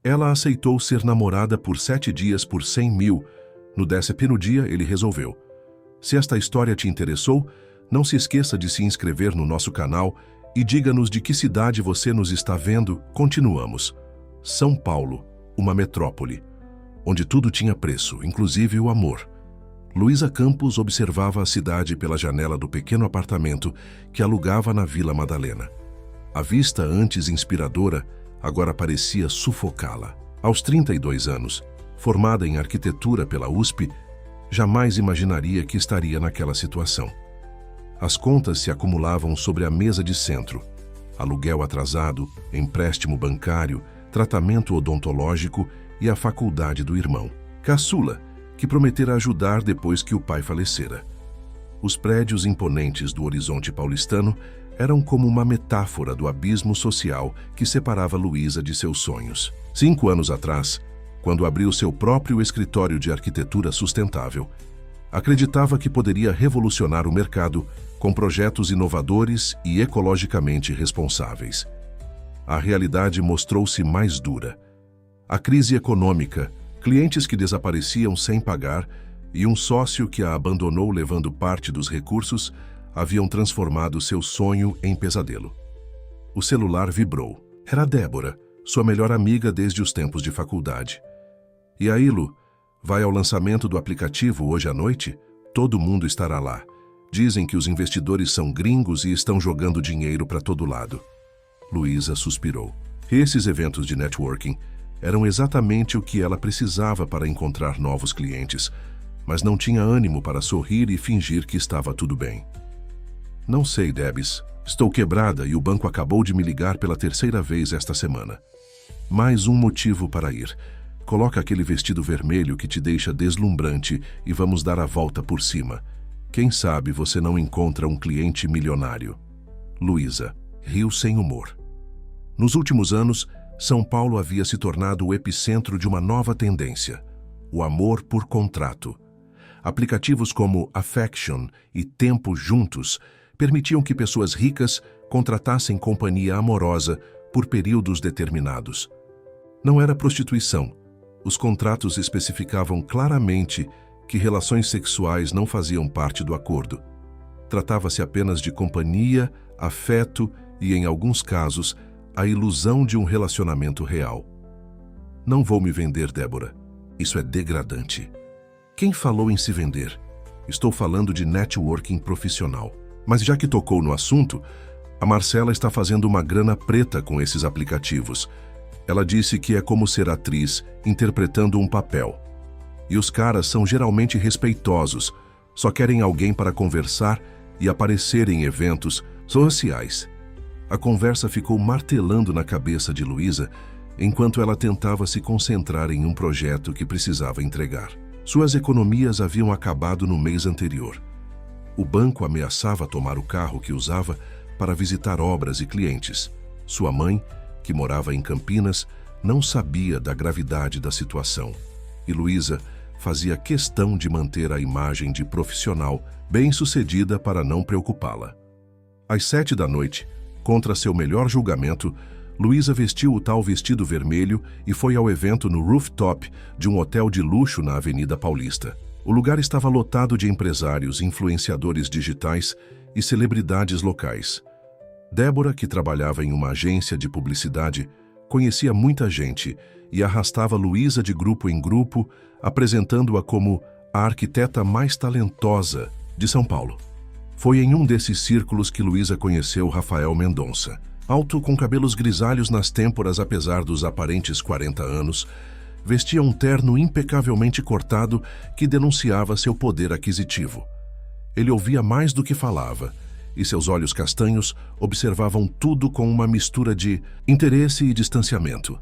Ela aceitou ser namorada por 7 dias por 100 mil. No 10º dia, ele resolveu. Se esta história te interessou, não se esqueça de se inscrever no nosso canal e diga-nos de que cidade você nos está vendo. Continuamos. São Paulo, uma metrópole, onde tudo tinha preço, inclusive o amor. Luísa Campos observava a cidade pela janela do pequeno apartamento que alugava na Vila Madalena. A vista, antes inspiradora, agora parecia sufocá-la. Aos 32 anos, formada em arquitetura pela USP, jamais imaginaria que estaria naquela situação. As contas se acumulavam sobre a mesa de centro. Aluguel atrasado, empréstimo bancário, tratamento odontológico e a faculdade do irmão, caçula, que prometera ajudar depois que o pai falecera. Os prédios imponentes do horizonte paulistano eram como uma metáfora do abismo social que separava Luísa de seus sonhos. 5 anos atrás, quando abriu seu próprio escritório de arquitetura sustentável, acreditava que poderia revolucionar o mercado com projetos inovadores e ecologicamente responsáveis. A realidade mostrou-se mais dura. A crise econômica, clientes que desapareciam sem pagar e um sócio que a abandonou levando parte dos recursos haviam transformado seu sonho em pesadelo. O celular vibrou. Era Débora, sua melhor amiga desde os tempos de faculdade. E aí, Lu, vai ao lançamento do aplicativo hoje à noite? Todo mundo estará lá. Dizem que os investidores são gringos e estão jogando dinheiro para todo lado. Luísa suspirou. Esses eventos de networking eram exatamente o que ela precisava para encontrar novos clientes, mas não tinha ânimo para sorrir e fingir que estava tudo bem. Não sei, Debs. Estou quebrada e o banco acabou de me ligar pela 3ª vez esta semana. Mais um motivo para ir. Coloca aquele vestido vermelho que te deixa deslumbrante e vamos dar a volta por cima. Quem sabe você não encontra um cliente milionário. Luísa riu sem humor. Nos últimos anos, São Paulo havia se tornado o epicentro de uma nova tendência: o amor por contrato. Aplicativos como Affection e Tempo Juntos permitiam que pessoas ricas contratassem companhia amorosa por períodos determinados. Não era prostituição. Os contratos especificavam claramente que relações sexuais não faziam parte do acordo. Tratava-se apenas de companhia, afeto e, em alguns casos, a ilusão de um relacionamento real. Não vou me vender, Débora. Isso é degradante. Quem falou em se vender? Estou falando de networking profissional. Mas já que tocou no assunto, a Marcela está fazendo uma grana preta com esses aplicativos. Ela disse que é como ser atriz interpretando um papel. E os caras são geralmente respeitosos, só querem alguém para conversar e aparecer em eventos sociais. A conversa ficou martelando na cabeça de Luísa enquanto ela tentava se concentrar em um projeto que precisava entregar. Suas economias haviam acabado no mês anterior. O banco ameaçava tomar o carro que usava para visitar obras e clientes. Sua mãe, que morava em Campinas, não sabia da gravidade da situação. E Luísa fazia questão de manter a imagem de profissional bem-sucedida para não preocupá-la. Às 7 da noite, contra seu melhor julgamento, Luísa vestiu o tal vestido vermelho e foi ao evento no rooftop de um hotel de luxo na Avenida Paulista. O lugar estava lotado de empresários, influenciadores digitais e celebridades locais. Débora, que trabalhava em uma agência de publicidade, conhecia muita gente e arrastava Luísa de grupo em grupo, apresentando-a como a arquiteta mais talentosa de São Paulo. Foi em um desses círculos que Luísa conheceu Rafael Mendonça. Alto, com cabelos grisalhos nas têmporas apesar dos aparentes 40 anos, vestia um terno impecavelmente cortado que denunciava seu poder aquisitivo. Ele ouvia mais do que falava, e seus olhos castanhos observavam tudo com uma mistura de interesse e distanciamento.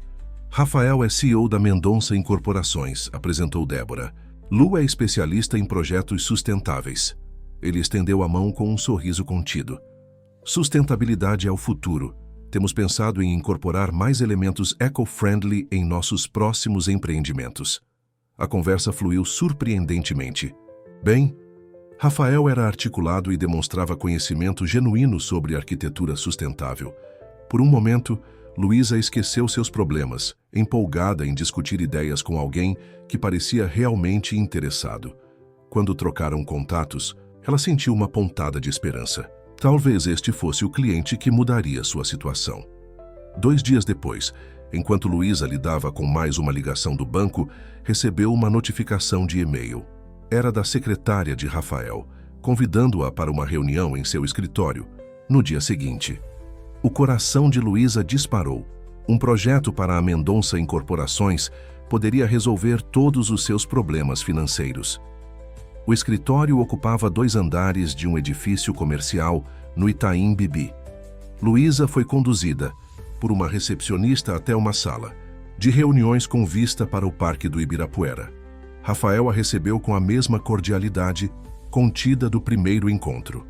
Rafael é CEO da Mendonça Incorporações, apresentou Débora. Lu é especialista em projetos sustentáveis. Ele estendeu a mão com um sorriso contido. Sustentabilidade é o futuro. Temos pensado em incorporar mais elementos eco-friendly em nossos próximos empreendimentos. A conversa fluiu surpreendentemente. Bem, Rafael era articulado e demonstrava conhecimento genuíno sobre arquitetura sustentável. Por um momento, Luísa esqueceu seus problemas, empolgada em discutir ideias com alguém que parecia realmente interessado. Quando trocaram contatos, ela sentiu uma pontada de esperança. Talvez este fosse o cliente que mudaria sua situação. 2 dias depois, enquanto Luísa lidava com mais uma ligação do banco, recebeu uma notificação de e-mail. Era da secretária de Rafael, convidando-a para uma reunião em seu escritório. No dia seguinte, o coração de Luísa disparou. Um projeto para a Mendonça Incorporações poderia resolver todos os seus problemas financeiros. O escritório ocupava 2 andares de um edifício comercial no Itaim Bibi. Luísa foi conduzida por uma recepcionista até uma sala de reuniões com vista para o Parque do Ibirapuera. Rafael a recebeu com a mesma cordialidade contida do primeiro encontro.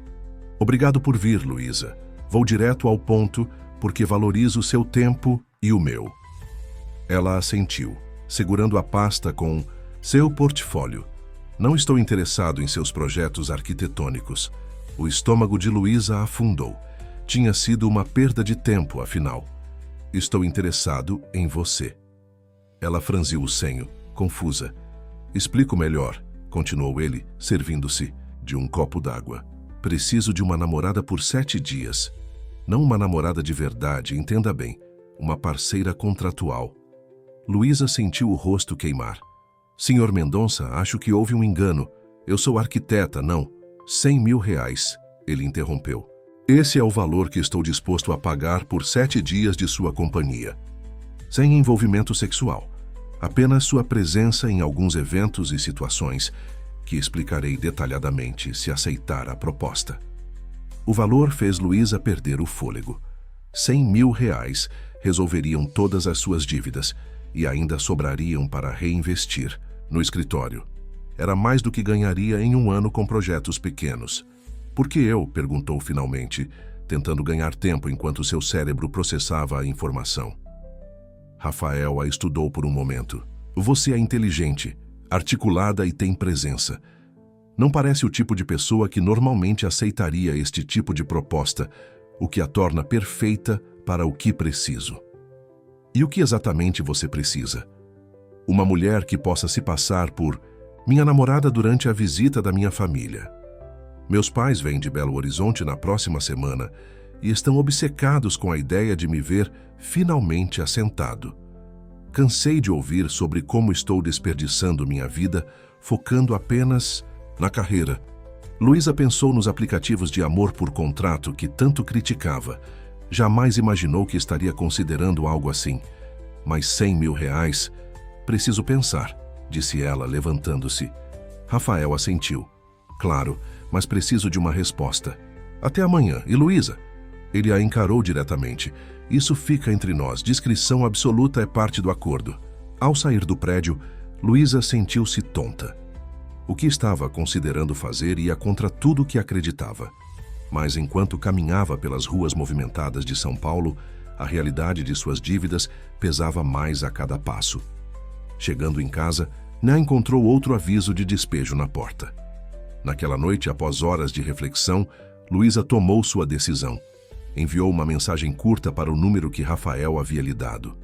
Obrigado por vir, Luísa. Vou direto ao ponto porque valorizo seu tempo e o meu. Ela assentiu, segurando a pasta com seu portfólio. Não estou interessado em seus projetos arquitetônicos. O estômago de Luísa afundou. Tinha sido uma perda de tempo, afinal. Estou interessado em você. Ela franziu o senho, confusa. Explico melhor, continuou ele, servindo-se de um copo d'água. Preciso de uma namorada por 7 dias. Não uma namorada de verdade, entenda bem. Uma parceira contratual. Luísa sentiu o rosto queimar. Senhor Mendonça, acho que houve um engano. Eu sou arquiteta, não. 100 mil reais, ele interrompeu. Esse é o valor que estou disposto a pagar por 7 dias de sua companhia. Sem envolvimento sexual. Apenas sua presença em alguns eventos e situações que explicarei detalhadamente se aceitar a proposta. O valor fez Luísa perder o fôlego. 100 mil reais resolveriam todas as suas dívidas e ainda sobrariam para reinvestir no escritório. Era mais do que ganharia em um ano com projetos pequenos. Por que eu? Perguntou finalmente, tentando ganhar tempo enquanto seu cérebro processava a informação. Rafael a estudou por um momento. Você é inteligente, articulada e tem presença. Não parece o tipo de pessoa que normalmente aceitaria este tipo de proposta, o que a torna perfeita para o que preciso. E o que exatamente você precisa? Uma mulher que possa se passar por minha namorada durante a visita da minha família. Meus pais vêm de Belo Horizonte na próxima semana e estão obcecados com a ideia de me ver finalmente assentado. Cansei de ouvir sobre como estou desperdiçando minha vida, focando apenas na carreira. Luísa pensou nos aplicativos de amor por contrato que tanto criticava. Jamais imaginou que estaria considerando algo assim. Mas 100 mil reais? Preciso pensar, disse ela, levantando-se. Rafael assentiu. Claro, mas preciso de uma resposta. Até amanhã. E Luísa? Ele a encarou diretamente. Isso fica entre nós. Discrição absoluta é parte do acordo. Ao sair do prédio, Luísa sentiu-se tonta. O que estava considerando fazer ia contra tudo o que acreditava. Mas enquanto caminhava pelas ruas movimentadas de São Paulo, a realidade de suas dívidas pesava mais a cada passo. Chegando em casa, não encontrou outro aviso de despejo na porta. Naquela noite, após horas de reflexão, Luísa tomou sua decisão. Enviou uma mensagem curta para o número que Rafael havia lhe dado.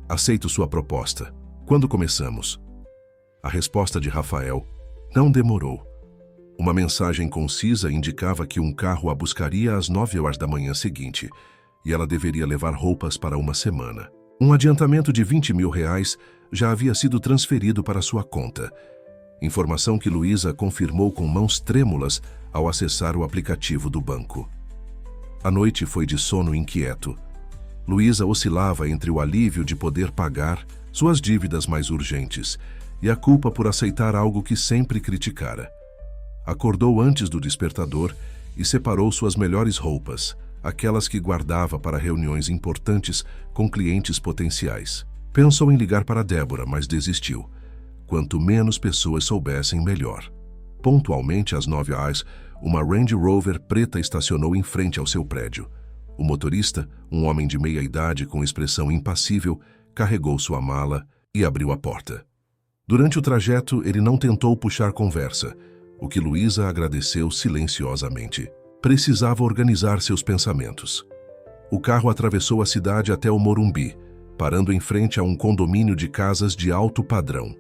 Aceito sua proposta. Quando começamos? A resposta de Rafael não demorou. Uma mensagem concisa indicava que um carro a buscaria às 9 horas da manhã seguinte e ela deveria levar roupas para uma semana. Um adiantamento de 20 mil reais já havia sido transferido para sua conta. Informação que Luísa confirmou com mãos trêmulas ao acessar o aplicativo do banco. A noite foi de sono inquieto. Luísa oscilava entre o alívio de poder pagar suas dívidas mais urgentes e a culpa por aceitar algo que sempre criticara. Acordou antes do despertador e separou suas melhores roupas, aquelas que guardava para reuniões importantes com clientes potenciais. Pensou em ligar para Débora, mas desistiu. Quanto menos pessoas soubessem, melhor. Pontualmente às 9 horas, uma Range Rover preta estacionou em frente ao seu prédio. O motorista, um homem de meia idade com expressão impassível, carregou sua mala e abriu a porta. Durante o trajeto, ele não tentou puxar conversa, o que Luísa agradeceu silenciosamente. Precisava organizar seus pensamentos. O carro atravessou a cidade até o Morumbi, parando em frente a um condomínio de casas de alto padrão.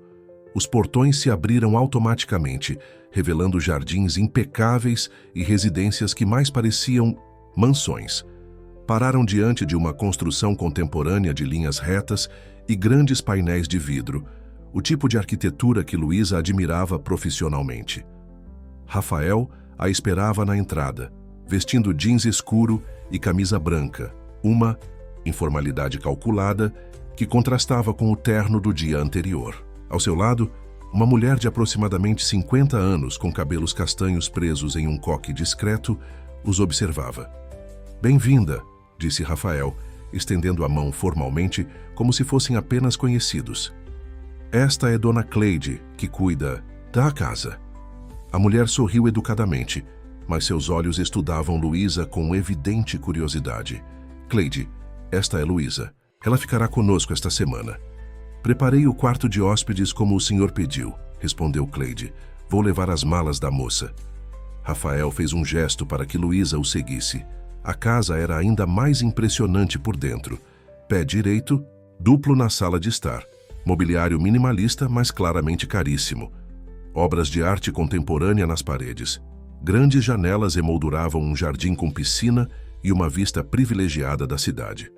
Os portões se abriram automaticamente, revelando jardins impecáveis e residências que mais pareciam mansões. Pararam diante de uma construção contemporânea de linhas retas e grandes painéis de vidro, o tipo de arquitetura que Luísa admirava profissionalmente. Rafael a esperava na entrada, vestindo jeans escuro e camisa branca, uma informalidade calculada que contrastava com o terno do dia anterior. Ao seu lado, uma mulher de aproximadamente 50 anos, com cabelos castanhos presos em um coque discreto, os observava. "Bem-vinda", disse Rafael, estendendo a mão formalmente, como se fossem apenas conhecidos. "Esta é Dona Cleide, que cuida da casa." A mulher sorriu educadamente, mas seus olhos estudavam Luísa com evidente curiosidade. "Cleide, esta é Luísa. Ela ficará conosco esta semana." "Preparei o quarto de hóspedes como o senhor pediu", respondeu Cleide. "Vou levar as malas da moça." Rafael fez um gesto para que Luísa o seguisse. A casa era ainda mais impressionante por dentro. Pé direito, duplo na sala de estar. Mobiliário minimalista, mas claramente caríssimo. Obras de arte contemporânea nas paredes. Grandes janelas emolduravam um jardim com piscina e uma vista privilegiada da cidade.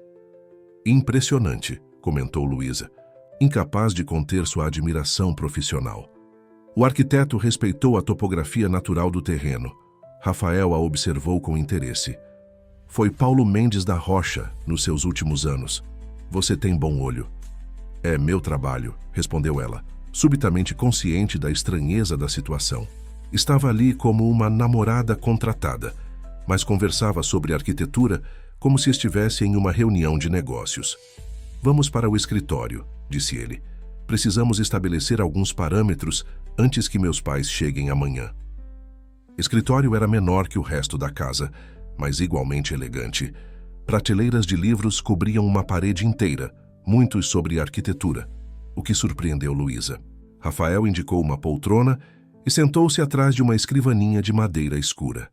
"Impressionante", comentou Luísa, incapaz de conter sua admiração profissional. O arquiteto respeitou a topografia natural do terreno. Rafael a observou com interesse. "Foi Paulo Mendes da Rocha, nos seus últimos anos. Você tem bom olho." "É meu trabalho", respondeu ela, subitamente consciente da estranheza da situação. Estava ali como uma namorada contratada, mas conversava sobre arquitetura como se estivesse em uma reunião de negócios. "Vamos para o escritório", disse ele. "Precisamos estabelecer alguns parâmetros antes que meus pais cheguem amanhã." O escritório era menor que o resto da casa, mas igualmente elegante. Prateleiras de livros cobriam uma parede inteira, muitos sobre arquitetura, o que surpreendeu Luísa. Rafael indicou uma poltrona e sentou-se atrás de uma escrivaninha de madeira escura.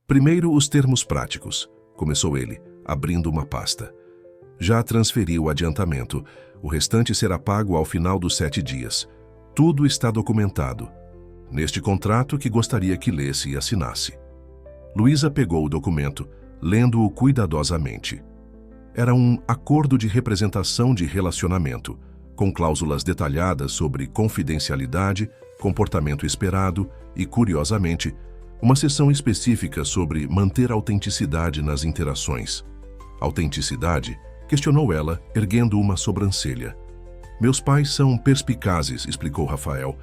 "Primeiro, os termos práticos", começou ele, abrindo uma pasta. "Já transferi o adiantamento. O restante será pago ao final dos 7 dias. Tudo está documentado. Neste contrato que gostaria que lesse e assinasse." Luísa pegou o documento, lendo-o cuidadosamente. Era um acordo de representação de relacionamento, com cláusulas detalhadas sobre confidencialidade, comportamento esperado e, curiosamente, uma seção específica sobre manter autenticidade nas interações. "Autenticidade?", questionou ela, erguendo uma sobrancelha. "Meus pais são perspicazes", explicou Rafael.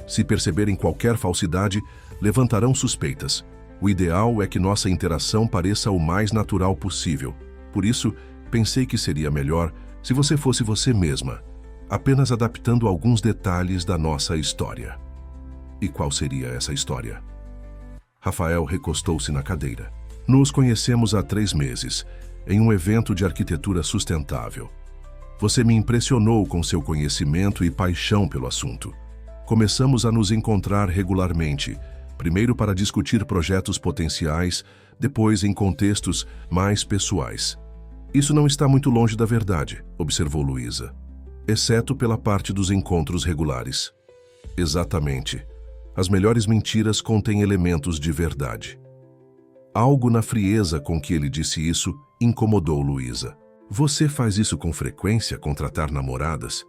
"Se perceberem qualquer falsidade, levantarão suspeitas. O ideal é que nossa interação pareça o mais natural possível. Por isso, pensei que seria melhor se você fosse você mesma, apenas adaptando alguns detalhes da nossa história." "E qual seria essa história?" Rafael recostou-se na cadeira. "Nos conhecemos há 3 meses, em um evento de arquitetura sustentável. Você me impressionou com seu conhecimento e paixão pelo assunto. Começamos a nos encontrar regularmente, primeiro para discutir projetos potenciais, depois em contextos mais pessoais. Isso não está muito longe da verdade", observou Luísa, "exceto pela parte dos encontros regulares." "Exatamente. As melhores mentiras contêm elementos de verdade." Algo na frieza com que ele disse isso incomodou Luísa. "Você faz isso com frequência, contratar namoradas?"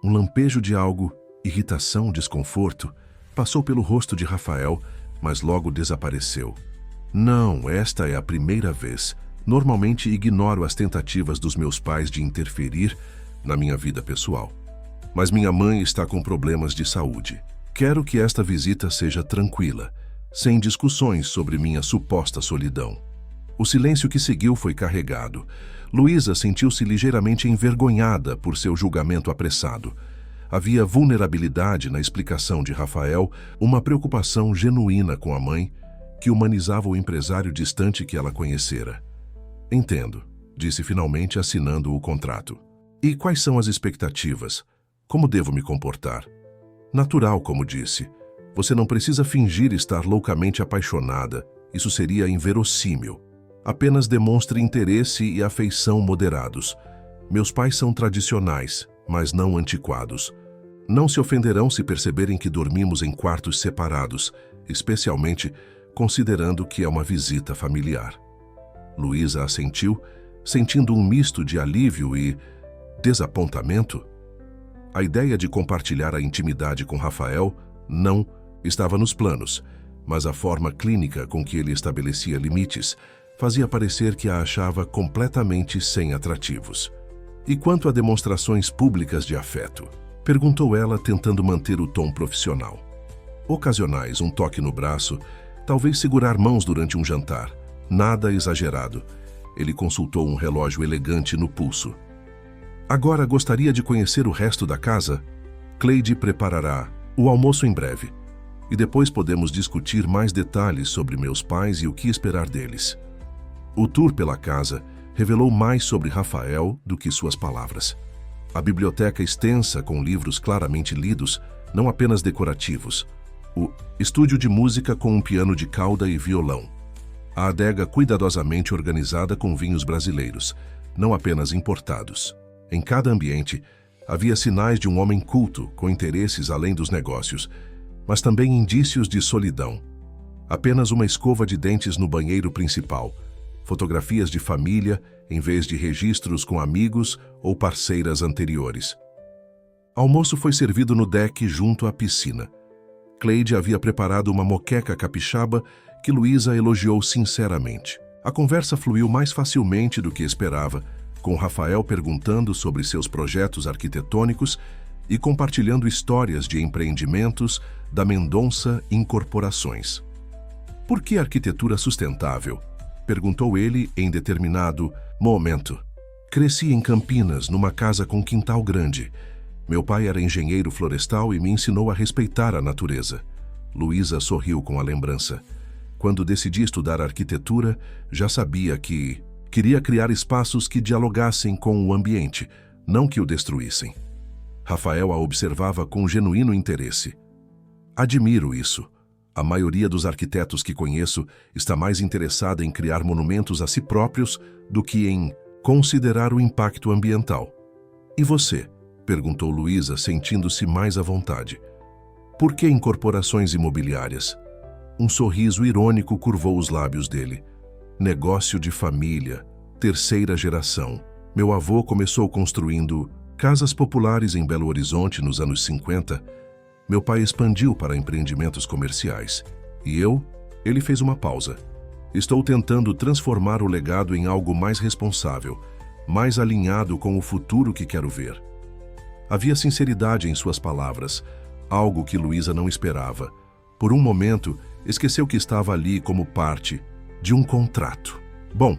Um lampejo de algo, irritação, desconforto, passou pelo rosto de Rafael, mas logo desapareceu. "Não, esta é a primeira vez. Normalmente ignoro as tentativas dos meus pais de interferir na minha vida pessoal. Mas minha mãe está com problemas de saúde. Quero que esta visita seja tranquila, sem discussões sobre minha suposta solidão." O silêncio que seguiu foi carregado. Luísa sentiu-se ligeiramente envergonhada por seu julgamento apressado. Havia vulnerabilidade na explicação de Rafael, uma preocupação genuína com a mãe, que humanizava o empresário distante que ela conhecera. "Entendo", disse finalmente, assinando o contrato. "E quais são as expectativas? Como devo me comportar?" "Natural, como disse. Você não precisa fingir estar loucamente apaixonada. Isso seria inverossímil. Apenas demonstre interesse e afeição moderados. Meus pais são tradicionais, mas não antiquados. Não se ofenderão se perceberem que dormimos em quartos separados, especialmente considerando que é uma visita familiar. Luísa assentiu, sentindo um misto de alívio e desapontamento. A ideia de compartilhar a intimidade com Rafael não estava nos planos, mas a forma clínica com que ele estabelecia limites fazia parecer que a achava completamente sem atrativos. E quanto a demonstrações públicas de afeto? Perguntou ela, tentando manter o tom profissional. Ocasionais, um toque no braço, talvez segurar mãos durante um jantar. Nada exagerado. Ele consultou um relógio elegante no pulso. Agora gostaria de conhecer o resto da casa? Cleide preparará o almoço em breve. E depois podemos discutir mais detalhes sobre meus pais e o que esperar deles. O tour pela casa revelou mais sobre Rafael do que suas palavras. A biblioteca extensa, com livros claramente lidos, não apenas decorativos. O estúdio de música com um piano de cauda e violão. A adega cuidadosamente organizada com vinhos brasileiros, não apenas importados. Em cada ambiente, havia sinais de um homem culto, com interesses além dos negócios, mas também indícios de solidão. Apenas uma escova de dentes no banheiro principal, fotografias de família em vez de registros com amigos ou parceiras anteriores. Almoço foi servido no deck junto à piscina. Cleide havia preparado uma moqueca capixaba que Luísa elogiou sinceramente. A conversa fluiu mais facilmente do que esperava, com Rafael perguntando sobre seus projetos arquitetônicos e compartilhando histórias de empreendimentos da Mendonça Incorporações. Por que arquitetura sustentável? Perguntou ele em determinado momento. Cresci em Campinas, numa casa com quintal grande. Meu pai era engenheiro florestal e me ensinou a respeitar a natureza. Luísa sorriu com a lembrança. Quando decidi estudar arquitetura, já sabia que queria criar espaços que dialogassem com o ambiente, não que o destruíssem. Rafael a observava com genuíno interesse. Admiro isso. A maioria dos arquitetos que conheço está mais interessada em criar monumentos a si próprios do que em considerar o impacto ambiental. E você? Perguntou Luísa, sentindo-se mais à vontade. Por que incorporações imobiliárias? Um sorriso irônico curvou os lábios dele. Negócio de família, terceira geração. Meu avô começou construindo casas populares em Belo Horizonte nos anos 50. Meu pai expandiu para empreendimentos comerciais. E ele fez uma pausa. Estou tentando transformar o legado em algo mais responsável, mais alinhado com o futuro que quero ver. Havia sinceridade em suas palavras, algo que Luísa não esperava. Por um momento, esqueceu que estava ali como parte de um contrato. Bom,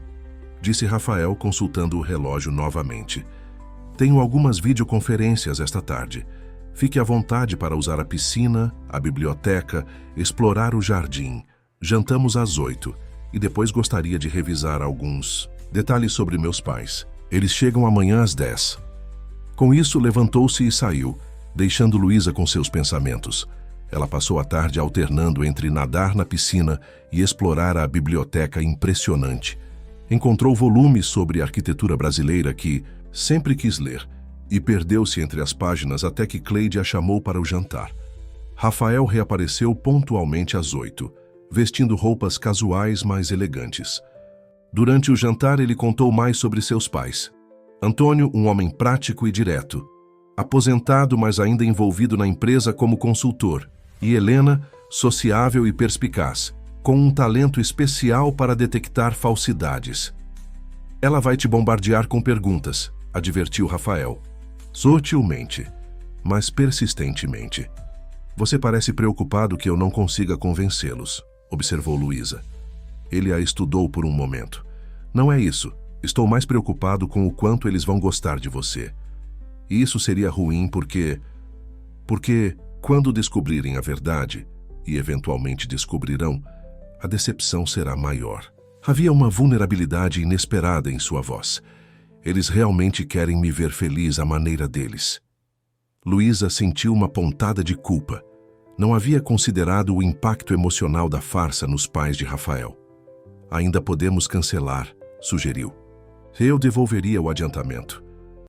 disse Rafael, consultando o relógio novamente. Tenho algumas videoconferências esta tarde. Fique à vontade para usar a piscina, a biblioteca, explorar o jardim. Jantamos às 8 e depois gostaria de revisar alguns detalhes sobre meus pais. Eles chegam amanhã às 10. Com isso, levantou-se e saiu, deixando Luísa com seus pensamentos. Ela passou a tarde alternando entre nadar na piscina e explorar a biblioteca impressionante. Encontrou volumes sobre arquitetura brasileira que sempre quis ler e perdeu-se entre as páginas até que Cleide a chamou para o jantar. Rafael reapareceu pontualmente às 8, vestindo roupas casuais mais elegantes. Durante o jantar, ele contou mais sobre seus pais. Antônio, um homem prático e direto, aposentado, mas ainda envolvido na empresa como consultor, e Helena, sociável e perspicaz, com um talento especial para detectar falsidades. Ela vai te bombardear com perguntas, advertiu Rafael. Sutilmente, mas persistentemente. Você parece preocupado que eu não consiga convencê-los, observou Luísa. Ele a estudou por um momento. Não é isso. Estou mais preocupado com o quanto eles vão gostar de você. E isso seria ruim porque quando descobrirem a verdade, e eventualmente descobrirão, a decepção será maior. Havia uma vulnerabilidade inesperada em sua voz. Eles realmente querem me ver feliz à maneira deles. Luísa sentiu uma pontada de culpa. Não havia considerado o impacto emocional da farsa nos pais de Rafael. Ainda podemos cancelar, sugeriu. Eu devolveria o adiantamento.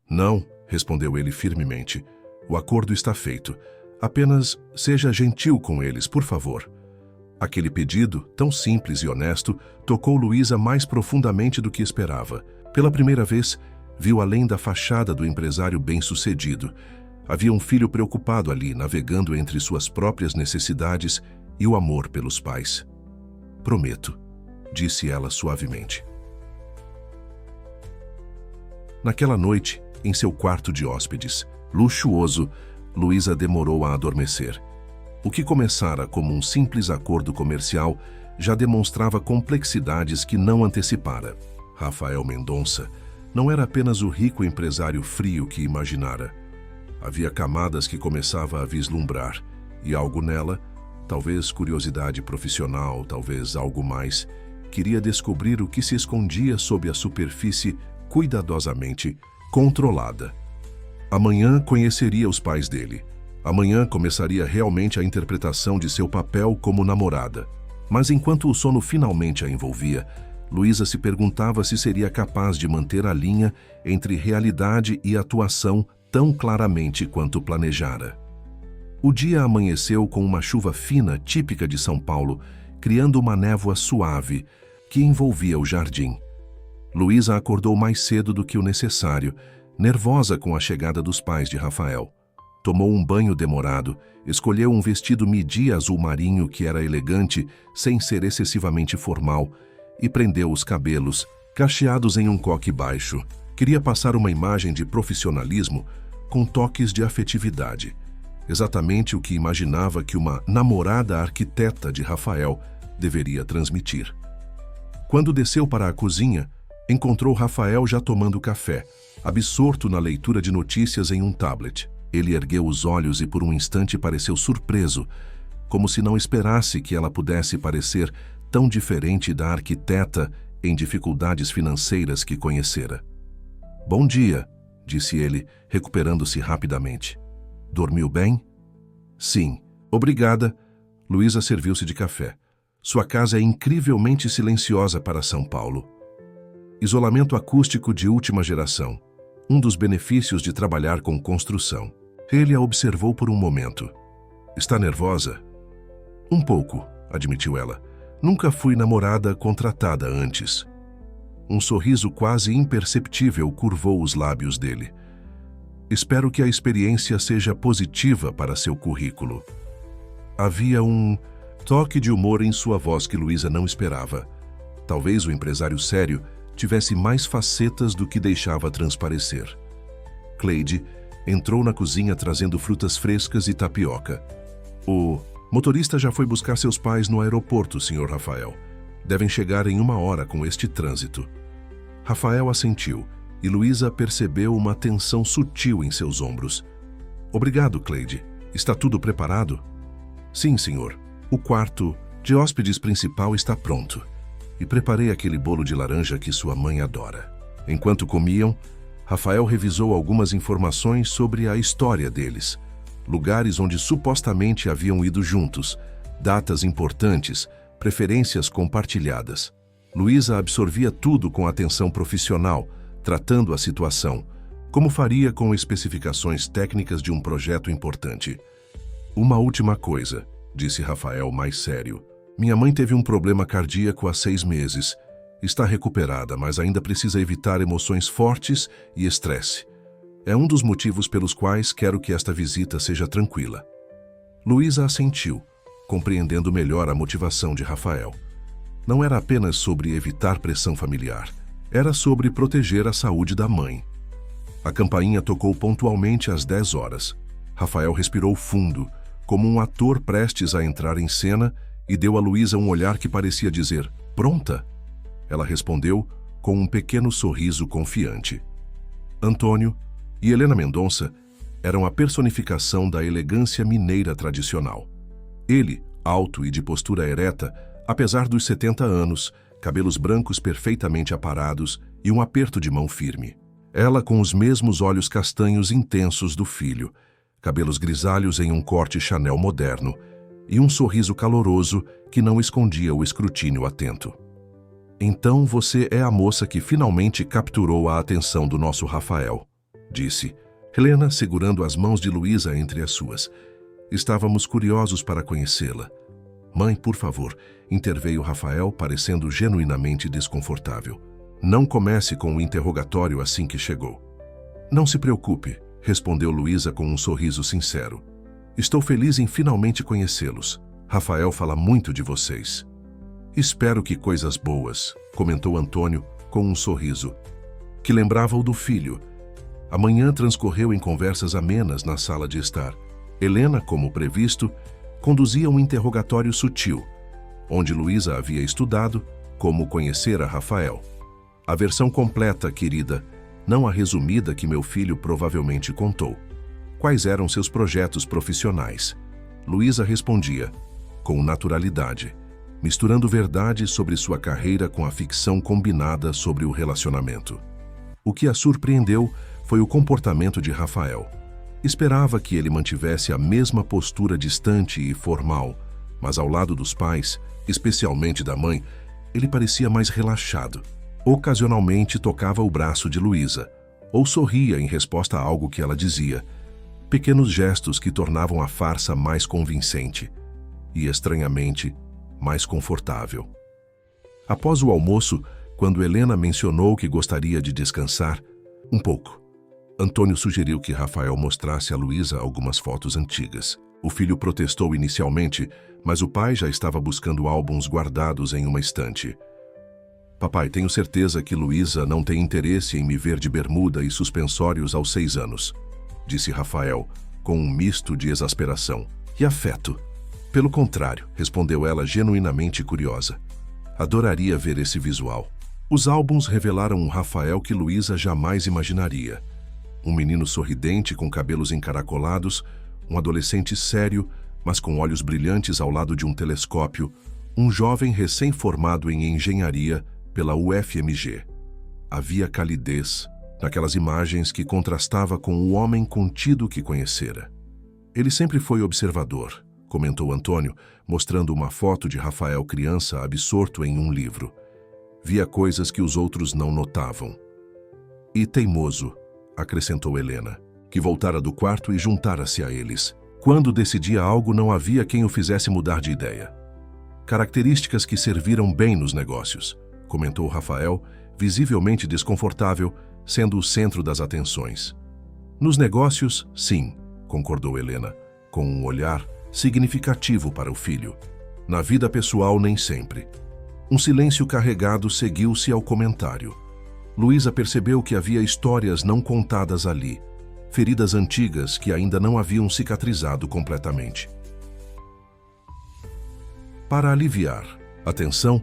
Não, respondeu ele firmemente. O acordo está feito. Apenas seja gentil com eles, por favor. Aquele pedido, tão simples e honesto, tocou Luísa mais profundamente do que esperava. Pela primeira vez, viu além da fachada do empresário bem-sucedido. Havia um filho preocupado ali, navegando entre suas próprias necessidades e o amor pelos pais. Prometo, disse ela suavemente. Naquela noite, em seu quarto de hóspedes, luxuoso, Luísa demorou a adormecer. O que começara como um simples acordo comercial já demonstrava complexidades que não antecipara. Rafael Mendonça não era apenas o rico empresário frio que imaginara. Havia camadas que começava a vislumbrar, e algo nela, talvez curiosidade profissional, talvez algo mais, queria descobrir o que se escondia sob a superfície cuidadosamente controlada. Amanhã conheceria os pais dele. Amanhã começaria realmente a interpretação de seu papel como namorada. Mas enquanto o sono finalmente a envolvia, Luísa se perguntava se seria capaz de manter a linha entre realidade e atuação tão claramente quanto planejara. O dia amanheceu com uma chuva fina típica de São Paulo, criando uma névoa suave que envolvia o jardim. Luísa acordou mais cedo do que o necessário, nervosa com a chegada dos pais de Rafael. Tomou um banho demorado, escolheu um vestido midi azul marinho que era elegante, sem ser excessivamente formal, e prendeu os cabelos, cacheados em um coque baixo. Queria passar uma imagem de profissionalismo com toques de afetividade. Exatamente o que imaginava que uma namorada arquiteta de Rafael deveria transmitir. Quando desceu para a cozinha, encontrou Rafael já tomando café, absorto na leitura de notícias em um tablet. Ele ergueu os olhos e por um instante pareceu surpreso, como se não esperasse que ela pudesse parecer tão diferente da arquiteta em dificuldades financeiras que conhecera. "Bom dia", disse ele, recuperando-se rapidamente. "Dormiu bem?" "Sim, obrigada." Luísa serviu-se de café. Sua casa é incrivelmente silenciosa para São Paulo. Isolamento acústico de última geração. Um dos benefícios de trabalhar com construção. Ele a observou por um momento. "Está nervosa?" "Um pouco", admitiu ela. "Nunca fui namorada contratada antes." Um sorriso quase imperceptível curvou os lábios dele. "Espero que a experiência seja positiva para seu currículo." Havia um toque de humor em sua voz que Luísa não esperava. Talvez o empresário sério tivesse mais facetas do que deixava transparecer. Cleide entrou na cozinha trazendo frutas frescas e tapioca. "O motorista já foi buscar seus pais no aeroporto, Sr. Rafael. Devem chegar em 1 hora com este trânsito." Rafael assentiu, e Luísa percebeu uma tensão sutil em seus ombros. "Obrigado, Cleide. Está tudo preparado?" "Sim, senhor. O quarto de hóspedes principal está pronto. E preparei aquele bolo de laranja que sua mãe adora." Enquanto comiam, Rafael revisou algumas informações sobre a história deles. Lugares onde supostamente haviam ido juntos, datas importantes, preferências compartilhadas. Luísa absorvia tudo com atenção profissional, tratando a situação, como faria com especificações técnicas de um projeto importante. "Uma última coisa", disse Rafael mais sério. "Minha mãe teve um problema cardíaco há 6 meses. Está recuperada, mas ainda precisa evitar emoções fortes e estresse. É um dos motivos pelos quais quero que esta visita seja tranquila." Luísa assentiu, compreendendo melhor a motivação de Rafael. Não era apenas sobre evitar pressão familiar, era sobre proteger a saúde da mãe. A campainha tocou pontualmente às 10 horas. Rafael respirou fundo, como um ator prestes a entrar em cena, e deu a Luísa um olhar que parecia dizer: "Pronta?" Ela respondeu com um pequeno sorriso confiante. Antônio e Helena Mendonça eram a personificação da elegância mineira tradicional. Ele, alto e de postura ereta, apesar dos 70 anos, cabelos brancos perfeitamente aparados e um aperto de mão firme. Ela com os mesmos olhos castanhos intensos do filho, cabelos grisalhos em um corte Chanel moderno e um sorriso caloroso que não escondia o escrutínio atento. Então você é a moça que finalmente capturou a atenção do nosso Rafael, disse Helena, segurando as mãos de Luísa entre as suas. Estávamos curiosos para conhecê-la. Mãe, por favor, interveio Rafael, parecendo genuinamente desconfortável. Não comece com o interrogatório assim que chegou. Não se preocupe, respondeu Luísa com um sorriso sincero. Estou feliz em finalmente conhecê-los. Rafael fala muito de vocês. Espero que coisas boas, comentou Antônio com um sorriso, que lembrava o do filho. A manhã transcorreu em conversas amenas na sala de estar. Helena, como previsto, conduzia um interrogatório sutil, onde Luísa havia estudado como conhecer a Rafael. A versão completa, querida, não a resumida que meu filho provavelmente contou. Quais eram seus projetos profissionais? Luísa respondia, com naturalidade, misturando verdade sobre sua carreira com a ficção combinada sobre o relacionamento. O que a surpreendeu foi o comportamento de Rafael. Esperava que ele mantivesse a mesma postura distante e formal, mas ao lado dos pais, especialmente da mãe, ele parecia mais relaxado. Ocasionalmente tocava o braço de Luísa, ou sorria em resposta a algo que ela dizia. Pequenos gestos que tornavam a farsa mais convincente e, estranhamente, mais confortável. Após o almoço, quando Helena mencionou que gostaria de descansar um pouco, Antônio sugeriu que Rafael mostrasse a Luísa algumas fotos antigas. O filho protestou inicialmente, mas o pai já estava buscando álbuns guardados em uma estante. Papai, tenho certeza que Luísa não tem interesse em me ver de bermuda e suspensórios aos 6 anos, disse Rafael, com um misto de exasperação e afeto. Pelo contrário, respondeu ela genuinamente curiosa. Adoraria ver esse visual. Os álbuns revelaram um Rafael que Luísa jamais imaginaria. Um menino sorridente com cabelos encaracolados, um adolescente sério, mas com olhos brilhantes ao lado de um telescópio, um jovem recém-formado em engenharia pela UFMG. Havia calidez naquelas imagens que contrastava com o homem contido que conhecera. Ele sempre foi observador, comentou Antônio, mostrando uma foto de Rafael criança absorto em um livro. Via coisas que os outros não notavam. E teimoso, acrescentou Helena, que voltara do quarto e juntara-se a eles. Quando decidia algo, não havia quem o fizesse mudar de ideia. Características que serviram bem nos negócios, comentou Rafael, visivelmente desconfortável, sendo o centro das atenções. Nos negócios, sim, concordou Helena, com um olhar significativo para o filho. Na vida pessoal, nem sempre. Um silêncio carregado seguiu-se ao comentário. Luísa percebeu que havia histórias não contadas ali, feridas antigas que ainda não haviam cicatrizado completamente. Para aliviar a tensão,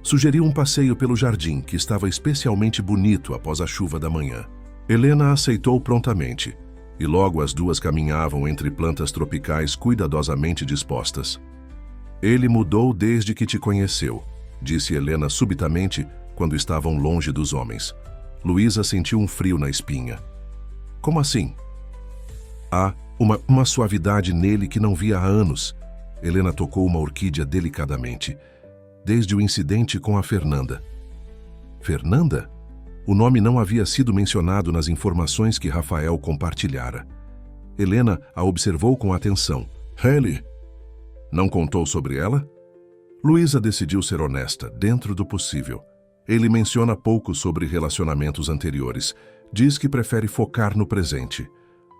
sugeriu um passeio pelo jardim, que estava especialmente bonito após a chuva da manhã. Helena aceitou prontamente, e logo as duas caminhavam entre plantas tropicais cuidadosamente dispostas. Ele mudou desde que te conheceu, disse Helena subitamente, quando estavam longe dos homens. Luísa sentiu um frio na espinha. Como assim? Há uma suavidade nele que não via há anos. Helena tocou uma orquídea delicadamente. Desde o incidente com a Fernanda. Fernanda? O nome não havia sido mencionado nas informações que Rafael compartilhara. Helena a observou com atenção. Hayley? Não contou sobre ela? Luísa decidiu ser honesta, dentro do possível. Ele menciona pouco sobre relacionamentos anteriores. Diz que prefere focar no presente.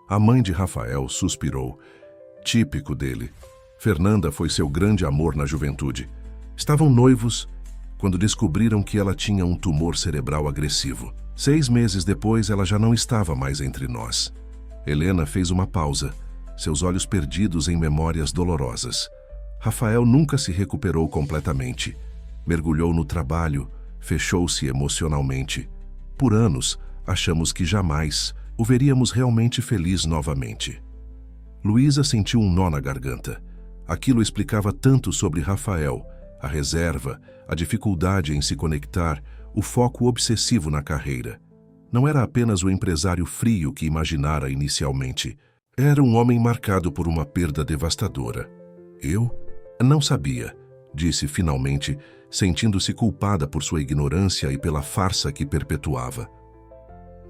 A mãe de Rafael suspirou. Típico dele. Fernanda foi seu grande amor na juventude. Estavam noivos quando descobriram que ela tinha um tumor cerebral agressivo. 6 meses depois, ela já não estava mais entre nós. Helena fez uma pausa, seus olhos perdidos em memórias dolorosas. Rafael nunca se recuperou completamente. Mergulhou no trabalho, fechou-se emocionalmente. Por anos, achamos que jamais o veríamos realmente feliz novamente. Luísa sentiu um nó na garganta. Aquilo explicava tanto sobre Rafael, a reserva, a dificuldade em se conectar, o foco obsessivo na carreira. Não era apenas o empresário frio que imaginara inicialmente. Era um homem marcado por uma perda devastadora. Eu não sabia, disse finalmente, sentindo-se culpada por sua ignorância e pela farsa que perpetuava.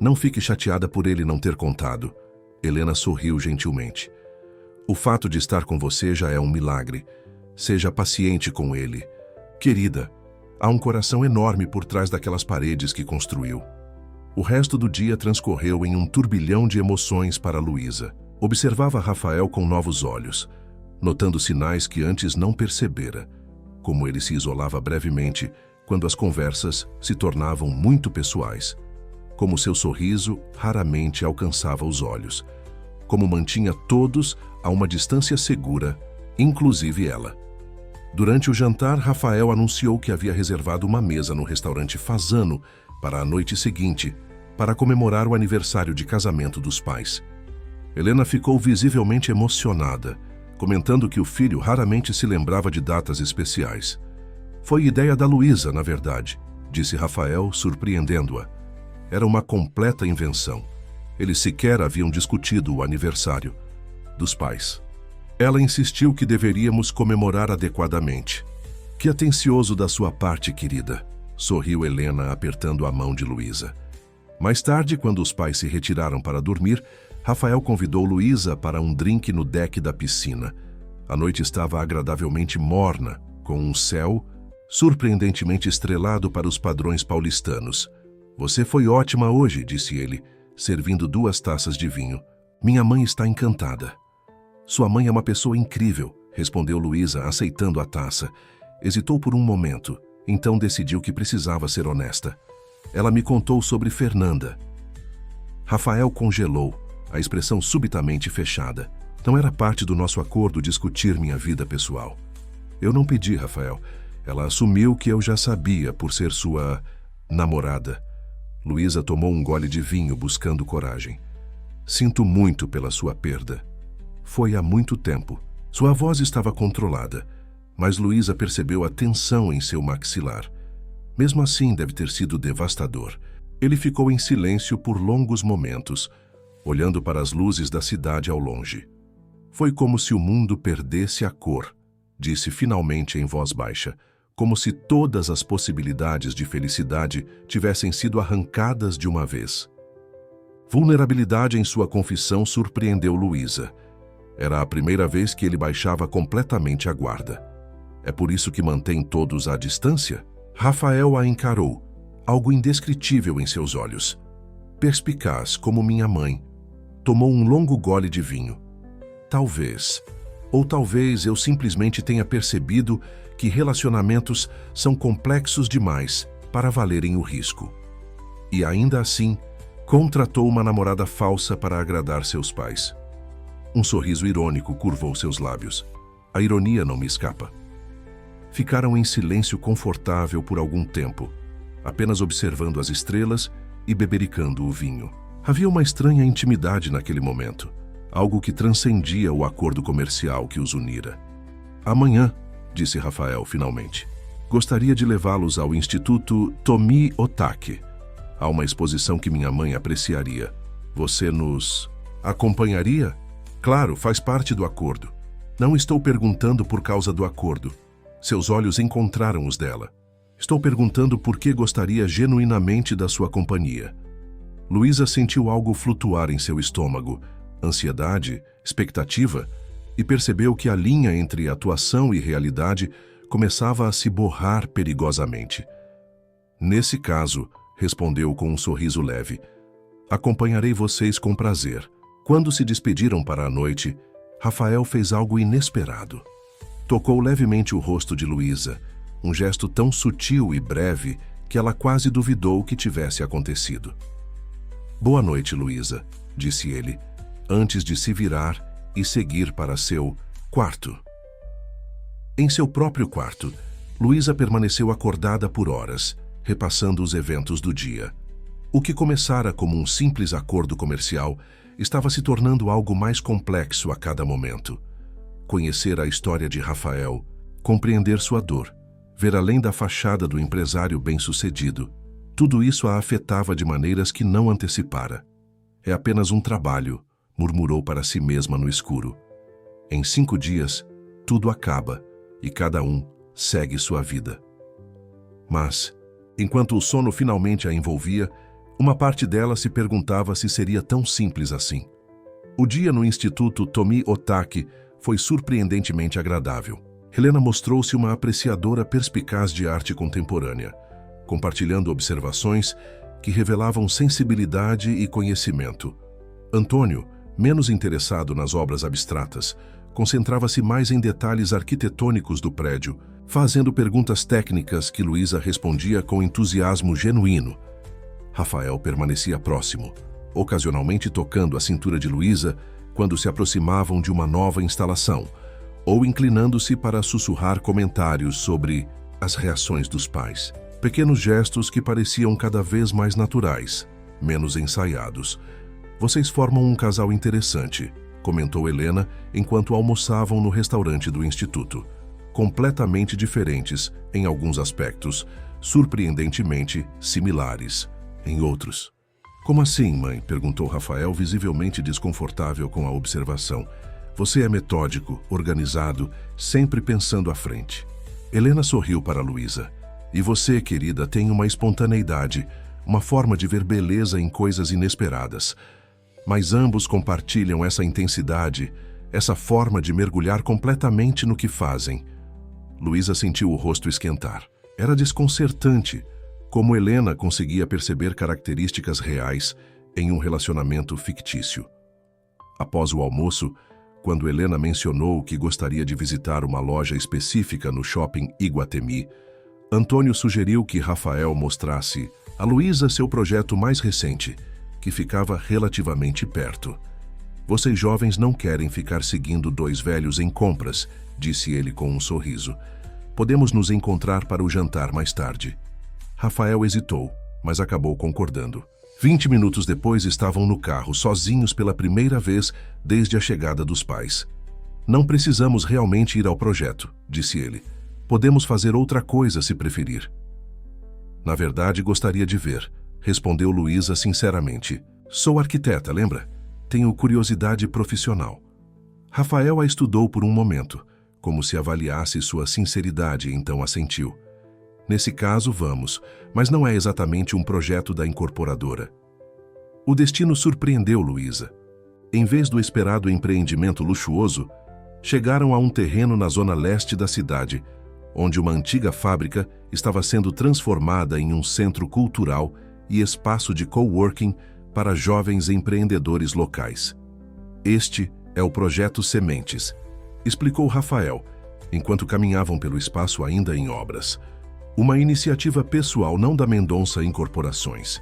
Não fique chateada por ele não ter contado. Helena sorriu gentilmente. O fato de estar com você já é um milagre. Seja paciente com ele. Querida, há um coração enorme por trás daquelas paredes que construiu. O resto do dia transcorreu em um turbilhão de emoções para Luísa. Observava Rafael com novos olhos, notando sinais que antes não percebera, como ele se isolava brevemente quando as conversas se tornavam muito pessoais, como seu sorriso raramente alcançava os olhos, como mantinha todos a uma distância segura, inclusive ela. Durante o jantar, Rafael anunciou que havia reservado uma mesa no restaurante Fasano para a noite seguinte, para comemorar o aniversário de casamento dos pais. Helena ficou visivelmente emocionada, comentando que o filho raramente se lembrava de datas especiais. Foi ideia da Luísa, na verdade, disse Rafael, surpreendendo-a. Era uma completa invenção. Eles sequer haviam discutido o aniversário dos pais. Ela insistiu que deveríamos comemorar adequadamente. Que atencioso da sua parte, querida, sorriu Helena, apertando a mão de Luísa. Mais tarde, quando os pais se retiraram para dormir, Rafael convidou Luísa para um drink no deck da piscina. A noite estava agradavelmente morna, com um céu surpreendentemente estrelado para os padrões paulistanos. Você foi ótima hoje, disse ele, servindo 2 taças de vinho. Minha mãe está encantada. Sua mãe é uma pessoa incrível, respondeu Luísa, aceitando a taça. Hesitou por um momento, então decidiu que precisava ser honesta. Ela me contou sobre Fernanda. Rafael congelou, a expressão subitamente fechada. Não era parte do nosso acordo discutir minha vida pessoal. Eu não pedi, Rafael. Ela assumiu que eu já sabia por ser sua namorada. Luísa tomou um gole de vinho buscando coragem. Sinto muito pela sua perda. Foi há muito tempo. Sua voz estava controlada, mas Luísa percebeu a tensão em seu maxilar. Mesmo assim, deve ter sido devastador. Ele ficou em silêncio por longos momentos, olhando para as luzes da cidade ao longe. Foi como se o mundo perdesse a cor, disse finalmente em voz baixa, como se todas as possibilidades de felicidade tivessem sido arrancadas de uma vez. Vulnerabilidade em sua confissão surpreendeu Luísa. Era a primeira vez que ele baixava completamente a guarda. É por isso que mantém todos à distância? Rafael a encarou, algo indescritível em seus olhos. Perspicaz como minha mãe. Tomou um longo gole de vinho. Talvez, ou talvez eu simplesmente tenha percebido que relacionamentos são complexos demais para valerem o risco. E ainda assim, contratou uma namorada falsa para agradar seus pais. Um sorriso irônico curvou seus lábios. A ironia não me escapa. Ficaram em silêncio confortável por algum tempo, apenas observando as estrelas e bebericando o vinho. Havia uma estranha intimidade naquele momento, algo que transcendia o acordo comercial que os unira. Amanhã, disse Rafael finalmente, gostaria de levá-los ao Instituto Tomi Otake. Há uma exposição que minha mãe apreciaria. Você nos acompanharia? Claro, faz parte do acordo. Não estou perguntando por causa do acordo. Seus olhos encontraram os dela. Estou perguntando por que gostaria genuinamente da sua companhia. Luísa sentiu algo flutuar em seu estômago, ansiedade, expectativa, e percebeu que a linha entre atuação e realidade começava a se borrar perigosamente. Nesse caso, respondeu com um sorriso leve, acompanharei vocês com prazer. Quando se despediram para a noite, Rafael fez algo inesperado. Tocou levemente o rosto de Luísa, um gesto tão sutil e breve que ela quase duvidou que tivesse acontecido. Boa noite, Luísa, disse ele, antes de se virar e seguir para seu quarto. Em seu próprio quarto, Luísa permaneceu acordada por horas, repassando os eventos do dia. O que começara como um simples acordo comercial estava se tornando algo mais complexo a cada momento. Conhecer a história de Rafael, compreender sua dor, ver além da fachada do empresário bem-sucedido, tudo isso a afetava de maneiras que não antecipara. É apenas um trabalho, murmurou para si mesma no escuro. Em 5 dias, tudo acaba e cada um segue sua vida. Mas, enquanto o sono finalmente a envolvia, uma parte dela se perguntava se seria tão simples assim. O dia no Instituto Tomi Otaki foi surpreendentemente agradável. Helena mostrou-se uma apreciadora perspicaz de arte contemporânea, compartilhando observações que revelavam sensibilidade e conhecimento. Antônio, menos interessado nas obras abstratas, concentrava-se mais em detalhes arquitetônicos do prédio, fazendo perguntas técnicas que Luísa respondia com entusiasmo genuíno. Rafael permanecia próximo, ocasionalmente tocando a cintura de Luísa quando se aproximavam de uma nova instalação, ou inclinando-se para sussurrar comentários sobre as reações dos pais. Pequenos gestos que pareciam cada vez mais naturais, menos ensaiados. Vocês formam um casal interessante, comentou Helena enquanto almoçavam no restaurante do Instituto. Completamente diferentes em alguns aspectos, surpreendentemente similares em outros. Como assim, mãe? Perguntou Rafael, visivelmente desconfortável com a observação. Você é metódico, organizado, sempre pensando à frente. Helena sorriu para Luísa. E você, querida, tem uma espontaneidade, uma forma de ver beleza em coisas inesperadas. Mas ambos compartilham essa intensidade, essa forma de mergulhar completamente no que fazem. Luísa sentiu o rosto esquentar. Era desconcertante como Helena conseguia perceber características reais em um relacionamento fictício. Após o almoço, quando Helena mencionou que gostaria de visitar uma loja específica no shopping Iguatemi, Antônio sugeriu que Rafael mostrasse a Luísa seu projeto mais recente, que ficava relativamente perto. Vocês jovens não querem ficar seguindo dois velhos em compras, disse ele com um sorriso. Podemos nos encontrar para o jantar mais tarde. Rafael hesitou, mas acabou concordando. 20 minutos depois estavam no carro, sozinhos pela primeira vez desde a chegada dos pais. Não precisamos realmente ir ao projeto, disse ele. Podemos fazer outra coisa se preferir. Na verdade, gostaria de ver, respondeu Luísa sinceramente. Sou arquiteta, lembra? Tenho curiosidade profissional. Rafael a estudou por um momento, como se avaliasse sua sinceridade, e então assentiu. Nesse caso, vamos, mas não é exatamente um projeto da incorporadora. O destino surpreendeu Luísa. Em vez do esperado empreendimento luxuoso, chegaram a um terreno na zona leste da cidade, onde uma antiga fábrica estava sendo transformada em um centro cultural e espaço de coworking para jovens empreendedores locais. Este é o Projeto Sementes, explicou Rafael, enquanto caminhavam pelo espaço ainda em obras. Uma iniciativa pessoal não da Mendonça Incorporações.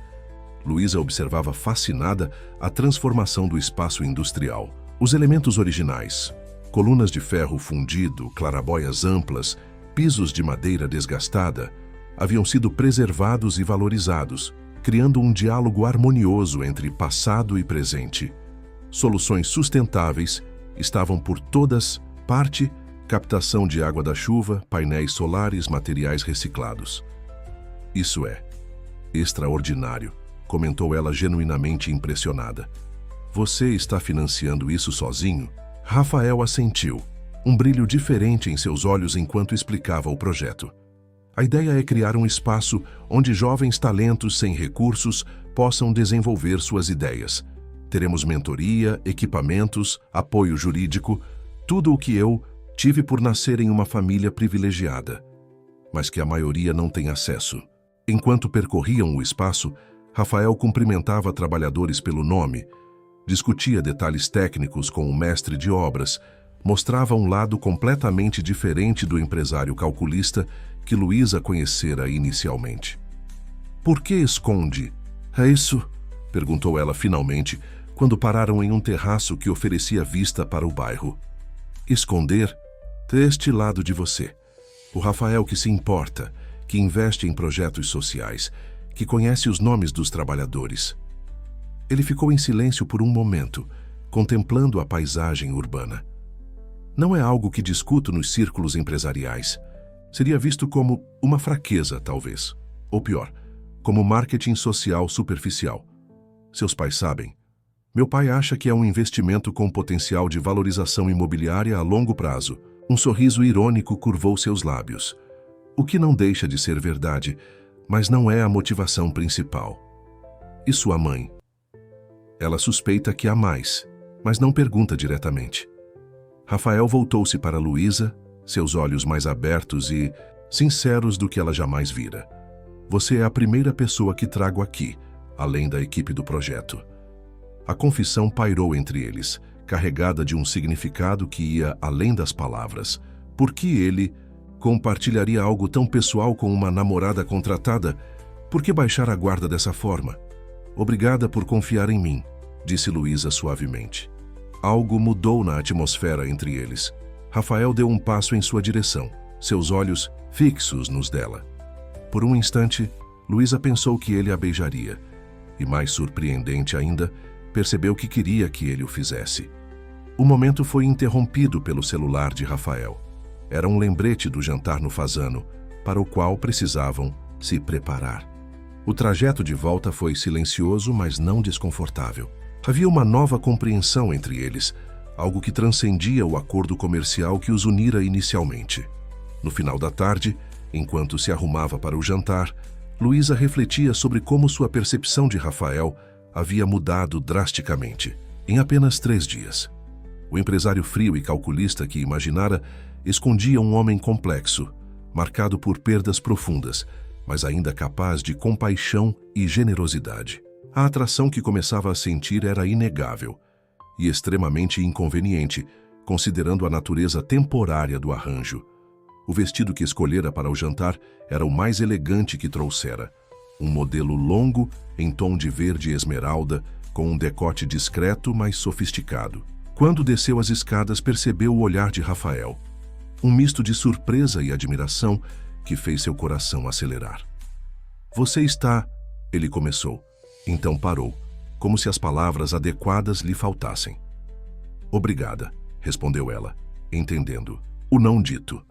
Luísa observava fascinada a transformação do espaço industrial. Os elementos originais, colunas de ferro fundido, clarabóias amplas, pisos de madeira desgastada, haviam sido preservados e valorizados, criando um diálogo harmonioso entre passado e presente. Soluções sustentáveis estavam por todas parte, captação de água da chuva, painéis solares, materiais reciclados. Isso é extraordinário, comentou ela genuinamente impressionada. Você está financiando isso sozinho? Rafael assentiu, um brilho diferente em seus olhos enquanto explicava o projeto. A ideia é criar um espaço onde jovens talentos sem recursos possam desenvolver suas ideias. Teremos mentoria, equipamentos, apoio jurídico, tudo o que eu tive por nascer em uma família privilegiada, mas que a maioria não tem acesso. Enquanto percorriam o espaço, Rafael cumprimentava trabalhadores pelo nome, discutia detalhes técnicos com o mestre de obras, mostrava um lado completamente diferente do empresário calculista que Luísa conhecera inicialmente. Por que esconde? É isso? Perguntou ela finalmente, quando pararam em um terraço que oferecia vista para o bairro. Esconder? Deste lado de você. O Rafael que se importa, que investe em projetos sociais, que conhece os nomes dos trabalhadores. Ele ficou em silêncio por um momento, contemplando a paisagem urbana. Não é algo que discuto nos círculos empresariais. Seria visto como uma fraqueza, talvez. Ou pior, como marketing social superficial. Seus pais sabem. Meu pai acha que é um investimento com potencial de valorização imobiliária a longo prazo. Um sorriso irônico curvou seus lábios. O que não deixa de ser verdade, mas não é a motivação principal. E sua mãe? Ela suspeita que há mais, mas não pergunta diretamente. Rafael voltou-se para Luísa, seus olhos mais abertos e sinceros do que ela jamais vira. Você é a primeira pessoa que trago aqui, além da equipe do projeto. A confissão pairou entre eles, carregada de um significado que ia além das palavras. Por que ele compartilharia algo tão pessoal com uma namorada contratada? Por que baixar a guarda dessa forma? Obrigada por confiar em mim, disse Luísa suavemente. Algo mudou na atmosfera entre eles. Rafael deu um passo em sua direção, seus olhos fixos nos dela. Por um instante, Luísa pensou que ele a beijaria. E mais surpreendente ainda, percebeu que queria que ele o fizesse. O momento foi interrompido pelo celular de Rafael. Era um lembrete do jantar no Fasano, para o qual precisavam se preparar. O trajeto de volta foi silencioso, mas não desconfortável. Havia uma nova compreensão entre eles, algo que transcendia o acordo comercial que os unira inicialmente. No final da tarde, enquanto se arrumava para o jantar, Luísa refletia sobre como sua percepção de Rafael havia mudado drasticamente, em apenas 3 dias. O empresário frio e calculista que imaginara escondia um homem complexo, marcado por perdas profundas, mas ainda capaz de compaixão e generosidade. A atração que começava a sentir era inegável e extremamente inconveniente, considerando a natureza temporária do arranjo. O vestido que escolhera para o jantar era o mais elegante que trouxera. Um modelo longo, em tom de verde esmeralda, com um decote discreto, mas sofisticado. Quando desceu as escadas, percebeu o olhar de Rafael. Um misto de surpresa e admiração que fez seu coração acelerar. Você está... Ele começou. Então parou, como se as palavras adequadas lhe faltassem. Obrigada, respondeu ela, entendendo. O não dito.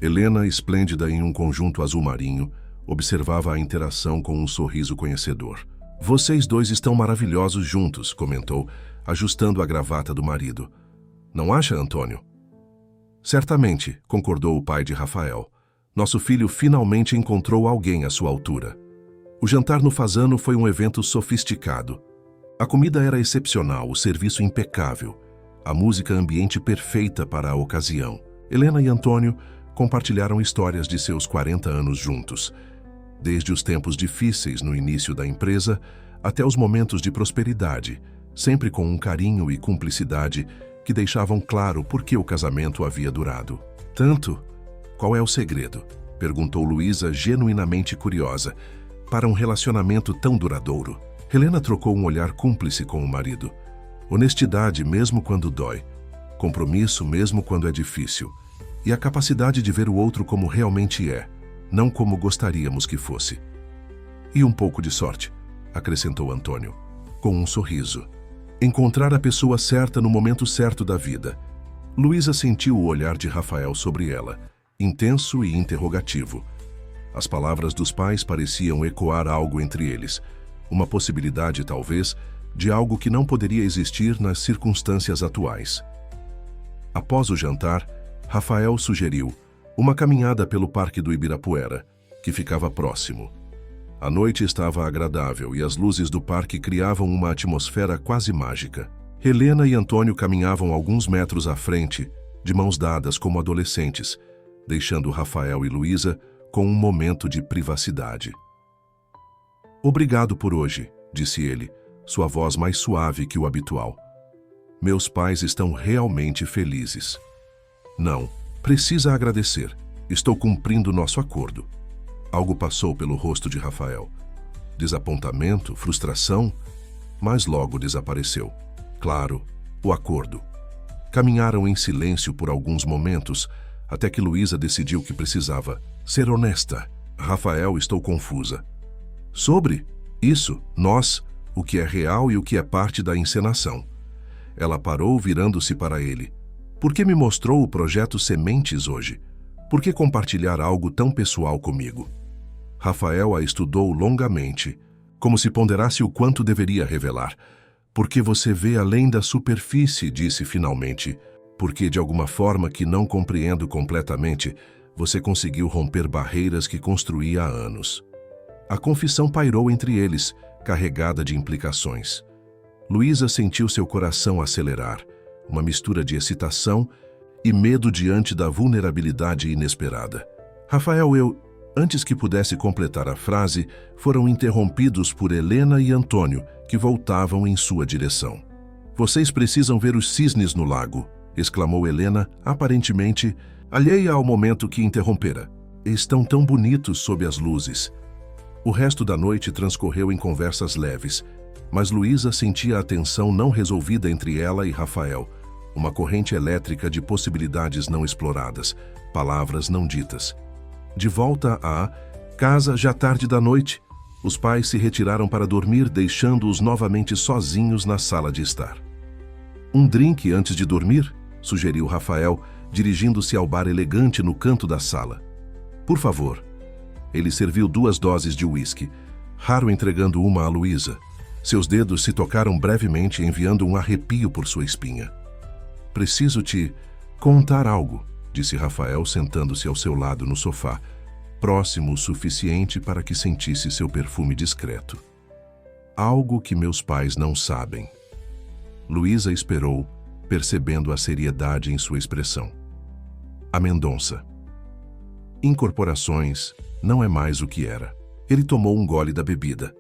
Helena, esplêndida em um conjunto azul marinho, observava a interação com um sorriso conhecedor. Vocês dois estão maravilhosos juntos, comentou, ajustando a gravata do marido. Não acha, Antônio? Certamente, concordou o pai de Rafael. Nosso filho finalmente encontrou alguém à sua altura. O jantar no Fasano foi um evento sofisticado. A comida era excepcional, o serviço impecável, a música ambiente perfeita para a ocasião. Helena e Antônio compartilharam histórias de seus 40 anos juntos, desde os tempos difíceis no início da empresa até os momentos de prosperidade, sempre com um carinho e cumplicidade que deixavam claro por que o casamento havia durado. Tanto? Qual é o segredo? Perguntou Luísa, genuinamente curiosa, para um relacionamento tão duradouro. Helena trocou um olhar cúmplice com o marido. Honestidade mesmo quando dói, compromisso mesmo quando é difícil, e a capacidade de ver o outro como realmente é, não como gostaríamos que fosse. E um pouco de sorte, acrescentou Antônio, com um sorriso. Encontrar a pessoa certa no momento certo da vida. Luísa sentiu o olhar de Rafael sobre ela, intenso e interrogativo. As palavras dos pais pareciam ecoar algo entre eles, uma possibilidade, talvez, de algo que não poderia existir nas circunstâncias atuais. Após o jantar, Rafael sugeriu uma caminhada pelo Parque do Ibirapuera, que ficava próximo. A noite estava agradável e as luzes do parque criavam uma atmosfera quase mágica. Helena e Antônio caminhavam alguns metros à frente, de mãos dadas como adolescentes, deixando Rafael e Luísa com um momento de privacidade. Obrigado por hoje, disse ele, sua voz mais suave que o habitual. Meus pais estão realmente felizes. Não, precisa agradecer. Estou cumprindo nosso acordo. Algo passou pelo rosto de Rafael. Desapontamento, frustração, mas logo desapareceu. Claro, o acordo. Caminharam em silêncio por alguns momentos, até que Luísa decidiu que precisava ser honesta. Rafael, estou confusa. Sobre isso, nós, o que é real e o que é parte da encenação. Ela parou, virando-se para ele. Por que me mostrou o projeto Sementes hoje? Por que compartilhar algo tão pessoal comigo? Rafael a estudou longamente, como se ponderasse o quanto deveria revelar. Porque você vê além da superfície, disse finalmente. Porque de alguma forma que não compreendo completamente, você conseguiu romper barreiras que construía há anos. A confissão pairou entre eles, carregada de implicações. Luísa sentiu seu coração acelerar, uma mistura de excitação e medo diante da vulnerabilidade inesperada. Rafael, antes que pudesse completar a frase, foram interrompidos por Helena e Antônio, que voltavam em sua direção. Vocês precisam ver os cisnes no lago, exclamou Helena, aparentemente alheia ao momento que interrompera. Estão tão bonitos sob as luzes. O resto da noite transcorreu em conversas leves, mas Luísa sentia a tensão não resolvida entre ela e Rafael, uma corrente elétrica de possibilidades não exploradas, palavras não ditas. De volta à casa, já tarde da noite, os pais se retiraram para dormir, deixando-os novamente sozinhos na sala de estar. Um drink antes de dormir? Sugeriu Rafael, dirigindo-se ao bar elegante no canto da sala. Por favor. Ele serviu 2 doses de uísque, raro entregando uma a Luísa. Seus dedos se tocaram brevemente, enviando um arrepio por sua espinha. Preciso te contar algo, disse Rafael, sentando-se ao seu lado no sofá, próximo o suficiente para que sentisse seu perfume discreto. Algo que meus pais não sabem. Luísa esperou, percebendo a seriedade em sua expressão. A Mendonça. Incorporações não é mais o que era. Ele tomou um gole da bebida.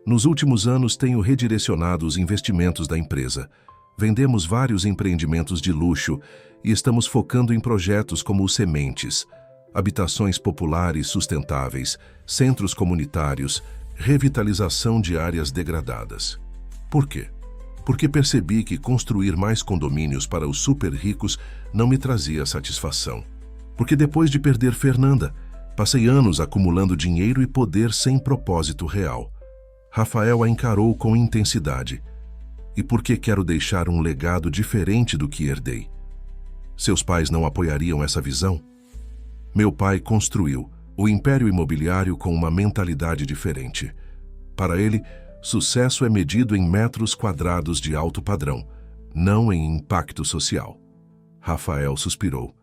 Nos últimos anos tenho redirecionado os investimentos da empresa. Vendemos vários empreendimentos de luxo e estamos focando em projetos como os Sementes, habitações populares sustentáveis, centros comunitários, revitalização de áreas degradadas. Por quê? Porque percebi que construir mais condomínios para os super ricos não me trazia satisfação. Porque depois de perder Fernanda, passei anos acumulando dinheiro e poder sem propósito real. Rafael a encarou com intensidade. E porque quero deixar um legado diferente do que herdei. Seus pais não apoiariam essa visão? Meu pai construiu o império imobiliário com uma mentalidade diferente. Para ele, sucesso é medido em metros quadrados de alto padrão, não em impacto social. Rafael suspirou.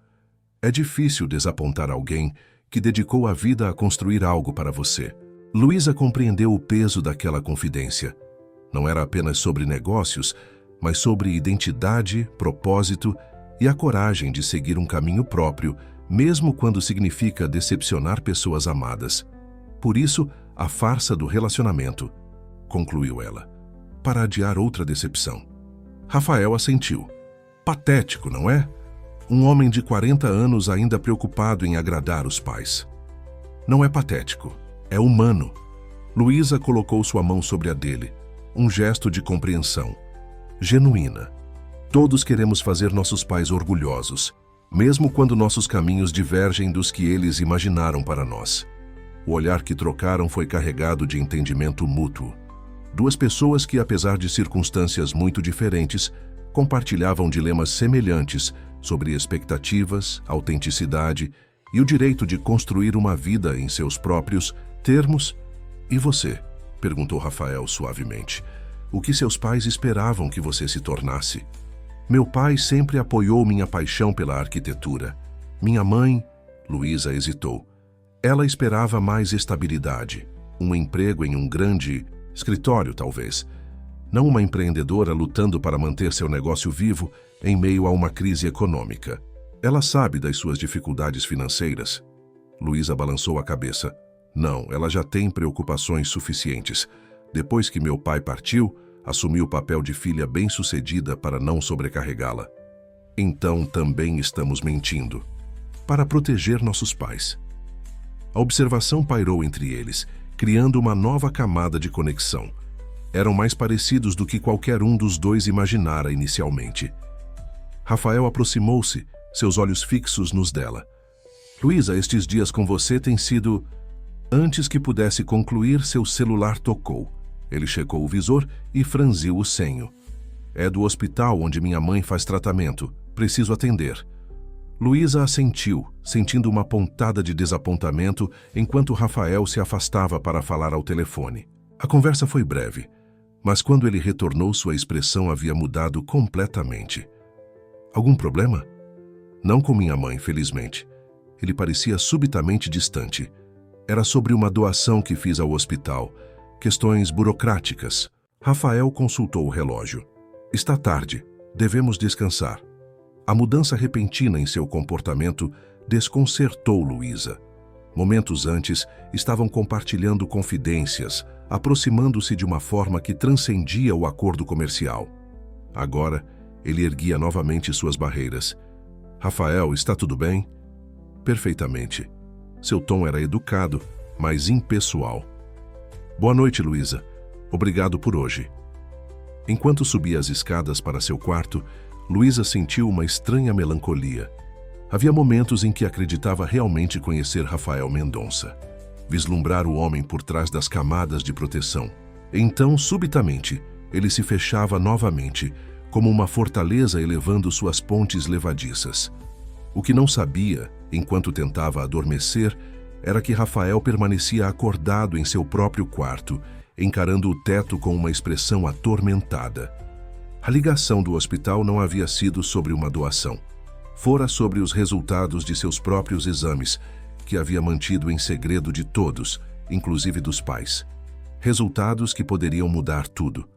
É difícil desapontar alguém que dedicou a vida a construir algo para você. Luísa compreendeu o peso daquela confidência. Não era apenas sobre negócios, mas sobre identidade, propósito e a coragem de seguir um caminho próprio, mesmo quando significa decepcionar pessoas amadas. Por isso, a farsa do relacionamento, concluiu ela, para adiar outra decepção. Rafael assentiu. Patético, não é? Um homem de 40 anos ainda preocupado em agradar os pais. Não é patético, é humano. Luísa colocou sua mão sobre a dele, um gesto de compreensão, genuína. Todos queremos fazer nossos pais orgulhosos, mesmo quando nossos caminhos divergem dos que eles imaginaram para nós. O olhar que trocaram foi carregado de entendimento mútuo. 2 pessoas que, apesar de circunstâncias muito diferentes, compartilhavam dilemas semelhantes sobre expectativas, autenticidade e o direito de construir uma vida em seus próprios termos. E você? Perguntou Rafael suavemente. O que seus pais esperavam que você se tornasse? Meu pai sempre apoiou minha paixão pela arquitetura. Minha mãe, Luísa hesitou. Ela esperava mais estabilidade, um emprego em um grande escritório, talvez. Não uma empreendedora lutando para manter seu negócio vivo em meio a uma crise econômica. Ela sabe das suas dificuldades financeiras? Luísa balançou a cabeça. Não, ela já tem preocupações suficientes. Depois que meu pai partiu, assumi o papel de filha bem-sucedida para não sobrecarregá-la. Então também estamos mentindo. Para proteger nossos pais. A observação pairou entre eles, criando uma nova camada de conexão. Eram mais parecidos do que qualquer um dos dois imaginara inicialmente. Rafael aproximou-se, seus olhos fixos nos dela. Luísa, estes dias com você têm sido... Antes que pudesse concluir, seu celular tocou. Ele checou o visor e franziu o senho. É do hospital onde minha mãe faz tratamento. Preciso atender. Luísa assentiu, sentindo uma pontada de desapontamento enquanto Rafael se afastava para falar ao telefone. A conversa foi breve, mas quando ele retornou, sua expressão havia mudado completamente. Algum problema? Não com minha mãe, felizmente. ele parecia subitamente distante. Era sobre uma doação que fiz ao hospital. Questões burocráticas. Rafael consultou o relógio. Está tarde. Devemos descansar. A mudança repentina em seu comportamento desconcertou Luísa. Momentos antes, estavam compartilhando confidências, aproximando-se de uma forma que transcendia o acordo comercial. Agora, ele erguia novamente suas barreiras. Rafael, está tudo bem? Perfeitamente. Seu tom era educado, mas impessoal. Boa noite, Luísa. Obrigado por hoje. Enquanto subia as escadas para seu quarto, Luísa sentiu uma estranha melancolia. Havia momentos em que acreditava realmente conhecer Rafael Mendonça, vislumbrar o homem por trás das camadas de proteção. Então, subitamente, ele se fechava novamente, como uma fortaleza elevando suas pontes levadiças. O que não sabia, enquanto tentava adormecer, era que Rafael permanecia acordado em seu próprio quarto, encarando o teto com uma expressão atormentada. A ligação do hospital não havia sido sobre uma doação. Fora sobre os resultados de seus próprios exames, que havia mantido em segredo de todos, inclusive dos pais. Resultados que poderiam mudar tudo.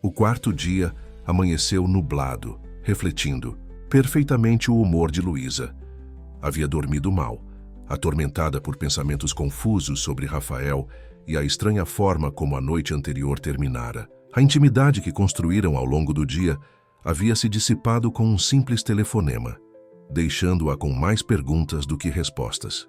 O quarto dia amanheceu nublado, refletindo perfeitamente o humor de Luísa. Havia dormido mal, atormentada por pensamentos confusos sobre Rafael e a estranha forma como a noite anterior terminara. A intimidade que construíram ao longo do dia havia se dissipado com um simples telefonema, deixando-a com mais perguntas do que respostas.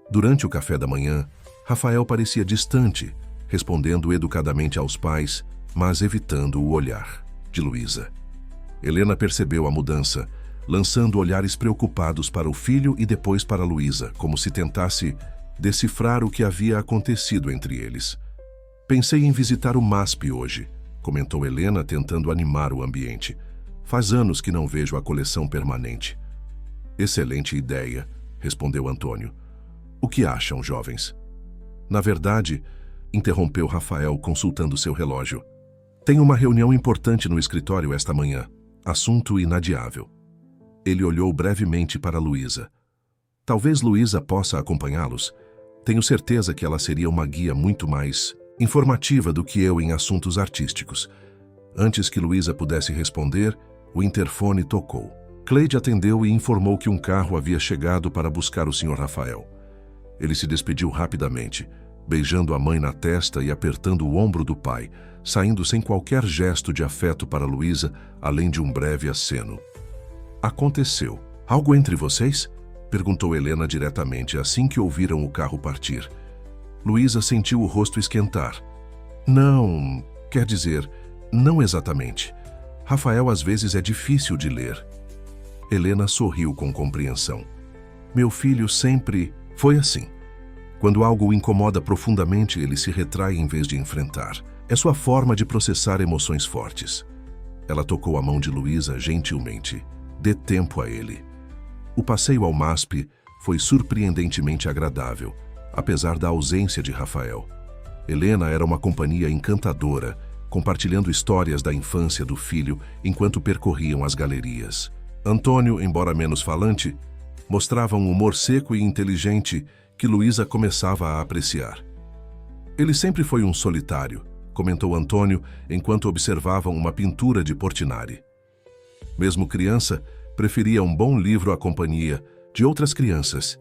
Durante o café da manhã, Rafael parecia distante, respondendo educadamente aos pais, mas evitando o olhar de Luísa. Helena percebeu a mudança, lançando olhares preocupados para o filho e depois para Luísa, como se tentasse decifrar o que havia acontecido entre eles. Pensei em visitar o MASP hoje, comentou Helena, tentando animar o ambiente. Faz anos que não vejo a coleção permanente. Excelente ideia, respondeu Antônio. O que acham, jovens? Na verdade, interrompeu Rafael, consultando seu relógio. Tenho uma reunião importante no escritório esta manhã. Assunto inadiável. Ele olhou brevemente para Luísa. Talvez Luísa possa acompanhá-los. Tenho certeza que ela seria uma guia muito mais informativa do que eu em assuntos artísticos. Antes que Luísa pudesse responder, o interfone tocou. Cleide atendeu e informou que um carro havia chegado para buscar o Sr. Rafael. Ele se despediu rapidamente, beijando a mãe na testa e apertando o ombro do pai, saindo sem qualquer gesto de afeto para Luísa, além de um breve aceno. Aconteceu. Algo entre vocês? Perguntou Helena diretamente assim que ouviram o carro partir. Luísa sentiu o rosto esquentar. Não, quer dizer, não exatamente. Rafael às vezes é difícil de ler. Helena sorriu com compreensão. Meu filho sempre foi assim. Quando algo o incomoda profundamente, ele se retrai em vez de enfrentar. É sua forma de processar emoções fortes. Ela tocou a mão de Luísa gentilmente. Dê tempo a ele. O passeio ao MASP foi surpreendentemente agradável, apesar da ausência de Rafael. Helena era uma companhia encantadora, compartilhando histórias da infância do filho enquanto percorriam as galerias. Antônio, embora menos falante, mostrava um humor seco e inteligente que Luísa começava a apreciar. Ele sempre foi um solitário, comentou Antônio enquanto observavam uma pintura de Portinari. Mesmo criança, preferia um bom livro à companhia de outras crianças,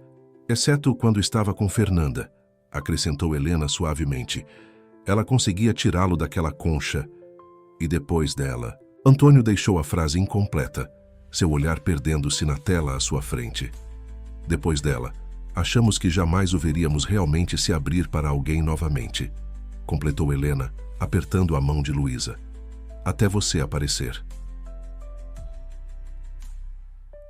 exceto quando estava com Fernanda, acrescentou Helena suavemente. Ela conseguia tirá-lo daquela concha. E depois dela. Antônio deixou a frase incompleta, seu olhar perdendo-se na tela à sua frente. Depois dela, achamos que jamais o veríamos realmente se abrir para alguém novamente, completou Helena, apertando a mão de Luísa. Até você aparecer.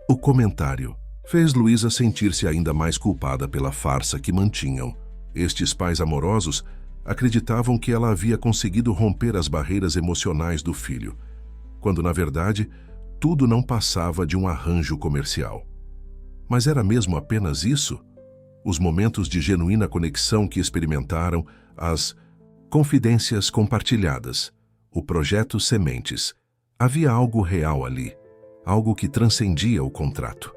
O comentário fez Luísa sentir-se ainda mais culpada pela farsa que mantinham. Estes pais amorosos acreditavam que ela havia conseguido romper as barreiras emocionais do filho, quando, na verdade, tudo não passava de um arranjo comercial. Mas era mesmo apenas isso? Os momentos de genuína conexão que experimentaram, as confidências compartilhadas, o projeto Sementes. Havia algo real ali, algo que transcendia o contrato.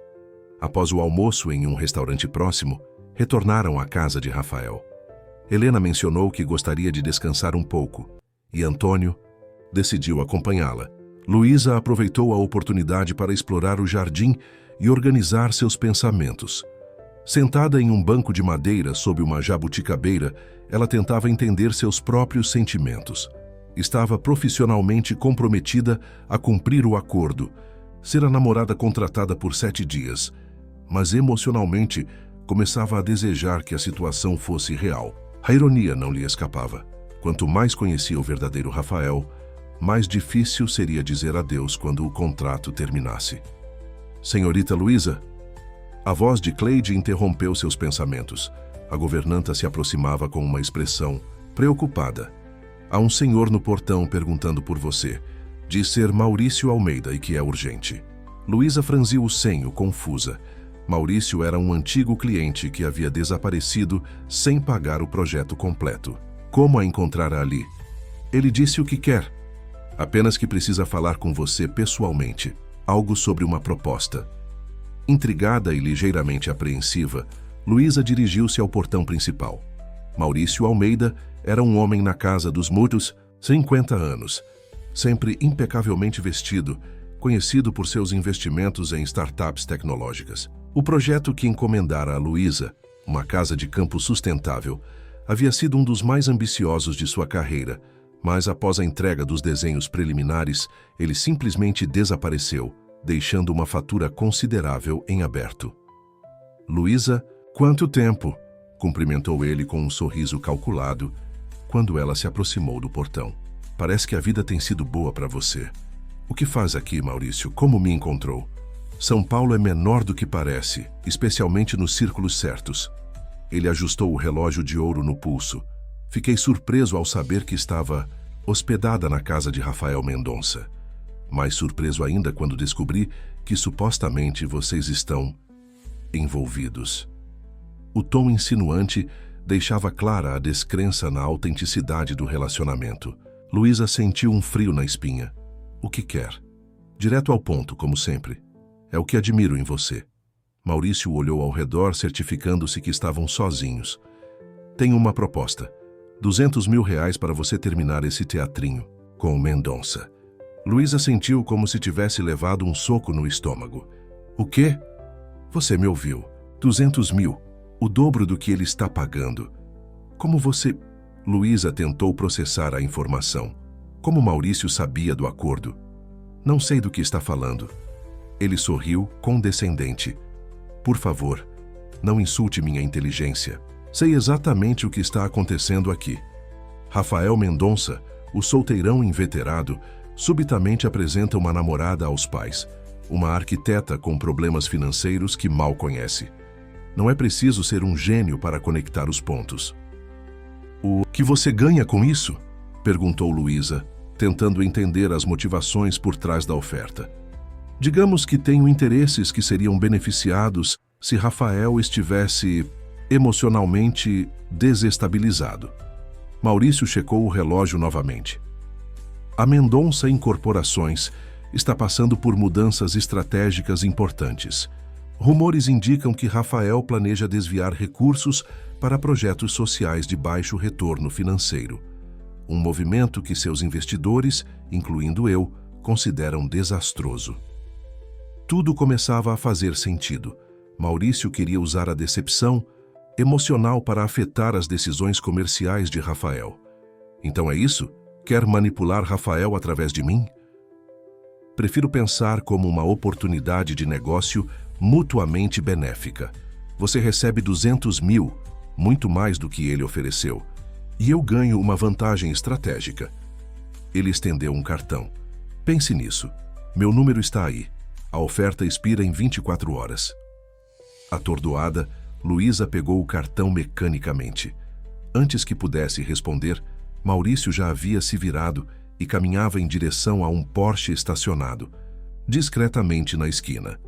Após o almoço em um restaurante próximo, retornaram à casa de Rafael. Helena mencionou que gostaria de descansar um pouco, e Antônio decidiu acompanhá-la. Luísa aproveitou a oportunidade para explorar o jardim e organizar seus pensamentos. Sentada em um banco de madeira sob uma jabuticabeira, ela tentava entender seus próprios sentimentos. Estava profissionalmente comprometida a cumprir o acordo, ser a namorada contratada por 7 dias, mas emocionalmente começava a desejar que a situação fosse real. A ironia não lhe escapava. Quanto mais conhecia o verdadeiro Rafael, mais difícil seria dizer adeus quando o contrato terminasse. Senhorita Luísa? A voz de Cleide interrompeu seus pensamentos. A governanta se aproximava com uma expressão preocupada. Há um senhor no portão perguntando por você. Diz ser Maurício Almeida e que é urgente. Luísa franziu o senho, confusa. Maurício era um antigo cliente que havia desaparecido sem pagar o projeto completo. Como a encontrara ali? Ele disse o que quer. Apenas que precisa falar com você pessoalmente. Algo sobre uma proposta. Intrigada e ligeiramente apreensiva, Luísa dirigiu-se ao portão principal. Maurício Almeida era um homem na casa dos mudos, 50 anos, sempre impecavelmente vestido, conhecido por seus investimentos em startups tecnológicas. O projeto que encomendara a Luísa, uma casa de campo sustentável, havia sido um dos mais ambiciosos de sua carreira, mas após a entrega dos desenhos preliminares, ele simplesmente desapareceu, deixando uma fatura considerável em aberto. Luísa, quanto tempo? Cumprimentou ele com um sorriso calculado, quando ela se aproximou do portão. Parece que a vida tem sido boa para você. O que faz aqui, Maurício? Como me encontrou? São Paulo é menor do que parece, especialmente nos círculos certos. Ele ajustou o relógio de ouro no pulso. Fiquei surpreso ao saber que estava hospedada na casa de Rafael Mendonça. Mais surpreso ainda quando descobri que supostamente vocês estão envolvidos. O tom insinuante deixava clara a descrença na autenticidade do relacionamento. Luísa sentiu um frio na espinha. O que quer? Direto ao ponto, como sempre. É o que admiro em você. Maurício olhou ao redor, certificando-se que estavam sozinhos. Tenho uma proposta. 200 mil reais para você terminar esse teatrinho, com o Mendonça. Luísa sentiu como se tivesse levado um soco no estômago. O quê? Você me ouviu. 200 mil. O dobro do que ele está pagando. Como você... Luísa tentou processar a informação. Como Maurício sabia do acordo? Não sei do que está falando. Ele sorriu, condescendente. Por favor, não insulte minha inteligência. Sei exatamente o que está acontecendo aqui. Rafael Mendonça, o solteirão inveterado, subitamente apresenta uma namorada aos pais, uma arquiteta com problemas financeiros que mal conhece. Não é preciso ser um gênio para conectar os pontos. O que você ganha com isso? Perguntou Luísa, tentando entender as motivações por trás da oferta. Digamos que tenho interesses que seriam beneficiados se Rafael estivesse emocionalmente desestabilizado. Maurício checou o relógio novamente. A Mendonça Incorporações está passando por mudanças estratégicas importantes. Rumores indicam que Rafael planeja desviar recursos para projetos sociais de baixo retorno financeiro. Um movimento que seus investidores, incluindo eu, consideram desastroso. Tudo começava a fazer sentido. Maurício queria usar a decepção emocional para afetar as decisões comerciais de Rafael. Então é isso? Quer manipular Rafael através de mim? Prefiro pensar como uma oportunidade de negócio mutuamente benéfica. Você recebe 200 mil, muito mais do que ele ofereceu, e eu ganho uma vantagem estratégica. Ele estendeu um cartão. Pense nisso. Meu número está aí. A oferta expira em 24 horas. Atordoada, Luísa pegou o cartão mecanicamente. Antes que pudesse responder, Maurício já havia se virado e caminhava em direção a um Porsche estacionado, discretamente na esquina.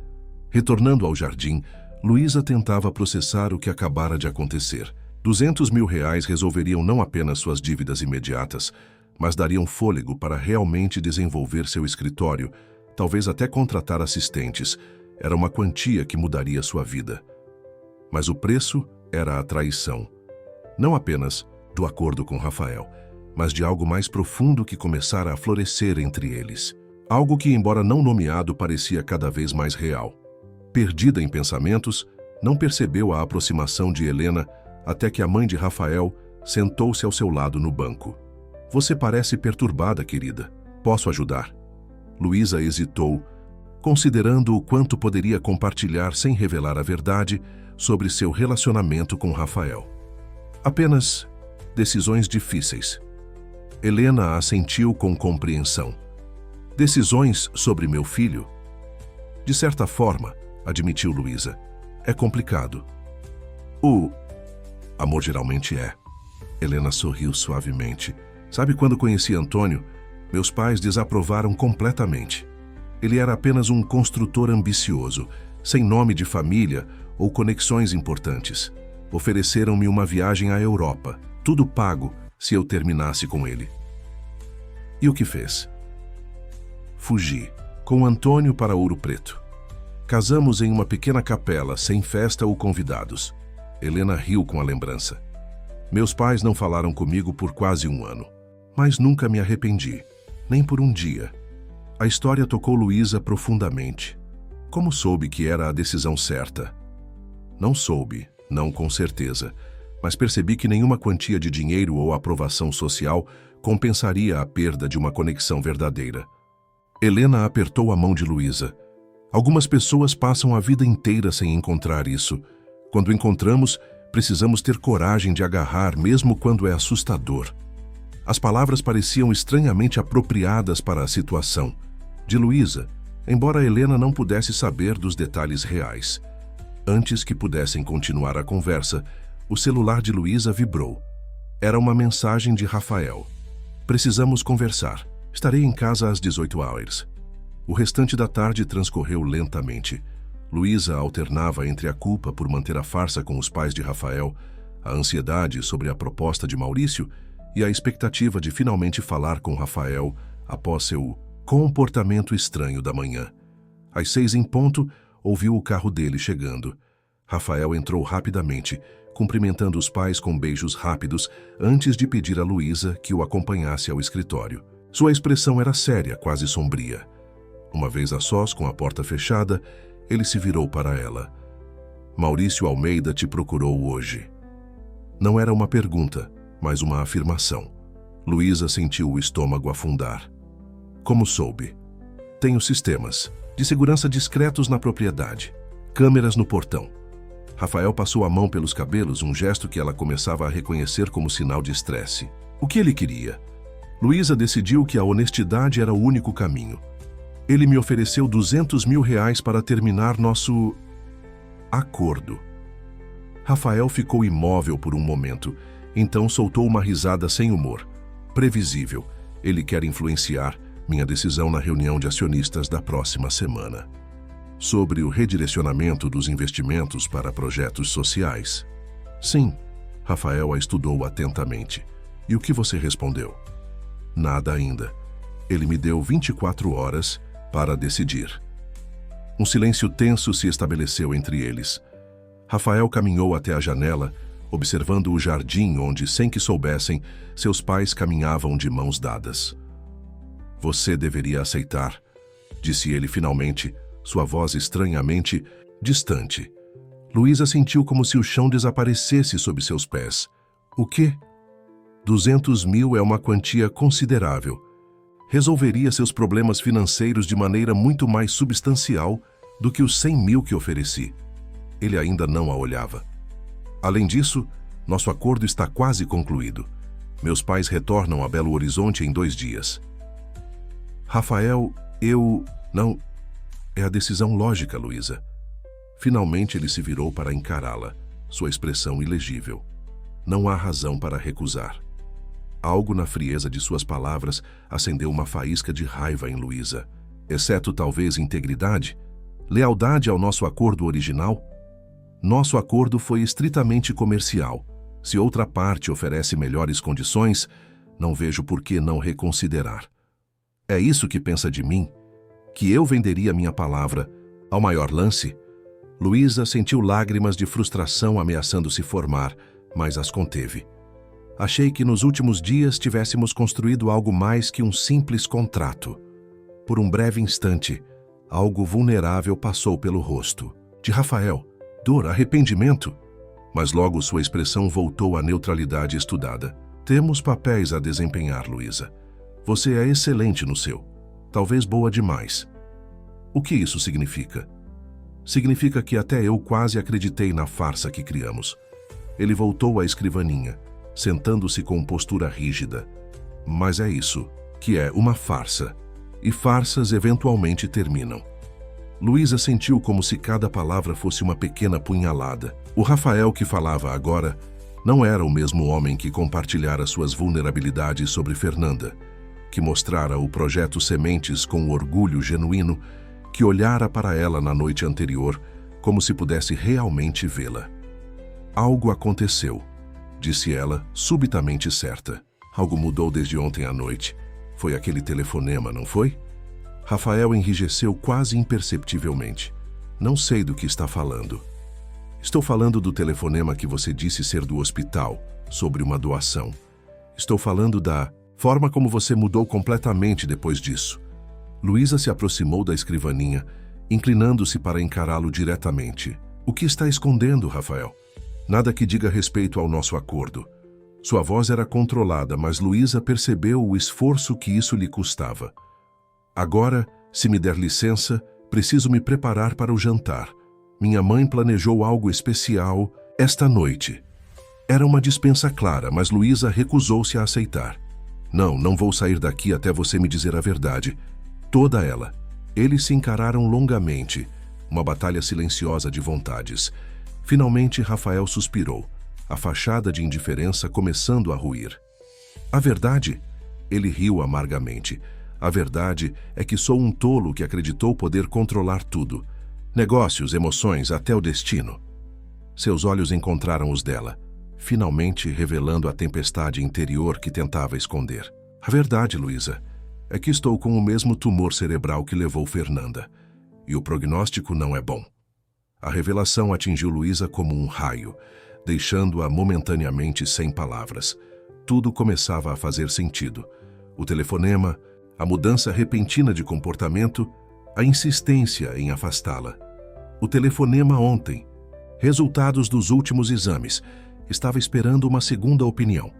Retornando ao jardim, Luísa tentava processar o que acabara de acontecer. 200 mil reais resolveriam não apenas suas dívidas imediatas, mas dariam fôlego para realmente desenvolver seu escritório, talvez até contratar assistentes. Era uma quantia que mudaria sua vida. Mas o preço era a traição. Não apenas do acordo com Rafael, mas de algo mais profundo que começara a florescer entre eles. Algo que, embora não nomeado, parecia cada vez mais real. Perdida em pensamentos, não percebeu a aproximação de Helena até que a mãe de Rafael sentou-se ao seu lado no banco. Você parece perturbada, querida. Posso ajudar? Luísa hesitou, considerando o quanto poderia compartilhar sem revelar a verdade sobre seu relacionamento com Rafael. Apenas decisões difíceis. Helena assentiu com compreensão. Decisões sobre meu filho? De certa forma, admitiu Luísa, é complicado. O amor geralmente é. Helena sorriu suavemente. Sabe quando conheci Antônio? Meus pais desaprovaram completamente. Ele era apenas um construtor ambicioso, sem nome de família ou conexões importantes. Ofereceram-me uma viagem à Europa, tudo pago se eu terminasse com ele. E o que fez? Fugi, com Antônio para Ouro Preto. Casamos em uma pequena capela, sem festa ou convidados. Helena riu com a lembrança. Meus pais não falaram comigo por quase um ano, mas nunca me arrependi, nem por um dia. A história tocou Luísa profundamente. Como soube que era a decisão certa? Não soube, não com certeza, mas percebi que nenhuma quantia de dinheiro ou aprovação social compensaria a perda de uma conexão verdadeira. Helena apertou a mão de Luísa. Algumas pessoas passam a vida inteira sem encontrar isso. Quando encontramos, precisamos ter coragem de agarrar, mesmo quando é assustador. As palavras pareciam estranhamente apropriadas para a situação. De Luísa, embora Helena não pudesse saber dos detalhes reais. Antes que pudessem continuar a conversa, o celular de Luísa vibrou. Era uma mensagem de Rafael. Precisamos conversar. Estarei em casa às 18 horas. O restante da tarde transcorreu lentamente. Luísa alternava entre a culpa por manter a farsa com os pais de Rafael, a ansiedade sobre a proposta de Maurício e a expectativa de finalmente falar com Rafael após seu comportamento estranho da manhã. Às 6 em ponto, ouviu o carro dele chegando. Rafael entrou rapidamente, cumprimentando os pais com beijos rápidos antes de pedir a Luísa que o acompanhasse ao escritório. Sua expressão era séria, quase sombria. Uma vez a sós, com a porta fechada, ele se virou para ela. Maurício Almeida te procurou hoje. Não era uma pergunta, mas uma afirmação. Luísa sentiu o estômago afundar. Como soube? Tenho sistemas de segurança discretos na propriedade. Câmeras no portão. Rafael passou a mão pelos cabelos, um gesto que ela começava a reconhecer como sinal de estresse. O que ele queria? Luísa decidiu que a honestidade era o único caminho. Ele me ofereceu R$200 mil para terminar nosso acordo. Rafael ficou imóvel por um momento, então soltou uma risada sem humor. Previsível, ele quer influenciar minha decisão na reunião de acionistas da próxima semana. Sobre o redirecionamento dos investimentos para projetos sociais. Sim, Rafael a estudou atentamente. E o que você respondeu? Nada ainda. Ele me deu 24 horas para decidir. Um silêncio tenso se estabeleceu entre eles. Rafael caminhou até a janela, observando o jardim onde, sem que soubessem, seus pais caminhavam de mãos dadas. Você deveria aceitar, disse ele finalmente, sua voz estranhamente distante. Luísa sentiu como se o chão desaparecesse sob seus pés. O quê? 200 mil é uma quantia considerável. Resolveria seus problemas financeiros de maneira muito mais substancial do que os 100 mil que ofereci. Ele ainda não a olhava. Além disso, nosso acordo está quase concluído. Meus pais retornam a Belo Horizonte em 2 dias. Rafael, não... É a decisão lógica, Luísa. Finalmente ele se virou para encará-la, sua expressão ilegível. Não há razão para recusar. Algo na frieza de suas palavras acendeu uma faísca de raiva em Luísa. Exceto talvez integridade, lealdade ao nosso acordo original. Nosso acordo foi estritamente comercial. Se outra parte oferece melhores condições, não vejo por que não reconsiderar. É isso que pensa de mim? Que eu venderia minha palavra Ao maior lance, Luísa sentiu lágrimas de frustração ameaçando se formar, mas as conteve. Achei que nos últimos dias tivéssemos construído algo mais que um simples contrato. Por um breve instante, algo vulnerável passou pelo rosto. De Rafael, dor, arrependimento. Mas logo sua expressão voltou à neutralidade estudada. Temos papéis a desempenhar, Luísa. Você é excelente no seu. Talvez boa demais. O que isso significa? Significa que até eu quase acreditei na farsa que criamos. Ele voltou à escrivaninha, sentando-se com postura rígida. Mas é isso, que é uma farsa. E farsas eventualmente terminam. Luísa sentiu como se cada palavra fosse uma pequena punhalada. O Rafael que falava agora não era o mesmo homem que compartilhara suas vulnerabilidades sobre Fernanda, que mostrara o projeto Sementes com orgulho genuíno, que olhara para ela na noite anterior como se pudesse realmente vê-la. Algo aconteceu, disse ela, subitamente certa. Algo mudou desde ontem à noite. Foi aquele telefonema, não foi? Rafael enrijeceu quase imperceptivelmente. Não sei do que está falando. Estou falando do telefonema que você disse ser do hospital, sobre uma doação. Estou falando da forma como você mudou completamente depois disso. Luísa se aproximou da escrivaninha, inclinando-se para encará-lo diretamente. O que está escondendo, Rafael? Nada que diga respeito ao nosso acordo. Sua voz era controlada, mas Luísa percebeu o esforço que isso lhe custava. Agora, se me der licença, preciso me preparar para o jantar. Minha mãe planejou algo especial esta noite. Era uma dispensa clara, mas Luísa recusou-se a aceitar. Não vou sair daqui até você me dizer a verdade. Toda ela. Eles se encararam longamente, uma batalha silenciosa de vontades. Finalmente, Rafael suspirou, a fachada de indiferença começando a ruir. A verdade? Ele riu amargamente. A verdade é que sou um tolo que acreditou poder controlar tudo. Negócios, emoções, até o destino. Seus olhos encontraram os dela, finalmente revelando a tempestade interior que tentava esconder. A verdade, Luísa, é que estou com o mesmo tumor cerebral que levou Fernanda. E o prognóstico não é bom. A revelação atingiu Luísa como um raio, deixando-a momentaneamente sem palavras. Tudo começava a fazer sentido. O telefonema, a mudança repentina de comportamento, a insistência em afastá-la. O telefonema ontem, resultados dos últimos exames, estava esperando uma segunda opinião.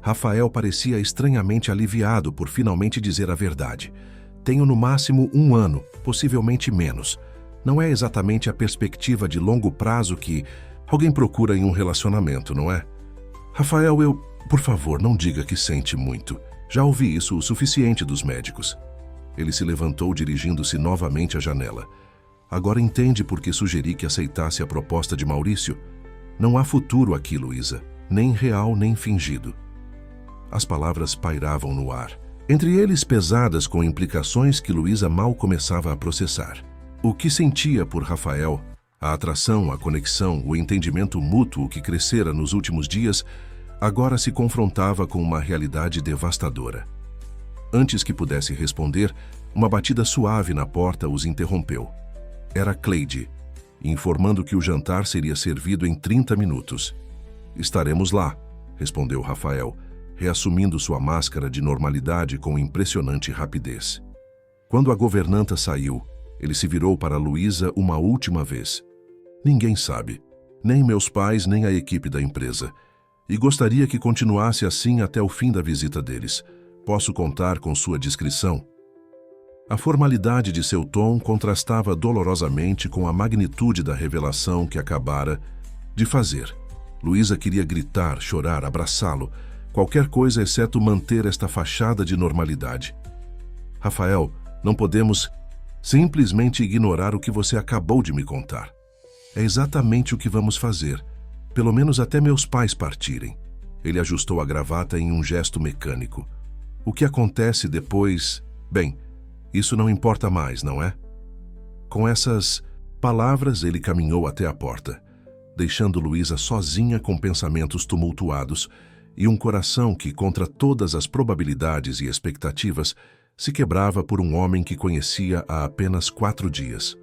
Rafael parecia estranhamente aliviado por finalmente dizer a verdade. Tenho no máximo 1 ano, possivelmente menos. Não é exatamente a perspectiva de longo prazo que alguém procura em um relacionamento, não é? Rafael, por favor, não diga que sente muito. Já ouvi isso o suficiente dos médicos. Ele se levantou dirigindo-se novamente à janela. Agora entende por que sugeri que aceitasse a proposta de Maurício? Não há futuro aqui, Luísa, nem real nem fingido. As palavras pairavam no ar, entre eles pesadas com implicações que Luísa mal começava a processar. O que sentia por Rafael, a atração, a conexão, o entendimento mútuo que crescera nos últimos dias, agora se confrontava com uma realidade devastadora. Antes que pudesse responder, uma batida suave na porta os interrompeu. Era Cleide, informando que o jantar seria servido em 30 minutos. Estaremos lá, respondeu Rafael, reassumindo sua máscara de normalidade com impressionante rapidez. Quando a governanta saiu, ele se virou para Luísa uma última vez. Ninguém sabe, nem meus pais nem a equipe da empresa. E gostaria que continuasse assim até o fim da visita deles. Posso contar com sua discrição? A formalidade de seu tom contrastava dolorosamente com a magnitude da revelação que acabara de fazer. Luísa queria gritar, chorar, abraçá-lo, qualquer coisa exceto manter esta fachada de normalidade. Rafael, não podemos simplesmente ignorar o que você acabou de me contar. É exatamente o que vamos fazer. Pelo menos até meus pais partirem. Ele ajustou a gravata em um gesto mecânico. O que acontece depois? Bem, isso não importa mais, não é? Com essas palavras, ele caminhou até a porta, deixando Luísa sozinha com pensamentos tumultuados e um coração que, contra todas as probabilidades e expectativas, se quebrava por um homem que conhecia há apenas 4 dias.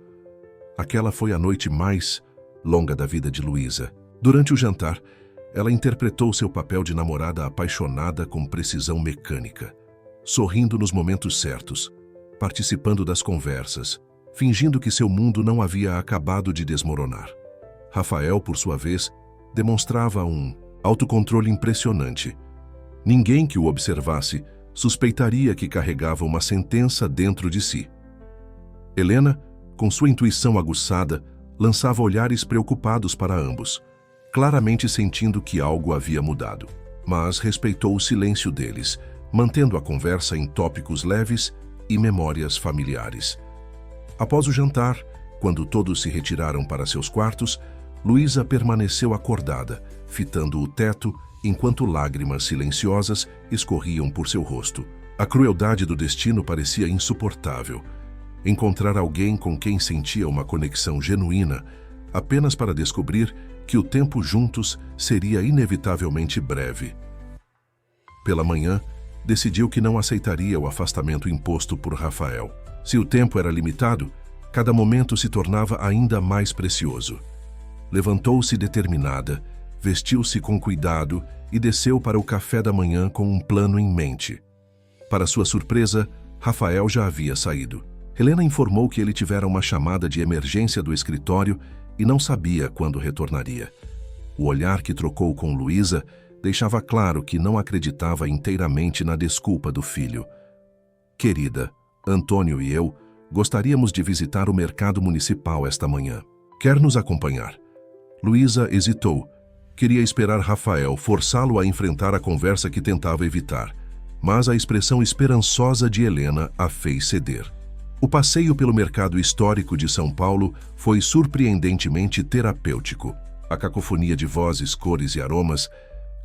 Aquela foi a noite mais longa da vida de Luísa. Durante o jantar, ela interpretou seu papel de namorada apaixonada com precisão mecânica, sorrindo nos momentos certos, participando das conversas, fingindo que seu mundo não havia acabado de desmoronar. Rafael, por sua vez, demonstrava um autocontrole impressionante. Ninguém que o observasse suspeitaria que carregava uma sentença dentro de si. Helena, com sua intuição aguçada, lançava olhares preocupados para ambos, claramente sentindo que algo havia mudado. Mas respeitou o silêncio deles, mantendo a conversa em tópicos leves e memórias familiares. Após o jantar, quando todos se retiraram para seus quartos, Luísa permaneceu acordada, fitando o teto, enquanto lágrimas silenciosas escorriam por seu rosto. A crueldade do destino parecia insuportável. Encontrar alguém com quem sentia uma conexão genuína, apenas para descobrir que o tempo juntos seria inevitavelmente breve. Pela manhã, decidiu que não aceitaria o afastamento imposto por Rafael. Se o tempo era limitado, cada momento se tornava ainda mais precioso. Levantou-se determinada, vestiu-se com cuidado e desceu para o café da manhã com um plano em mente. Para sua surpresa, Rafael já havia saído. Helena informou que ele tivera uma chamada de emergência do escritório e não sabia quando retornaria. O olhar que trocou com Luísa deixava claro que não acreditava inteiramente na desculpa do filho. Querida, Antônio e eu gostaríamos de visitar o mercado municipal esta manhã. Quer nos acompanhar? Luísa hesitou. Queria esperar Rafael forçá-lo a enfrentar a conversa que tentava evitar, mas a expressão esperançosa de Helena a fez ceder. O passeio pelo mercado histórico de São Paulo foi surpreendentemente terapêutico. A cacofonia de vozes, cores e aromas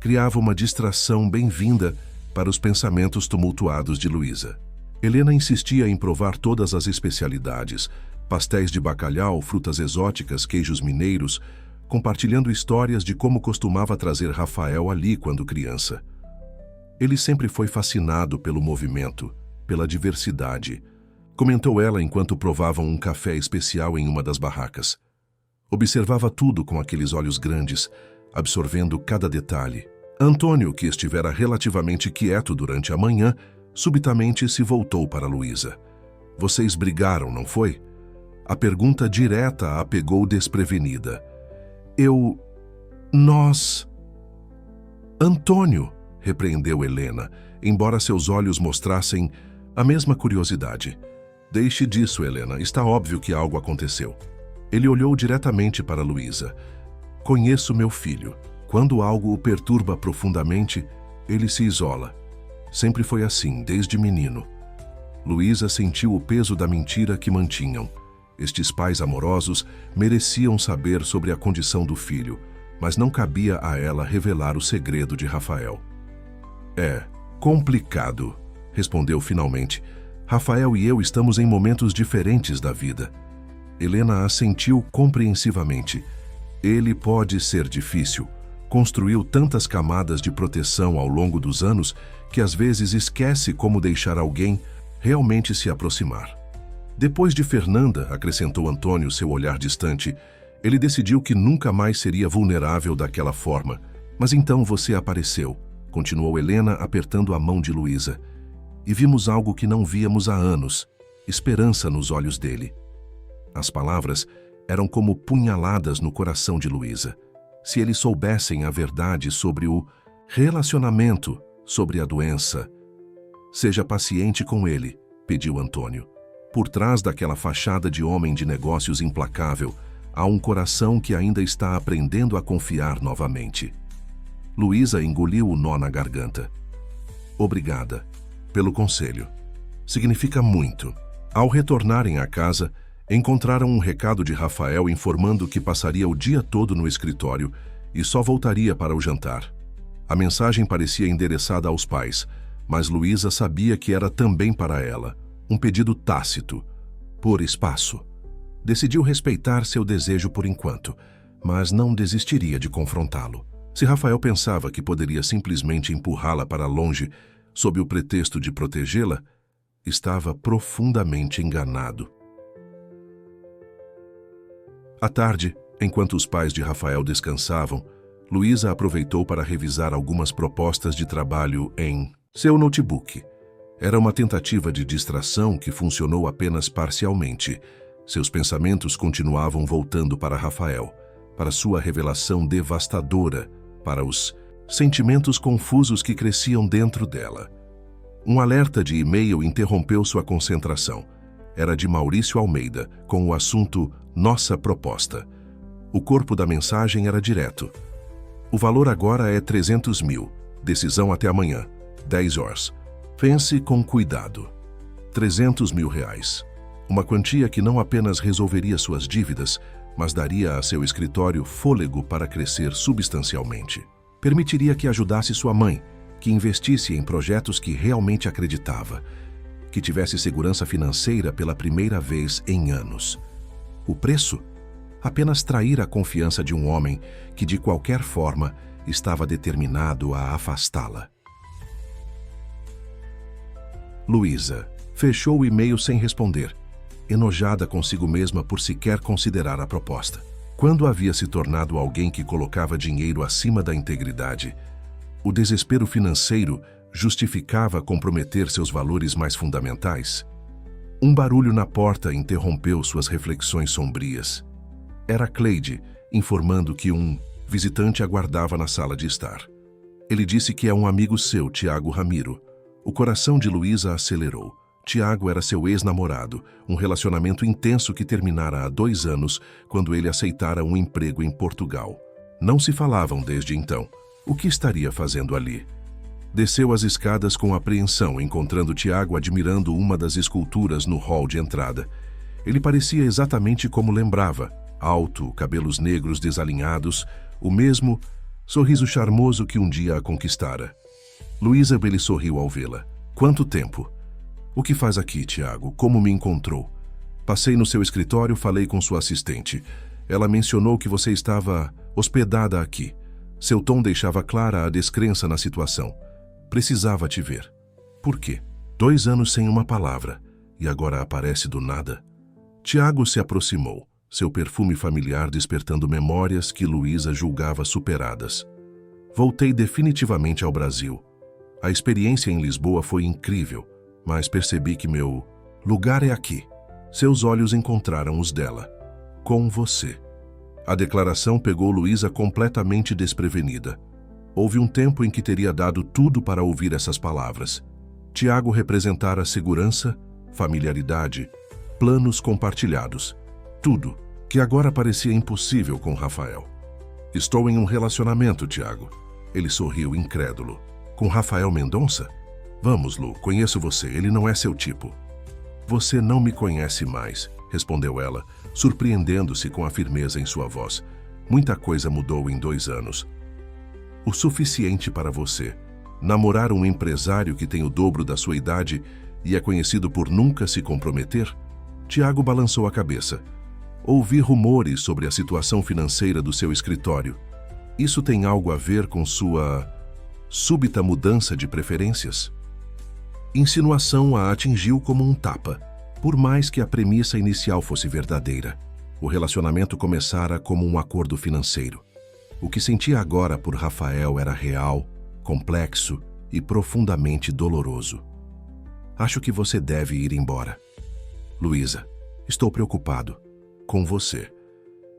criava uma distração bem-vinda para os pensamentos tumultuados de Luísa. Helena insistia em provar todas as especialidades, pastéis de bacalhau, frutas exóticas, queijos mineiros, compartilhando histórias de como costumava trazer Rafael ali quando criança. Ele sempre foi fascinado pelo movimento, pela diversidade, comentou ela enquanto provavam um café especial em uma das barracas. Observava tudo com aqueles olhos grandes, absorvendo cada detalhe. Antônio, que estivera relativamente quieto durante a manhã, subitamente se voltou para Luísa. Vocês brigaram, não foi? A pergunta direta a pegou desprevenida. Nós... Antônio, repreendeu Helena, embora seus olhos mostrassem a mesma curiosidade. Deixe disso, Helena, está óbvio que algo aconteceu. Ele olhou diretamente para Luísa. Conheço meu filho. Quando algo o perturba profundamente, ele se isola. Sempre foi assim, desde menino. Luísa sentiu o peso da mentira que mantinham. Estes pais amorosos mereciam saber sobre a condição do filho, mas não cabia a ela revelar o segredo de Rafael. É complicado, respondeu finalmente. Rafael e eu estamos em momentos diferentes da vida. Helena assentiu compreensivamente. Ele pode ser difícil. Construiu tantas camadas de proteção ao longo dos anos que às vezes esquece como deixar alguém realmente se aproximar. Depois de Fernanda, acrescentou Antônio, seu olhar distante, ele decidiu que nunca mais seria vulnerável daquela forma. Mas então você apareceu, continuou Helena apertando a mão de Luísa. E vimos algo que não víamos há anos, esperança nos olhos dele. As palavras eram como punhaladas no coração de Luísa. Se eles soubessem a verdade sobre o relacionamento, sobre a doença. Seja paciente com ele, pediu Antônio. Por trás daquela fachada de homem de negócios implacável, há um coração que ainda está aprendendo a confiar novamente. Luísa engoliu o nó na garganta. Obrigada pelo conselho. Significa muito. Ao retornarem à casa, encontraram um recado de Rafael informando que passaria o dia todo no escritório e só voltaria para o jantar. A mensagem parecia endereçada aos pais, mas Luísa sabia que era também para ela, um pedido tácito, por espaço. Decidiu respeitar seu desejo por enquanto, mas não desistiria de confrontá-lo. Se Rafael pensava que poderia simplesmente empurrá-la para longe sob o pretexto de protegê-la, estava profundamente enganado. À tarde, enquanto os pais de Rafael descansavam, Luísa aproveitou para revisar algumas propostas de trabalho em seu notebook. Era uma tentativa de distração que funcionou apenas parcialmente. Seus pensamentos continuavam voltando para Rafael, para sua revelação devastadora, para os sentimentos confusos que cresciam dentro dela. Um alerta de e-mail interrompeu sua concentração. Era de Maurício Almeida, com o assunto Nossa Proposta. O corpo da mensagem era direto. O valor agora é 300 mil. Decisão até amanhã, 10 horas. Pense com cuidado. 300 mil reais. Uma quantia que não apenas resolveria suas dívidas, mas daria a seu escritório fôlego para crescer substancialmente. Permitiria que ajudasse sua mãe, que investisse em projetos que realmente acreditava, que tivesse segurança financeira pela primeira vez em anos. O preço? Apenas trair a confiança de um homem que, de qualquer forma, estava determinado a afastá-la. Luísa fechou o e-mail sem responder, enojada consigo mesma por sequer considerar a proposta. Quando havia se tornado alguém que colocava dinheiro acima da integridade, o desespero financeiro justificava comprometer seus valores mais fundamentais? Um barulho na porta interrompeu suas reflexões sombrias. Era Cleide, informando que um visitante aguardava na sala de estar. Ele disse que é um amigo seu, Tiago Ramiro. O coração de Luísa acelerou. Tiago era seu ex-namorado, um relacionamento intenso que terminara há 2 anos, quando ele aceitara um emprego em Portugal. Não se falavam desde então. O que estaria fazendo ali? Desceu as escadas com apreensão, encontrando Tiago admirando uma das esculturas no hall de entrada. Ele parecia exatamente como lembrava, alto, cabelos negros desalinhados, o mesmo sorriso charmoso que um dia a conquistara. Luísa lhe sorriu ao vê-la. Quanto tempo? O que faz aqui, Tiago? Como me encontrou? Passei no seu escritório, falei com sua assistente. Ela mencionou que você estava hospedada aqui. Seu tom deixava clara a descrença na situação. Precisava te ver. Por quê? 2 anos sem uma palavra, e agora aparece do nada. Tiago se aproximou, seu perfume familiar despertando memórias que Luísa julgava superadas. Voltei definitivamente ao Brasil. A experiência em Lisboa foi incrível, mas percebi que meu lugar é aqui. Seus olhos encontraram os dela. Com você. A declaração pegou Luísa completamente desprevenida. Houve um tempo em que teria dado tudo para ouvir essas palavras. Tiago representara segurança, familiaridade, planos compartilhados. Tudo, que agora parecia impossível com Rafael. Estou em um relacionamento, Tiago. Ele sorriu incrédulo. Com Rafael Mendonça? Vamos, Lu, conheço você, ele não é seu tipo. Você não me conhece mais, respondeu ela, surpreendendo-se com a firmeza em sua voz. Muita coisa mudou em 2 anos. O suficiente para você. Namorar um empresário que tem o dobro da sua idade e é conhecido por nunca se comprometer? Tiago balançou a cabeça. Ouvi rumores sobre a situação financeira do seu escritório. Isso tem algo a ver com sua súbita mudança de preferências? Insinuação a atingiu como um tapa, por mais que a premissa inicial fosse verdadeira. O relacionamento começara como um acordo financeiro. O que sentia agora por Rafael era real, complexo e profundamente doloroso. Acho que você deve ir embora. Luísa, estou preocupado. Com você.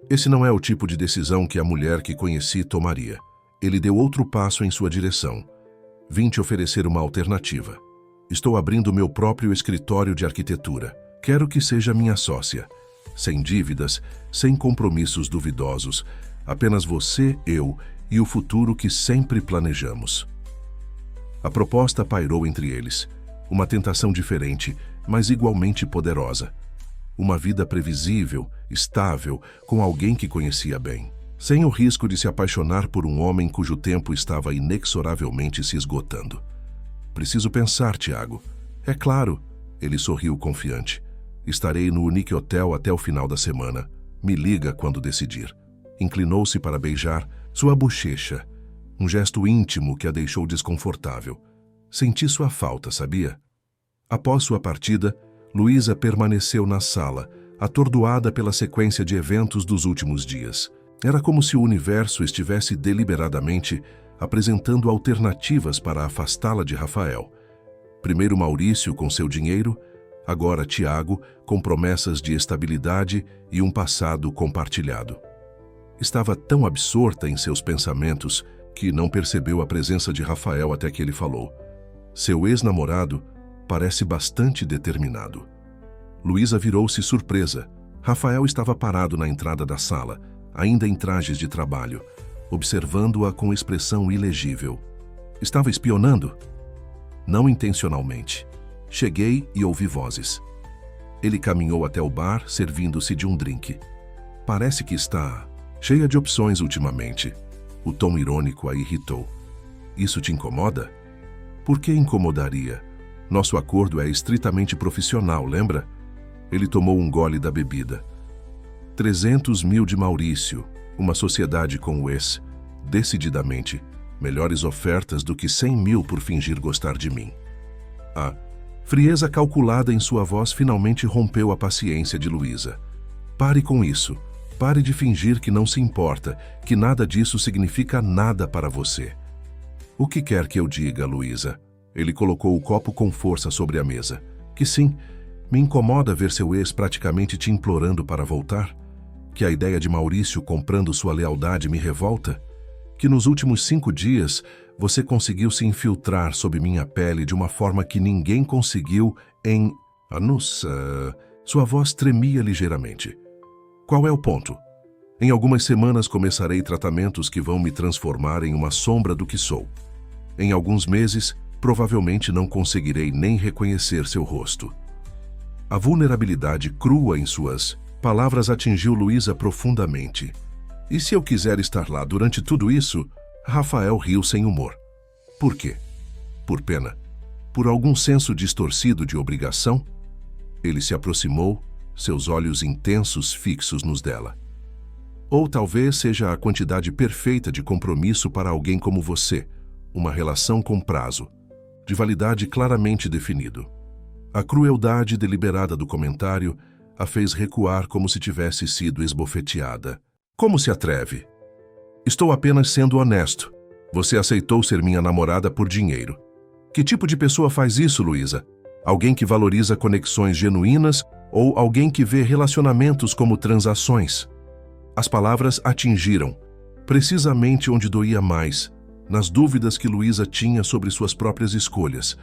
Esse não é o tipo de decisão que a mulher que conheci tomaria. Ele deu outro passo em sua direção. Vim te oferecer uma alternativa. Estou abrindo meu próprio escritório de arquitetura. Quero que seja minha sócia. Sem dívidas, sem compromissos duvidosos. Apenas você, eu e o futuro que sempre planejamos. A proposta pairou entre eles. Uma tentação diferente, mas igualmente poderosa. Uma vida previsível, estável, com alguém que conhecia bem. Sem o risco de se apaixonar por um homem cujo tempo estava inexoravelmente se esgotando. Preciso pensar, Tiago. É claro, ele sorriu confiante. Estarei no Unique Hotel até o final da semana. Me liga quando decidir. Inclinou-se para beijar sua bochecha. Um gesto íntimo que a deixou desconfortável. Senti sua falta, sabia? Após sua partida, Luísa permaneceu na sala, atordoada pela sequência de eventos dos últimos dias. Era como se o universo estivesse deliberadamente apresentando alternativas para afastá-la de Rafael. Primeiro Maurício com seu dinheiro, agora Tiago com promessas de estabilidade e um passado compartilhado. Estava tão absorta em seus pensamentos que não percebeu a presença de Rafael até que ele falou. Seu ex-namorado parece bastante determinado. Luísa virou-se surpresa. Rafael estava parado na entrada da sala, ainda em trajes de trabalho, observando-a com expressão ilegível. Estava espionando? Não intencionalmente. Cheguei e ouvi vozes. Ele caminhou até o bar, servindo-se de um drink. Parece que está cheia de opções ultimamente. O tom irônico a irritou. Isso te incomoda? Por que incomodaria? Nosso acordo é estritamente profissional, lembra? Ele tomou um gole da bebida. 300 mil de Maurício, uma sociedade com o ex. Decididamente, melhores ofertas do que 100 mil por fingir gostar de mim. A frieza calculada em sua voz finalmente rompeu a paciência de Luísa. Pare com isso. Pare de fingir que não se importa, que nada disso significa nada para você. O que quer que eu diga, Luísa? Ele colocou o copo com força sobre a mesa. Que sim, me incomoda ver seu ex praticamente te implorando para voltar? Que a ideia de Maurício comprando sua lealdade me revolta? Que nos últimos 5 dias você conseguiu se infiltrar sob minha pele de uma forma que ninguém conseguiu em... Nossa... Sua voz tremia ligeiramente. Qual é o ponto? Em algumas semanas começarei tratamentos que vão me transformar em uma sombra do que sou. Em alguns meses, provavelmente não conseguirei nem reconhecer seu rosto. A vulnerabilidade crua em suas palavras atingiu Luísa profundamente. E se eu quiser estar lá durante tudo isso? Rafael riu sem humor. Por quê? Por pena? Por algum senso distorcido de obrigação? Ele se aproximou, seus olhos intensos fixos nos dela. Ou talvez seja a quantidade perfeita de compromisso para alguém como você, uma relação com prazo, de validade claramente definido. A crueldade deliberada do comentário a fez recuar como se tivesse sido esbofeteada. Como se atreve? Estou apenas sendo honesto. Você aceitou ser minha namorada por dinheiro. Que tipo de pessoa faz isso, Luísa? Alguém que valoriza conexões genuínas ou alguém que vê relacionamentos como transações? As palavras atingiram, precisamente onde doía mais, nas dúvidas que Luísa tinha sobre suas próprias escolhas,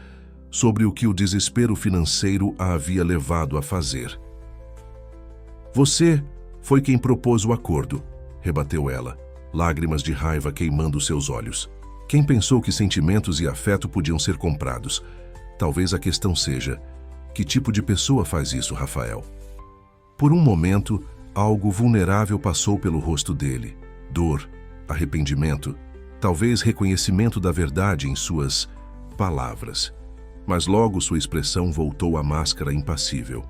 sobre o que o desespero financeiro a havia levado a fazer. Você foi quem propôs o acordo, rebateu ela, lágrimas de raiva queimando seus olhos. Quem pensou que sentimentos e afeto podiam ser comprados? Talvez a questão seja, que tipo de pessoa faz isso, Rafael? Por um momento, algo vulnerável passou pelo rosto dele. Dor, arrependimento, talvez reconhecimento da verdade em suas palavras. Mas logo sua expressão voltou à máscara impassível.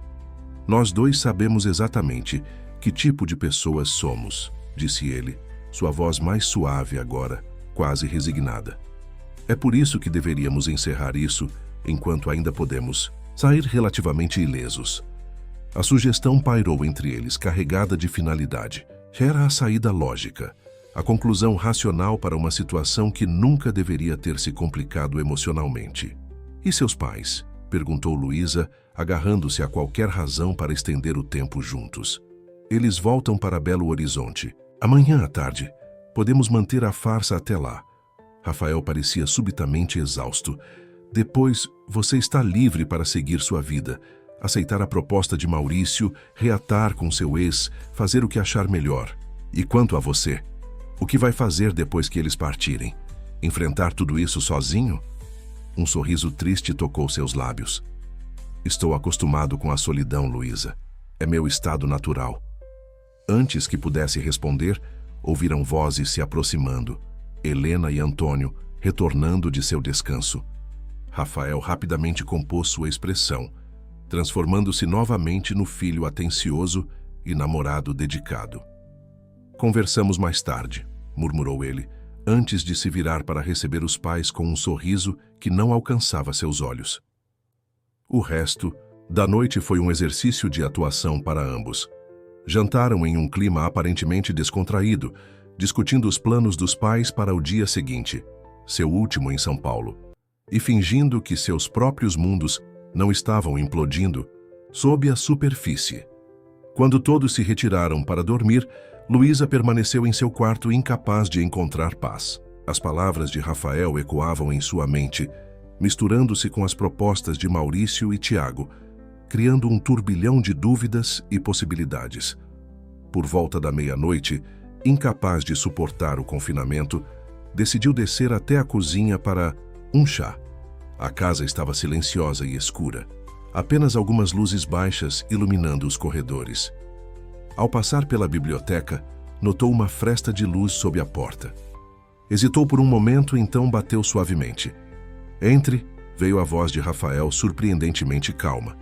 Nós dois sabemos exatamente que tipo de pessoas somos, disse ele, sua voz mais suave agora, quase resignada. É por isso que deveríamos encerrar isso enquanto ainda podemos sair relativamente ilesos. A sugestão pairou entre eles, carregada de finalidade. Era a saída lógica, a conclusão racional para uma situação que nunca deveria ter se complicado emocionalmente. E seus pais? Perguntou Luísa, agarrando-se a qualquer razão para estender o tempo juntos. Eles voltam para Belo Horizonte. Amanhã à tarde. Podemos manter a farsa até lá. Rafael parecia subitamente exausto. Depois, você está livre para seguir sua vida, aceitar a proposta de Maurício, reatar com seu ex, fazer o que achar melhor. E quanto a você? O que vai fazer depois que eles partirem? Enfrentar tudo isso sozinho? Um sorriso triste tocou seus lábios. Estou acostumado com a solidão, Luísa. É meu estado natural. Antes que pudesse responder, ouviram vozes se aproximando. Helena e Antônio, retornando de seu descanso. Rafael rapidamente compôs sua expressão, transformando-se novamente no filho atencioso e namorado dedicado. Conversamos mais tarde, murmurou ele, antes de se virar para receber os pais com um sorriso que não alcançava seus olhos. O resto Da noite foi um exercício de atuação para ambos. Jantaram em um clima aparentemente descontraído, discutindo os planos dos pais para o dia seguinte, seu último em São Paulo, e fingindo que seus próprios mundos não estavam implodindo sob a superfície. Quando todos se retiraram para dormir, Luísa permaneceu em seu quarto incapaz de encontrar paz. As palavras de Rafael ecoavam em sua mente, misturando-se com as propostas de Maurício e Tiago, criando um turbilhão de dúvidas e possibilidades. Por volta da meia-noite, incapaz de suportar o confinamento, decidiu descer até a cozinha para um chá. A casa estava silenciosa e escura, apenas algumas luzes baixas iluminando os corredores. Ao passar pela biblioteca, notou uma fresta de luz sob a porta. Hesitou por um momento, então bateu suavemente. "Entre", veio a voz de Rafael surpreendentemente calma.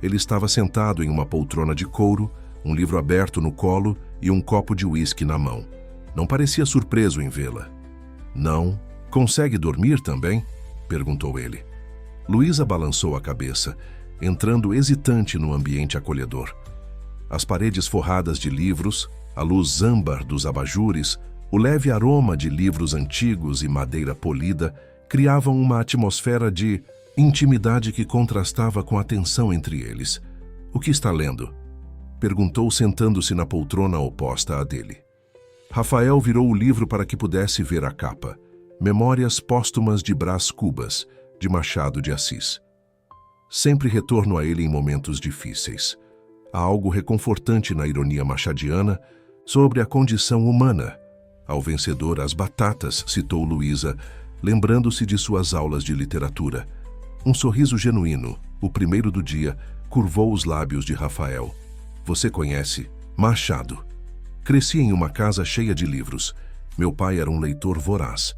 Ele estava sentado em uma poltrona de couro, um livro aberto no colo e um copo de uísque na mão. Não parecia surpreso em vê-la. "Não? Consegue dormir também?" perguntou ele. Luísa balançou a cabeça, entrando hesitante no ambiente acolhedor. As paredes forradas de livros, a luz âmbar dos abajures, o leve aroma de livros antigos e madeira polida criavam uma atmosfera de intimidade que contrastava com a tensão entre eles. "O que está lendo?" perguntou, sentando-se na poltrona oposta à dele. Rafael virou o livro para que pudesse ver a capa. Memórias Póstumas de Brás Cubas, de Machado de Assis. Sempre retorno a ele em momentos difíceis. Há algo reconfortante na ironia machadiana sobre a condição humana. Ao vencedor as batatas, citou Luísa, lembrando-se de suas aulas de literatura. Um sorriso genuíno, o primeiro do dia, curvou os lábios de Rafael. "Você conhece Machado?" "Cresci em uma casa cheia de livros. Meu pai era um leitor voraz."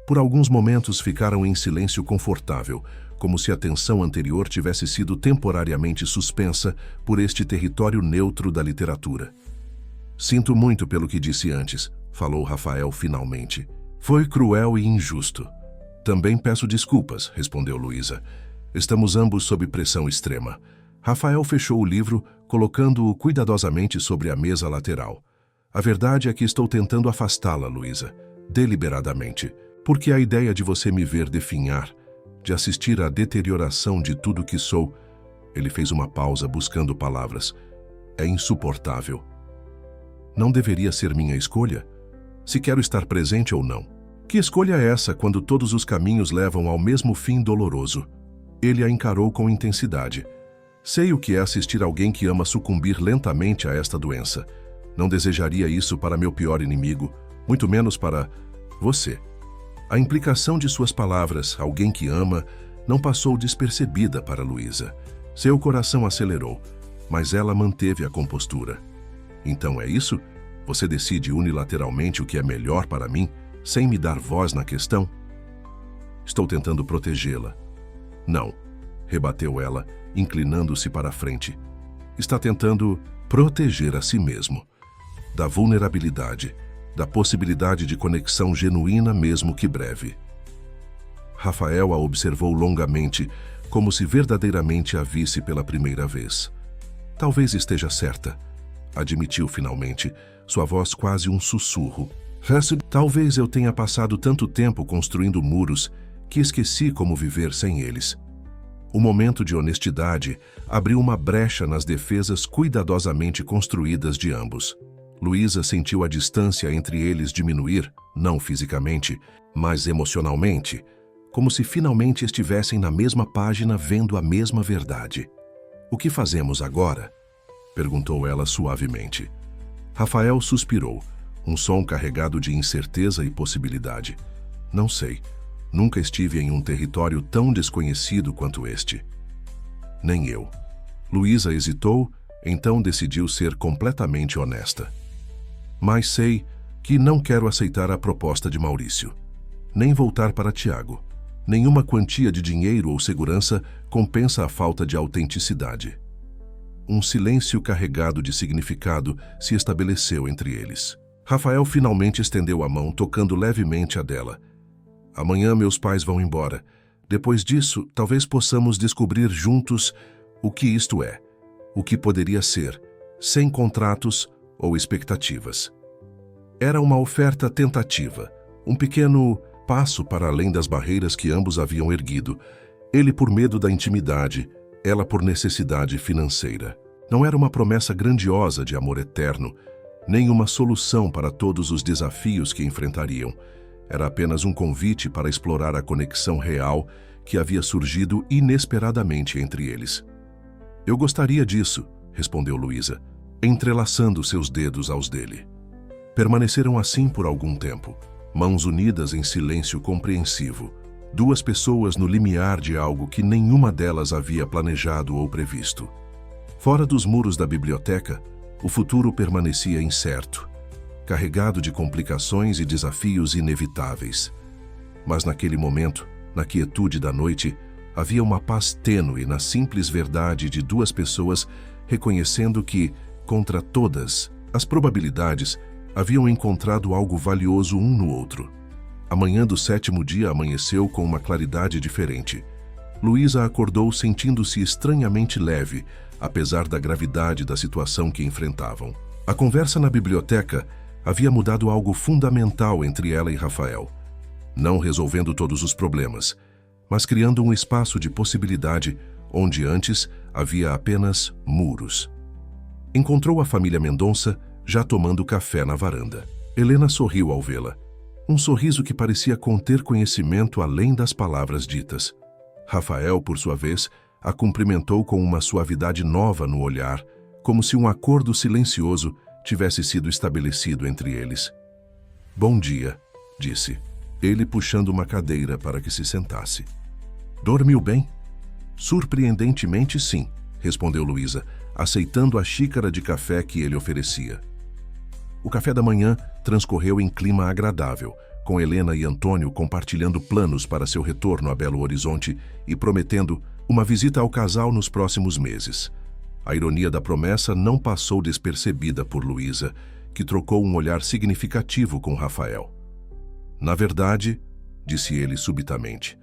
Por alguns momentos ficaram em silêncio confortável, como se a tensão anterior tivesse sido temporariamente suspensa por este território neutro da literatura. "Sinto muito pelo que disse antes", falou Rafael finalmente. "Foi cruel e injusto." "Também peço desculpas", respondeu Luísa. "Estamos ambos sob pressão extrema." Rafael fechou o livro, colocando-o cuidadosamente sobre a mesa lateral. "A verdade é que estou tentando afastá-la, Luísa, deliberadamente, porque a ideia de você me ver definhar, de assistir à deterioração de tudo que sou..." Ele fez uma pausa buscando palavras. "É insuportável." "Não deveria ser minha escolha? Se quero estar presente ou não. Que escolha é essa quando todos os caminhos levam ao mesmo fim doloroso?" Ele a encarou com intensidade. "Sei o que é assistir alguém que ama sucumbir lentamente a esta doença. Não desejaria isso para meu pior inimigo, muito menos para você." A implicação de suas palavras, "alguém que ama", não passou despercebida para Luísa. Seu coração acelerou, mas ela manteve a compostura. "Então é isso? Você decide unilateralmente o que é melhor para mim, sem me dar voz na questão?" "Estou tentando protegê-la." "Não", rebateu ela, inclinando-se para a frente. "Está tentando proteger a si mesmo. Da vulnerabilidade, da possibilidade de conexão genuína, mesmo que breve." Rafael a observou longamente, como se verdadeiramente a visse pela primeira vez. "Talvez esteja certa", admitiu finalmente, sua voz quase um sussurro. "Talvez eu tenha passado tanto tempo construindo muros que esqueci como viver sem eles." O momento de honestidade abriu uma brecha nas defesas cuidadosamente construídas de ambos. Luísa sentiu a distância entre eles diminuir, não fisicamente, mas emocionalmente, como se finalmente estivessem na mesma página vendo a mesma verdade. "O que fazemos agora?" perguntou ela suavemente. Rafael suspirou, um som carregado de incerteza e possibilidade. "Não sei. Nunca estive em um território tão desconhecido quanto este." "Nem eu." Luísa hesitou, então decidiu ser completamente honesta. "Mas sei que não quero aceitar a proposta de Maurício. Nem voltar para Tiago. Nenhuma quantia de dinheiro ou segurança compensa a falta de autenticidade." Um silêncio carregado de significado se estabeleceu entre eles. Rafael finalmente estendeu a mão, tocando levemente a dela. "Amanhã meus pais vão embora. Depois disso, talvez possamos descobrir juntos O que isto é? O que poderia ser, sem contratos ou expectativas. Era uma oferta tentativa, um pequeno passo para além das barreiras que ambos haviam erguido, ele por medo da intimidade, ela por necessidade financeira. Não era uma promessa grandiosa de amor eterno, nem uma solução para todos os desafios que enfrentariam. Era apenas um convite para explorar a conexão real que havia surgido inesperadamente entre eles. Eu gostaria disso, respondeu Luísa, entrelaçando seus dedos aos dele. Permaneceram assim por algum tempo, mãos unidas em silêncio compreensivo, duas pessoas no limiar de algo que nenhuma delas havia planejado ou previsto. Fora dos muros da biblioteca, o futuro permanecia incerto, carregado de complicações e desafios inevitáveis. Mas naquele momento, na quietude da noite, havia uma paz tênue na simples verdade de duas pessoas reconhecendo que, contra todas as probabilidades, haviam encontrado algo valioso um no outro. A manhã do 7º dia amanheceu com uma claridade diferente. Luísa acordou sentindo-se estranhamente leve, apesar da gravidade da situação que enfrentavam. A conversa na biblioteca havia mudado algo fundamental entre ela e Rafael. Não resolvendo todos os problemas, mas criando um espaço de possibilidade onde antes havia apenas muros. Encontrou a família Mendonça já tomando café na varanda. Helena sorriu ao vê-la. Um sorriso que parecia conter conhecimento além das palavras ditas. Rafael, por sua vez, a cumprimentou com uma suavidade nova no olhar, como se um acordo silencioso tivesse sido estabelecido entre eles. "Bom dia", disse, ele puxando uma cadeira para que se sentasse. "Dormiu bem?" "Surpreendentemente, sim", respondeu Luísa, aceitando a xícara de café que ele oferecia. O café da manhã transcorreu em clima agradável, com Helena e Antônio compartilhando planos para seu retorno a Belo Horizonte e prometendo uma visita ao casal nos próximos meses. A ironia da promessa não passou despercebida por Luísa, que trocou um olhar significativo com Rafael. "Na verdade", disse ele subitamente,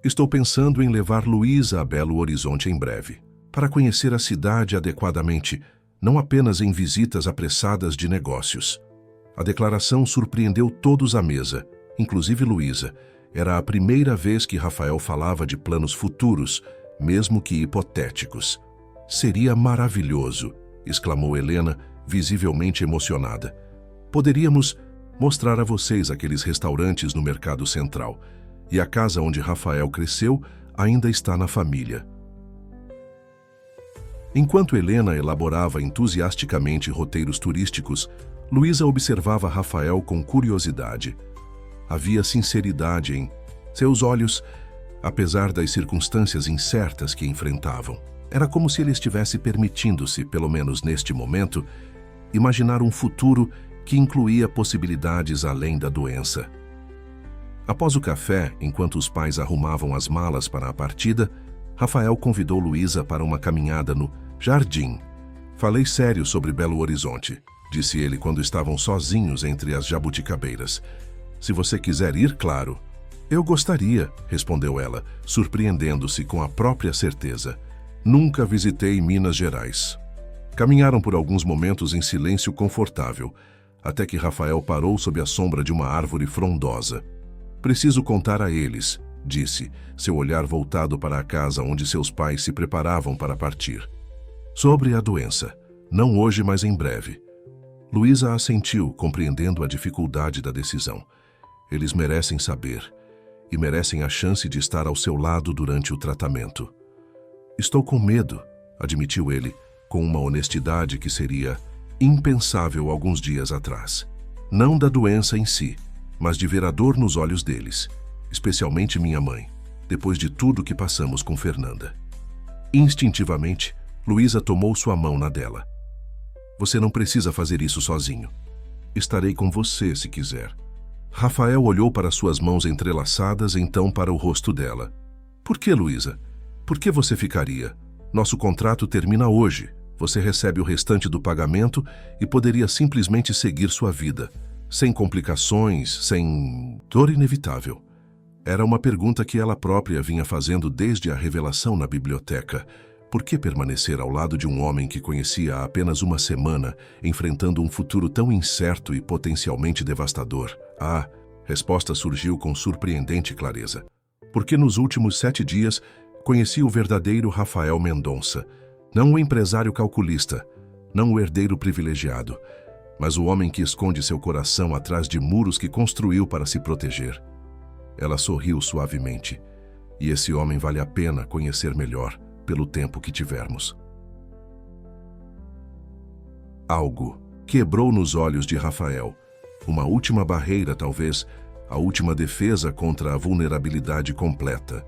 "estou pensando em levar Luísa a Belo Horizonte em breve, para conhecer a cidade adequadamente, não apenas em visitas apressadas de negócios." A declaração surpreendeu todos à mesa, inclusive Luísa. Era a primeira vez que Rafael falava de planos futuros, mesmo que hipotéticos. "Seria maravilhoso", exclamou Helena, visivelmente emocionada. "Poderíamos mostrar a vocês aqueles restaurantes no Mercado Central, e a casa onde Rafael cresceu ainda está na família." Enquanto Helena elaborava entusiasticamente roteiros turísticos, Luísa observava Rafael com curiosidade. Havia sinceridade em seus olhos, apesar das circunstâncias incertas que enfrentavam. Era como se ele estivesse permitindo-se, pelo menos neste momento, imaginar um futuro que incluía possibilidades além da doença. Após o café, enquanto os pais arrumavam as malas para a partida, Rafael convidou Luísa para uma caminhada no jardim. "Falei sério sobre Belo Horizonte", disse ele quando estavam sozinhos entre as jabuticabeiras. "Se você quiser ir, claro." "Eu gostaria", respondeu ela, surpreendendo-se com a própria certeza. "Nunca visitei Minas Gerais." Caminharam por alguns momentos em silêncio confortável, até que Rafael parou sob a sombra de uma árvore frondosa. "Preciso contar a eles", disse, seu olhar voltado para a casa onde seus pais se preparavam para partir. "Sobre a doença. Não hoje, mas em breve." Luísa assentiu, compreendendo a dificuldade da decisão. Eles merecem saber, e merecem a chance de estar ao seu lado durante o tratamento. "Estou com medo", admitiu ele, com uma honestidade que seria impensável alguns dias atrás. "Não da doença em si, mas de ver a dor nos olhos deles, especialmente minha mãe, depois de tudo que passamos com Fernanda." Instintivamente, Luísa tomou sua mão na dela. "Você não precisa fazer isso sozinho. Estarei com você se quiser." Rafael olhou para suas mãos entrelaçadas, então para o rosto dela. "Por que, Luísa? Por que você ficaria? Nosso contrato termina hoje. Você recebe o restante do pagamento e poderia simplesmente seguir sua vida, sem complicações, sem dor inevitável." Era uma pergunta que ela própria vinha fazendo desde a revelação na biblioteca, Por que permanecer ao lado de um homem que conhecia há apenas uma semana, enfrentando um futuro tão incerto e potencialmente devastador? A resposta surgiu com surpreendente clareza. Porque nos últimos 7 dias conheci o verdadeiro Rafael Mendonça, não o empresário calculista, não o herdeiro privilegiado, mas o homem que esconde seu coração atrás de muros que construiu para se proteger. Ela sorriu suavemente. E esse homem vale a pena conhecer melhor, pelo tempo que tivermos. Algo quebrou nos olhos de Rafael. Uma última barreira, talvez, a última defesa contra a vulnerabilidade completa.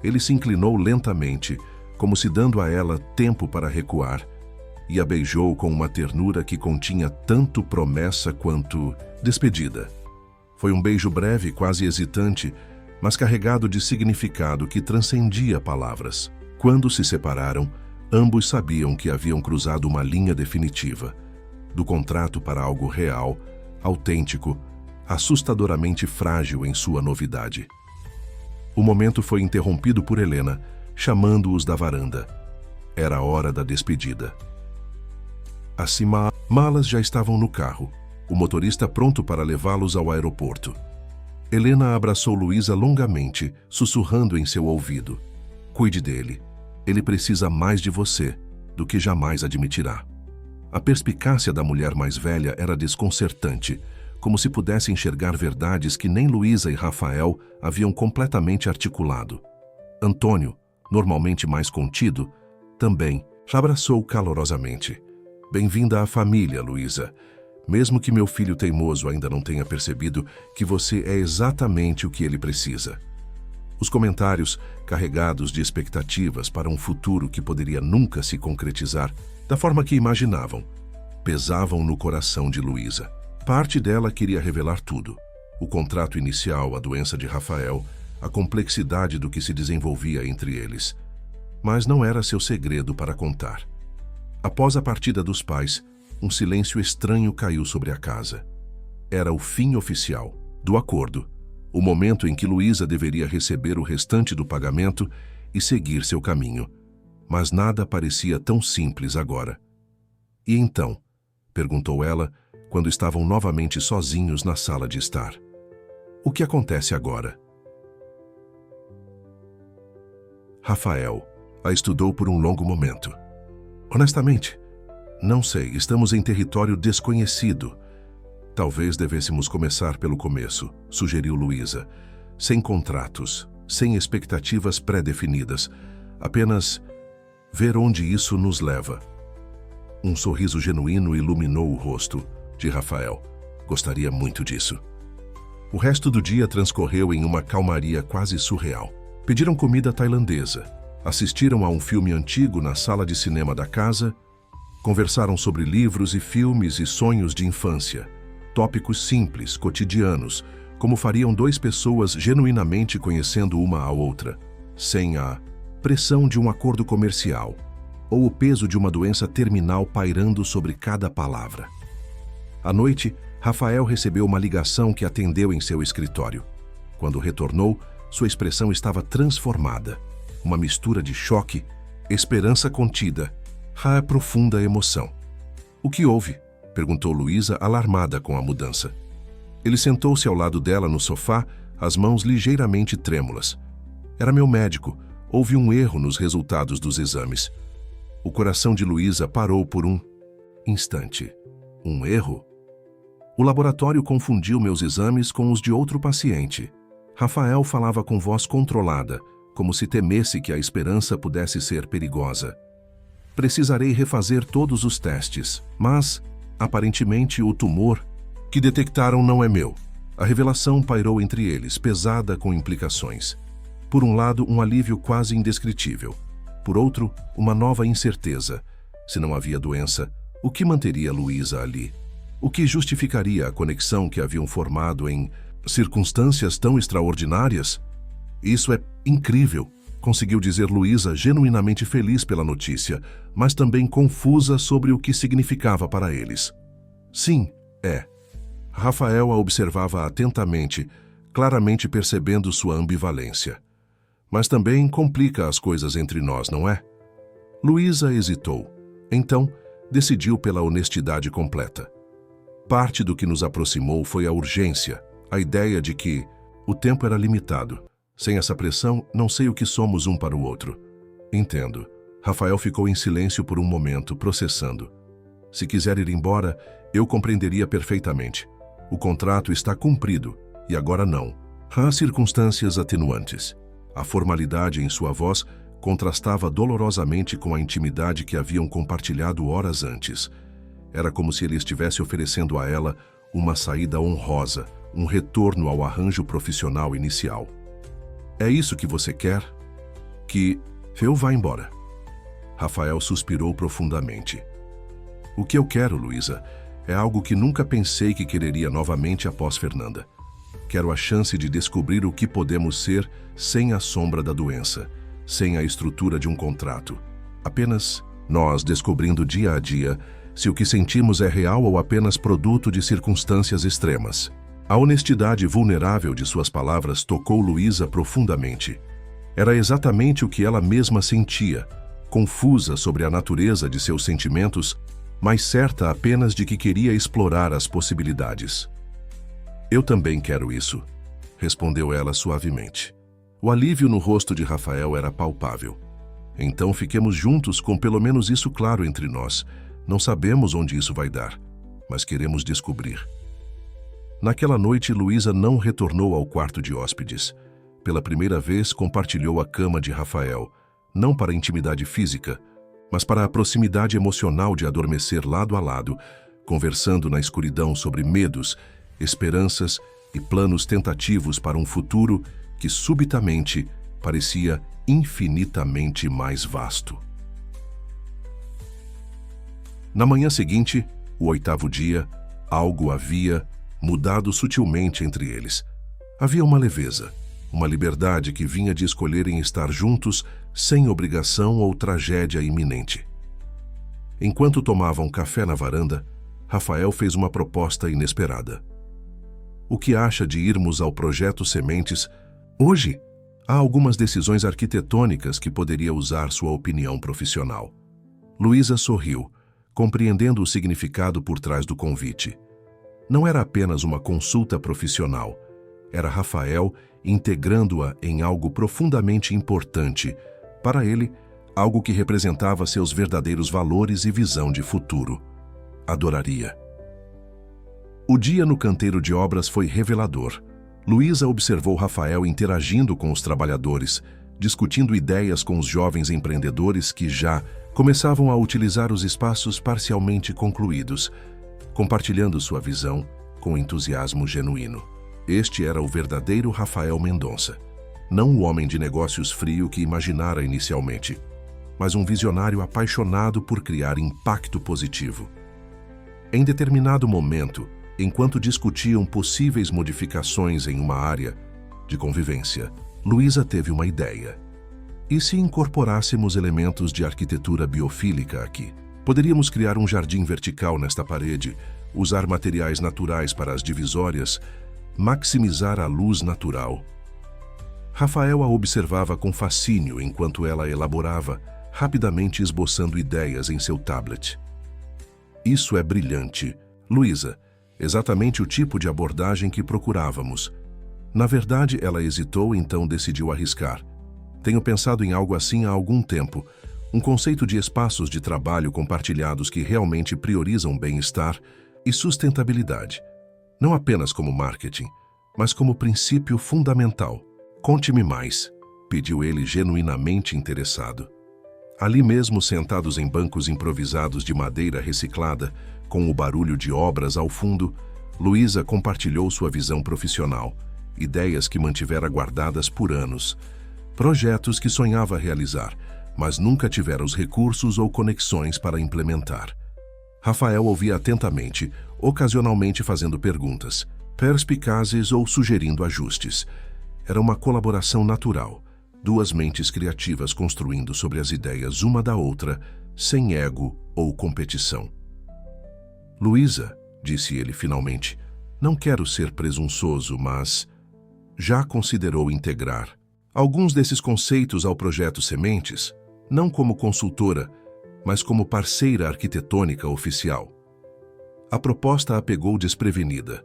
Ele se inclinou lentamente, como se dando a ela tempo para recuar, e a beijou com uma ternura que continha tanto promessa quanto despedida. Foi um beijo breve, quase hesitante, mas carregado de significado que transcendia palavras. Quando se separaram, ambos sabiam que haviam cruzado uma linha definitiva, do contrato para algo real, autêntico, assustadoramente frágil em sua novidade. O momento foi interrompido por Helena, chamando-os da varanda. Era a hora da despedida. As malas já estavam no carro, o motorista pronto para levá-los ao aeroporto. Helena abraçou Luísa longamente, sussurrando em seu ouvido. Cuide dele. Ele precisa mais de você do que jamais admitirá. A perspicácia da mulher mais velha era desconcertante, como se pudesse enxergar verdades que nem Luísa e Rafael haviam completamente articulado. Antônio, normalmente mais contido, também abraçou calorosamente. Bem-vinda à família, Luísa. Mesmo que meu filho teimoso ainda não tenha percebido que você é exatamente o que ele precisa. Os comentários, carregados de expectativas para um futuro que poderia nunca se concretizar, da forma que imaginavam, pesavam no coração de Luísa. Parte dela queria revelar tudo. O contrato inicial, a doença de Rafael, a complexidade do que se desenvolvia entre eles. Mas não era seu segredo para contar. Após a partida dos pais, um silêncio estranho caiu sobre a casa. Era o fim oficial do acordo, o momento em que Luísa deveria receber o restante do pagamento e seguir seu caminho. Mas nada parecia tão simples agora. E então? Perguntou ela, quando estavam novamente sozinhos na sala de estar. O que acontece agora? Rafael a estudou por um longo momento. Honestamente, não sei, estamos em território desconhecido. Talvez devêssemos começar pelo começo, sugeriu Luísa. Sem contratos, sem expectativas pré-definidas. Apenas ver onde isso nos leva. Um sorriso genuíno iluminou o rosto de Rafael. Gostaria muito disso. O resto do dia transcorreu em uma calmaria quase surreal. Pediram comida tailandesa, assistiram a um filme antigo na sala de cinema da casa, conversaram sobre livros e filmes e sonhos de infância. Tópicos simples, cotidianos, como fariam 2 pessoas genuinamente conhecendo uma a outra, sem a pressão de um acordo comercial ou o peso de uma doença terminal pairando sobre cada palavra. À noite, Rafael recebeu uma ligação que atendeu em seu escritório. Quando retornou, sua expressão estava transformada. Uma mistura de choque, esperança contida, profunda emoção. O que houve? Perguntou Luísa, alarmada com a mudança. Ele sentou-se ao lado dela no sofá, as mãos ligeiramente trêmulas. Era meu médico. Houve um erro nos resultados dos exames. O coração de Luísa parou por um instante. Um erro? O laboratório confundiu meus exames com os de outro paciente. Rafael falava com voz controlada, como se temesse que a esperança pudesse ser perigosa. Precisarei refazer todos os testes, mas, aparentemente, o tumor que detectaram não é meu. A revelação pairou entre eles, pesada com implicações. Por um lado, um alívio quase indescritível. Por outro, uma nova incerteza. Se não havia doença, o que manteria Luísa ali? O que justificaria a conexão que haviam formado em circunstâncias tão extraordinárias? Isso é incrível, conseguiu dizer Luísa, genuinamente feliz pela notícia, mas também confusa sobre o que significava para eles. Sim, é. Rafael a observava atentamente, claramente percebendo sua ambivalência. Mas também complica as coisas entre nós, não é? Luísa hesitou. Então, decidiu pela honestidade completa. Parte do que nos aproximou foi a urgência, a ideia de que o tempo era limitado. Sem essa pressão, não sei o que somos um para o outro. Entendo. Rafael ficou em silêncio por um momento, processando. Se quiser ir embora, eu compreenderia perfeitamente. O contrato está cumprido, e agora não. Há circunstâncias atenuantes. A formalidade em sua voz contrastava dolorosamente com a intimidade que haviam compartilhado horas antes. Era como se ele estivesse oferecendo a ela uma saída honrosa, um retorno ao arranjo profissional inicial. É isso que você quer? Que eu vá embora. Rafael suspirou profundamente. O que eu quero, Luísa, é algo que nunca pensei que quereria novamente após Fernanda. Quero a chance de descobrir o que podemos ser sem a sombra da doença, sem a estrutura de um contrato. Apenas nós descobrindo dia a dia se o que sentimos é real ou apenas produto de circunstâncias extremas. A honestidade vulnerável de suas palavras tocou Luísa profundamente. Era exatamente o que ela mesma sentia, confusa sobre a natureza de seus sentimentos, mas certa apenas de que queria explorar as possibilidades. Eu também quero isso, respondeu ela suavemente. O alívio no rosto de Rafael era palpável. Então fiquemos juntos com pelo menos isso claro entre nós. Não sabemos onde isso vai dar, mas queremos descobrir. Naquela noite, Luísa não retornou ao quarto de hóspedes. Pela primeira vez, compartilhou a cama de Rafael, não para a intimidade física, mas para a proximidade emocional de adormecer lado a lado, conversando na escuridão sobre medos, esperanças e planos tentativos para um futuro que subitamente parecia infinitamente mais vasto. Na manhã seguinte, o 8º dia, algo havia mudado sutilmente entre eles. Havia uma leveza, uma liberdade que vinha de escolherem estar juntos sem obrigação ou tragédia iminente. Enquanto tomavam café na varanda, Rafael fez uma proposta inesperada. O que acha de irmos ao Projeto Sementes hoje? Há algumas decisões arquitetônicas que poderia usar sua opinião profissional. Luísa sorriu, compreendendo o significado por trás do convite. Não era apenas uma consulta profissional, era Rafael integrando-a em algo profundamente importante, para ele, algo que representava seus verdadeiros valores e visão de futuro. Adoraria. O dia no canteiro de obras foi revelador. Luísa observou Rafael interagindo com os trabalhadores, discutindo ideias com os jovens empreendedores que já começavam a utilizar os espaços parcialmente concluídos, compartilhando sua visão com entusiasmo genuíno. Este era o verdadeiro Rafael Mendonça, não o homem de negócios frio que imaginara inicialmente, mas um visionário apaixonado por criar impacto positivo. Em determinado momento, enquanto discutiam possíveis modificações em uma área de convivência, Luísa teve uma ideia. E se incorporássemos elementos de arquitetura biofílica aqui? Poderíamos criar um jardim vertical nesta parede, usar materiais naturais para as divisórias, maximizar a luz natural. Rafael a observava com fascínio enquanto ela elaborava, rapidamente esboçando ideias em seu tablet. Isso é brilhante, Luísa, exatamente o tipo de abordagem que procurávamos. Na verdade, ela hesitou, então decidiu arriscar. Tenho pensado em algo assim há algum tempo, um conceito de espaços de trabalho compartilhados que realmente priorizam bem-estar e sustentabilidade. Não apenas como marketing, mas como princípio fundamental. Conte-me mais, pediu ele genuinamente interessado. Ali mesmo, sentados em bancos improvisados de madeira reciclada, com o barulho de obras ao fundo, Luísa compartilhou sua visão profissional, ideias que mantivera guardadas por anos, projetos que sonhava realizar, mas nunca tivera os recursos ou conexões para implementar. Rafael ouvia atentamente, ocasionalmente fazendo perguntas, perspicazes ou sugerindo ajustes. Era uma colaboração natural, duas mentes criativas construindo sobre as ideias uma da outra, sem ego ou competição. Luísa, disse ele finalmente, não quero ser presunçoso, mas já considerou integrar alguns desses conceitos ao Projeto Sementes? não como consultora, mas como parceira arquitetônica oficial. A proposta a pegou desprevenida.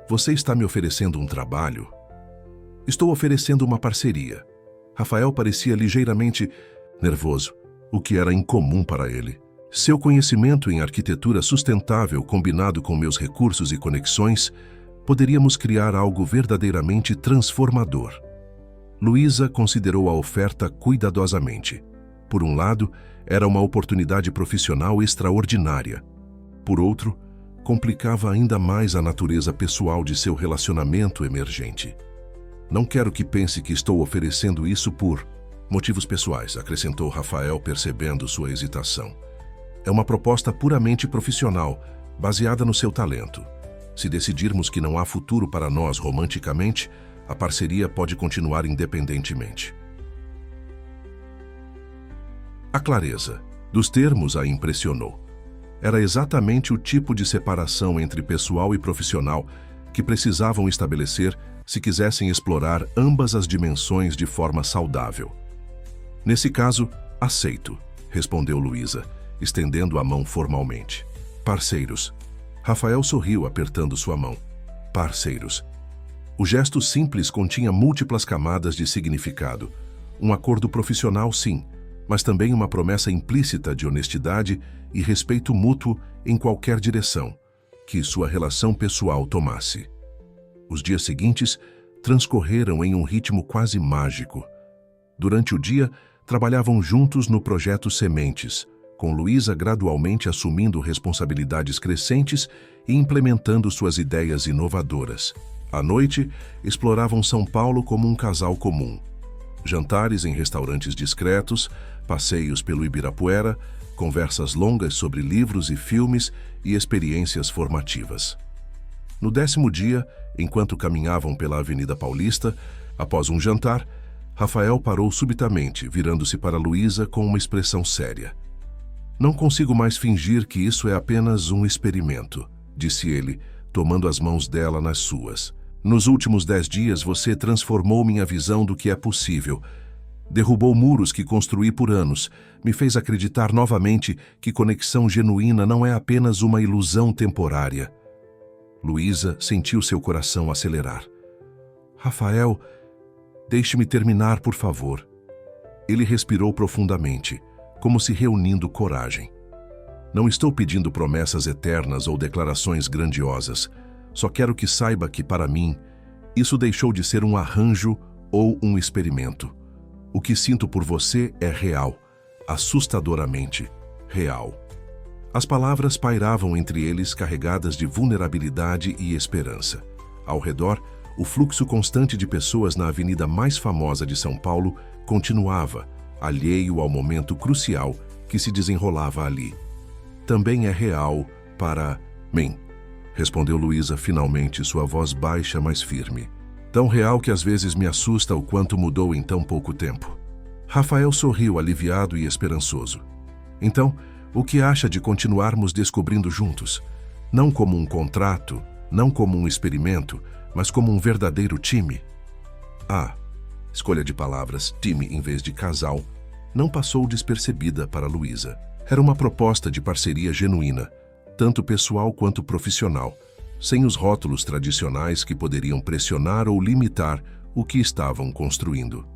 Você está me oferecendo um trabalho? Estou oferecendo uma parceria. Rafael parecia ligeiramente nervoso, o que era incomum para ele. Seu conhecimento em arquitetura sustentável, combinado com meus recursos e conexões, poderíamos criar algo verdadeiramente transformador. Luísa considerou a oferta cuidadosamente. Por um lado, era uma oportunidade profissional extraordinária. Por outro, complicava ainda mais a natureza pessoal de seu relacionamento emergente. Não quero que pense que estou oferecendo isso por motivos pessoais, acrescentou Rafael, percebendo sua hesitação. É uma proposta puramente profissional, baseada no seu talento. Se decidirmos que não há futuro para nós romanticamente, a parceria pode continuar independentemente. A clareza dos termos a impressionou. Era exatamente o tipo de separação entre pessoal e profissional que precisavam estabelecer se quisessem explorar ambas as dimensões de forma saudável. Nesse caso, aceito, respondeu Luísa, estendendo a mão formalmente. Parceiros. Rafael sorriu, apertando sua mão. Parceiros. O gesto simples continha múltiplas camadas de significado. Um acordo profissional, sim, mas também uma promessa implícita de honestidade e respeito mútuo em qualquer direção que sua relação pessoal tomasse. Os dias seguintes transcorreram em um ritmo quase mágico. Durante o dia, trabalhavam juntos no projeto Sementes, com Luísa gradualmente assumindo responsabilidades crescentes e implementando suas ideias inovadoras. À noite, exploravam São Paulo como um casal comum. Jantares em restaurantes discretos, passeios pelo Ibirapuera, conversas longas sobre livros e filmes e experiências formativas. No 10º dia, enquanto caminhavam pela Avenida Paulista, após um jantar, Rafael parou subitamente, virando-se para Luísa com uma expressão séria. Não consigo mais fingir que isso é apenas um experimento, disse ele, tomando as mãos dela nas suas. Nos últimos 10 dias você transformou minha visão do que é possível. Derrubou muros que construí por anos, me fez acreditar novamente que conexão genuína não é apenas uma ilusão temporária. Luísa sentiu seu coração acelerar. Rafael, deixe-me terminar, por favor. Ele respirou profundamente, como se reunindo coragem. Não estou pedindo promessas eternas ou declarações grandiosas. Só quero que saiba que, para mim, isso deixou de ser um arranjo ou um experimento. O que sinto por você é real, assustadoramente real. As palavras pairavam entre eles carregadas de vulnerabilidade e esperança. Ao redor, o fluxo constante de pessoas na avenida mais famosa de São Paulo continuava, alheio ao momento crucial que se desenrolava ali. Também é real para mim, respondeu Luísa finalmente, sua voz baixa, mas firme. Tão real que às vezes me assusta o quanto mudou em tão pouco tempo. Rafael sorriu aliviado e esperançoso. Então, o que acha de continuarmos descobrindo juntos? Não como um contrato, não como um experimento, mas como um verdadeiro time? Escolha de palavras, time em vez de casal, não passou despercebida para Luísa. Era uma proposta de parceria genuína, tanto pessoal quanto profissional, sem os rótulos tradicionais que poderiam pressionar ou limitar o que estavam construindo.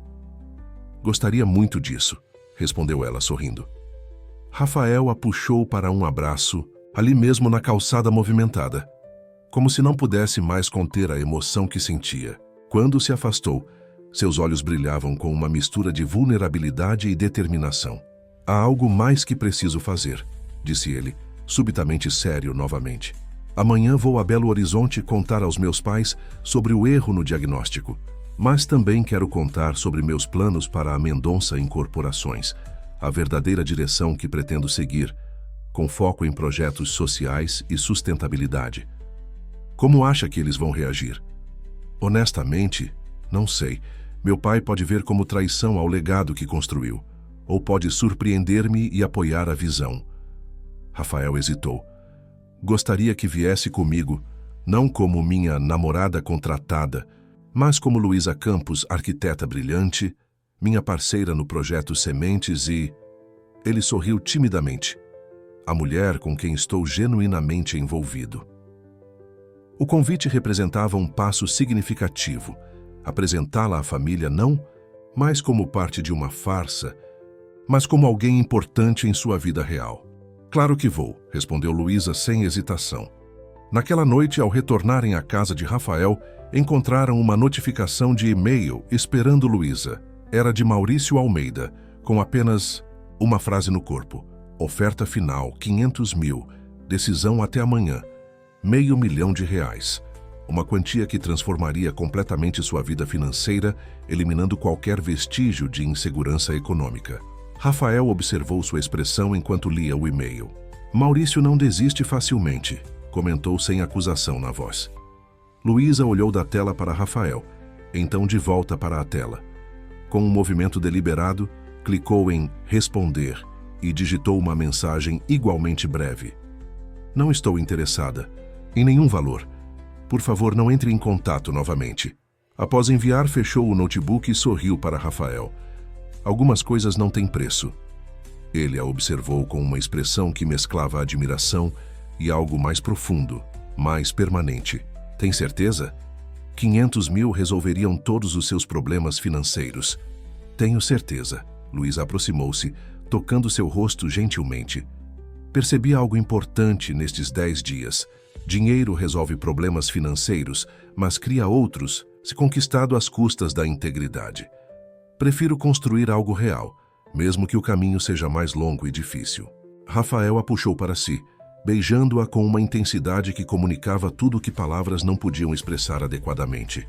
Gostaria muito disso, respondeu ela sorrindo. Rafael a puxou para um abraço, ali mesmo na calçada movimentada, como se não pudesse mais conter a emoção que sentia. Quando se afastou, seus olhos brilhavam com uma mistura de vulnerabilidade e determinação. Há algo mais que preciso fazer, disse ele, subitamente sério novamente. Amanhã vou a Belo Horizonte contar aos meus pais sobre o erro no diagnóstico, mas também quero contar sobre meus planos para a Mendonça Incorporações, a verdadeira direção que pretendo seguir, com foco em projetos sociais e sustentabilidade. Como acha que eles vão reagir? Honestamente, não sei. Meu pai pode ver como traição ao legado que construiu, ou pode surpreender-me e apoiar a visão. Rafael hesitou. Gostaria que viesse comigo, não como minha namorada contratada, mas como Luísa Campos, arquiteta brilhante, minha parceira no projeto Sementes e... Ele sorriu timidamente. A mulher com quem estou genuinamente envolvido. O convite representava um passo significativo. Apresentá-la à família não mais como parte de uma farsa, mas como alguém importante em sua vida real. Claro que vou, respondeu Luísa sem hesitação. Naquela noite, ao retornarem à casa de Rafael, encontraram uma notificação de e-mail esperando Luísa. Era de Maurício Almeida, com apenas uma frase no corpo. Oferta final, 500 mil. Decisão até amanhã. R$500 mil. Uma quantia que transformaria completamente sua vida financeira, eliminando qualquer vestígio de insegurança econômica. Rafael observou sua expressão enquanto lia o e-mail. Maurício não desiste facilmente, comentou sem acusação na voz. Luísa olhou da tela para Rafael, então de volta para a tela. Com um movimento deliberado, clicou em responder e digitou uma mensagem igualmente breve. Não estou interessada, em nenhum valor. Por favor, não entre em contato novamente. Após enviar, fechou o notebook e sorriu para Rafael. Algumas coisas não têm preço. Ele a observou com uma expressão que mesclava admiração e algo mais profundo, mais permanente. Tem certeza? 500 mil resolveriam todos os seus problemas financeiros. Tenho certeza. Luísa aproximou-se, tocando seu rosto gentilmente. Percebi algo importante nestes 10 dias. Dinheiro resolve problemas financeiros, mas cria outros, se conquistado às custas da integridade. Prefiro construir algo real, mesmo que o caminho seja mais longo e difícil. Rafael a puxou para si, beijando-a com uma intensidade que comunicava tudo o que palavras não podiam expressar adequadamente.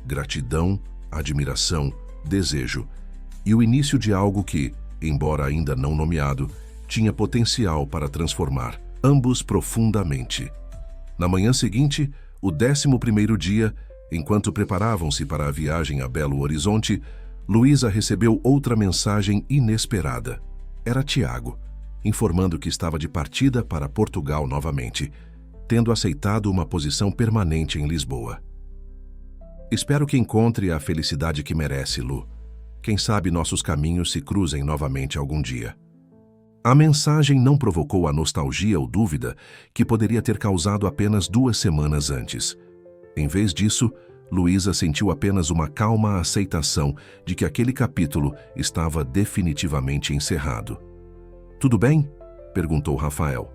Gratidão, admiração, desejo, e o início de algo que, embora ainda não nomeado, tinha potencial para transformar ambos profundamente. Na manhã seguinte, o 11º dia, enquanto preparavam-se para a viagem a Belo Horizonte, Luísa recebeu outra mensagem inesperada. Era Tiago, informando que estava de partida para Portugal novamente, tendo aceitado uma posição permanente em Lisboa. Espero que encontre a felicidade que merece, Lu. Quem sabe nossos caminhos se cruzem novamente algum dia. A mensagem não provocou a nostalgia ou dúvida que poderia ter causado apenas 2 semanas antes. Em vez disso, Luísa sentiu apenas uma calma aceitação de que aquele capítulo estava definitivamente encerrado. Tudo bem? Perguntou Rafael,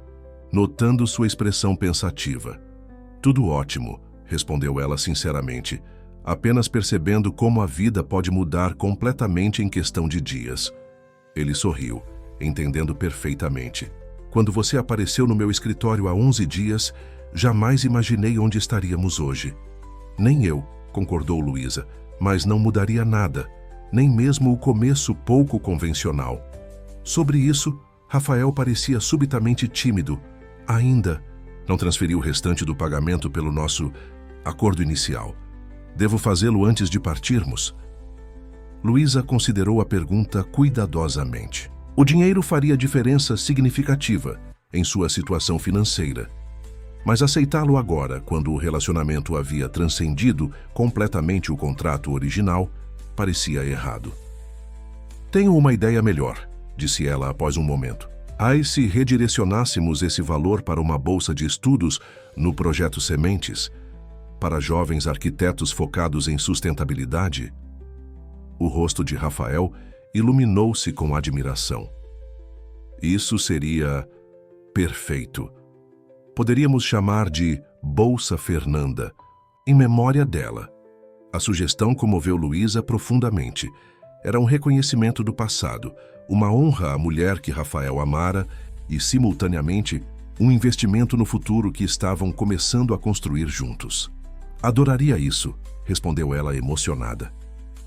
notando sua expressão pensativa. Tudo ótimo, respondeu ela sinceramente, apenas percebendo como a vida pode mudar completamente em questão de dias. Ele sorriu, entendendo perfeitamente. Quando você apareceu no meu escritório há 11 dias, jamais imaginei onde estaríamos hoje. Nem eu, concordou Luísa, mas não mudaria nada, nem mesmo o começo pouco convencional. Sobre isso, Rafael parecia subitamente tímido. Ainda não transferi o restante do pagamento pelo nosso acordo inicial. Devo fazê-lo antes de partirmos? Luísa considerou a pergunta cuidadosamente. O dinheiro faria diferença significativa em sua situação financeira. Mas aceitá-lo agora, quando o relacionamento havia transcendido completamente o contrato original, parecia errado. Tenho uma ideia melhor, disse ela após um momento. Ai, se redirecionássemos esse valor para uma bolsa de estudos no projeto Sementes, para jovens arquitetos focados em sustentabilidade? O rosto de Rafael iluminou-se com admiração. Isso seria perfeito. Poderíamos chamar de Bolsa Fernanda, em memória dela. A sugestão comoveu Luísa profundamente. Era um reconhecimento do passado, uma honra à mulher que Rafael amara e, simultaneamente, um investimento no futuro que estavam começando a construir juntos. Adoraria isso, respondeu ela emocionada.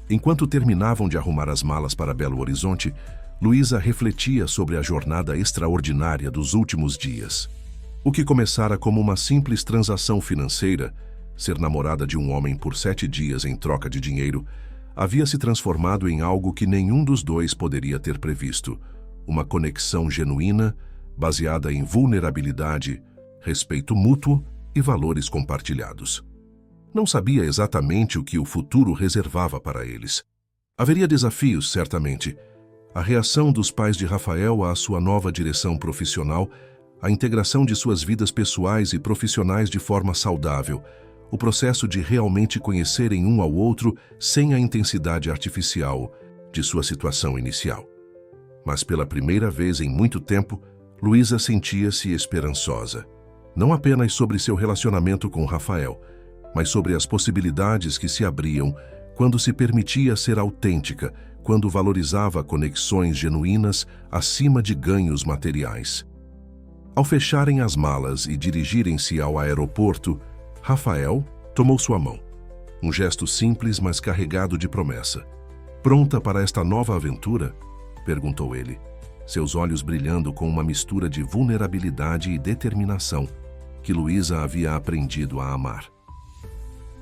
Enquanto terminavam de arrumar as malas para Belo Horizonte, Luísa refletia sobre a jornada extraordinária dos últimos dias. O que começara como uma simples transação financeira, ser namorada de um homem por 7 dias em troca de dinheiro, havia se transformado em algo que nenhum dos dois poderia ter previsto, uma conexão genuína, baseada em vulnerabilidade, respeito mútuo e valores compartilhados. Não sabia exatamente o que o futuro reservava para eles. Haveria desafios, certamente. A reação dos pais de Rafael à sua nova direção profissional, a integração de suas vidas pessoais e profissionais de forma saudável, o processo de realmente conhecerem um ao outro sem a intensidade artificial de sua situação inicial. Mas pela primeira vez em muito tempo, Luísa sentia-se esperançosa. Não apenas sobre seu relacionamento com Rafael, mas sobre as possibilidades que se abriam quando se permitia ser autêntica, quando valorizava conexões genuínas acima de ganhos materiais. Ao fecharem as malas e dirigirem-se ao aeroporto, Rafael tomou sua mão. Um gesto simples, mas carregado de promessa. "Pronta para esta nova aventura?" perguntou ele, seus olhos brilhando com uma mistura de vulnerabilidade e determinação que Luísa havia aprendido a amar.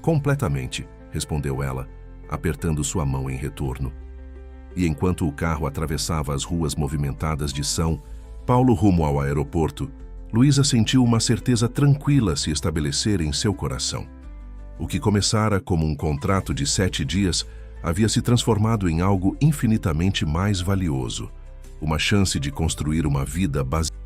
"Completamente", respondeu ela, apertando sua mão em retorno. E enquanto o carro atravessava as ruas movimentadas de São Paulo rumo ao aeroporto, Luísa sentiu uma certeza tranquila se estabelecer em seu coração. O que começara como um contrato de 7 dias havia se transformado em algo infinitamente mais valioso, uma chance de construir uma vida baseada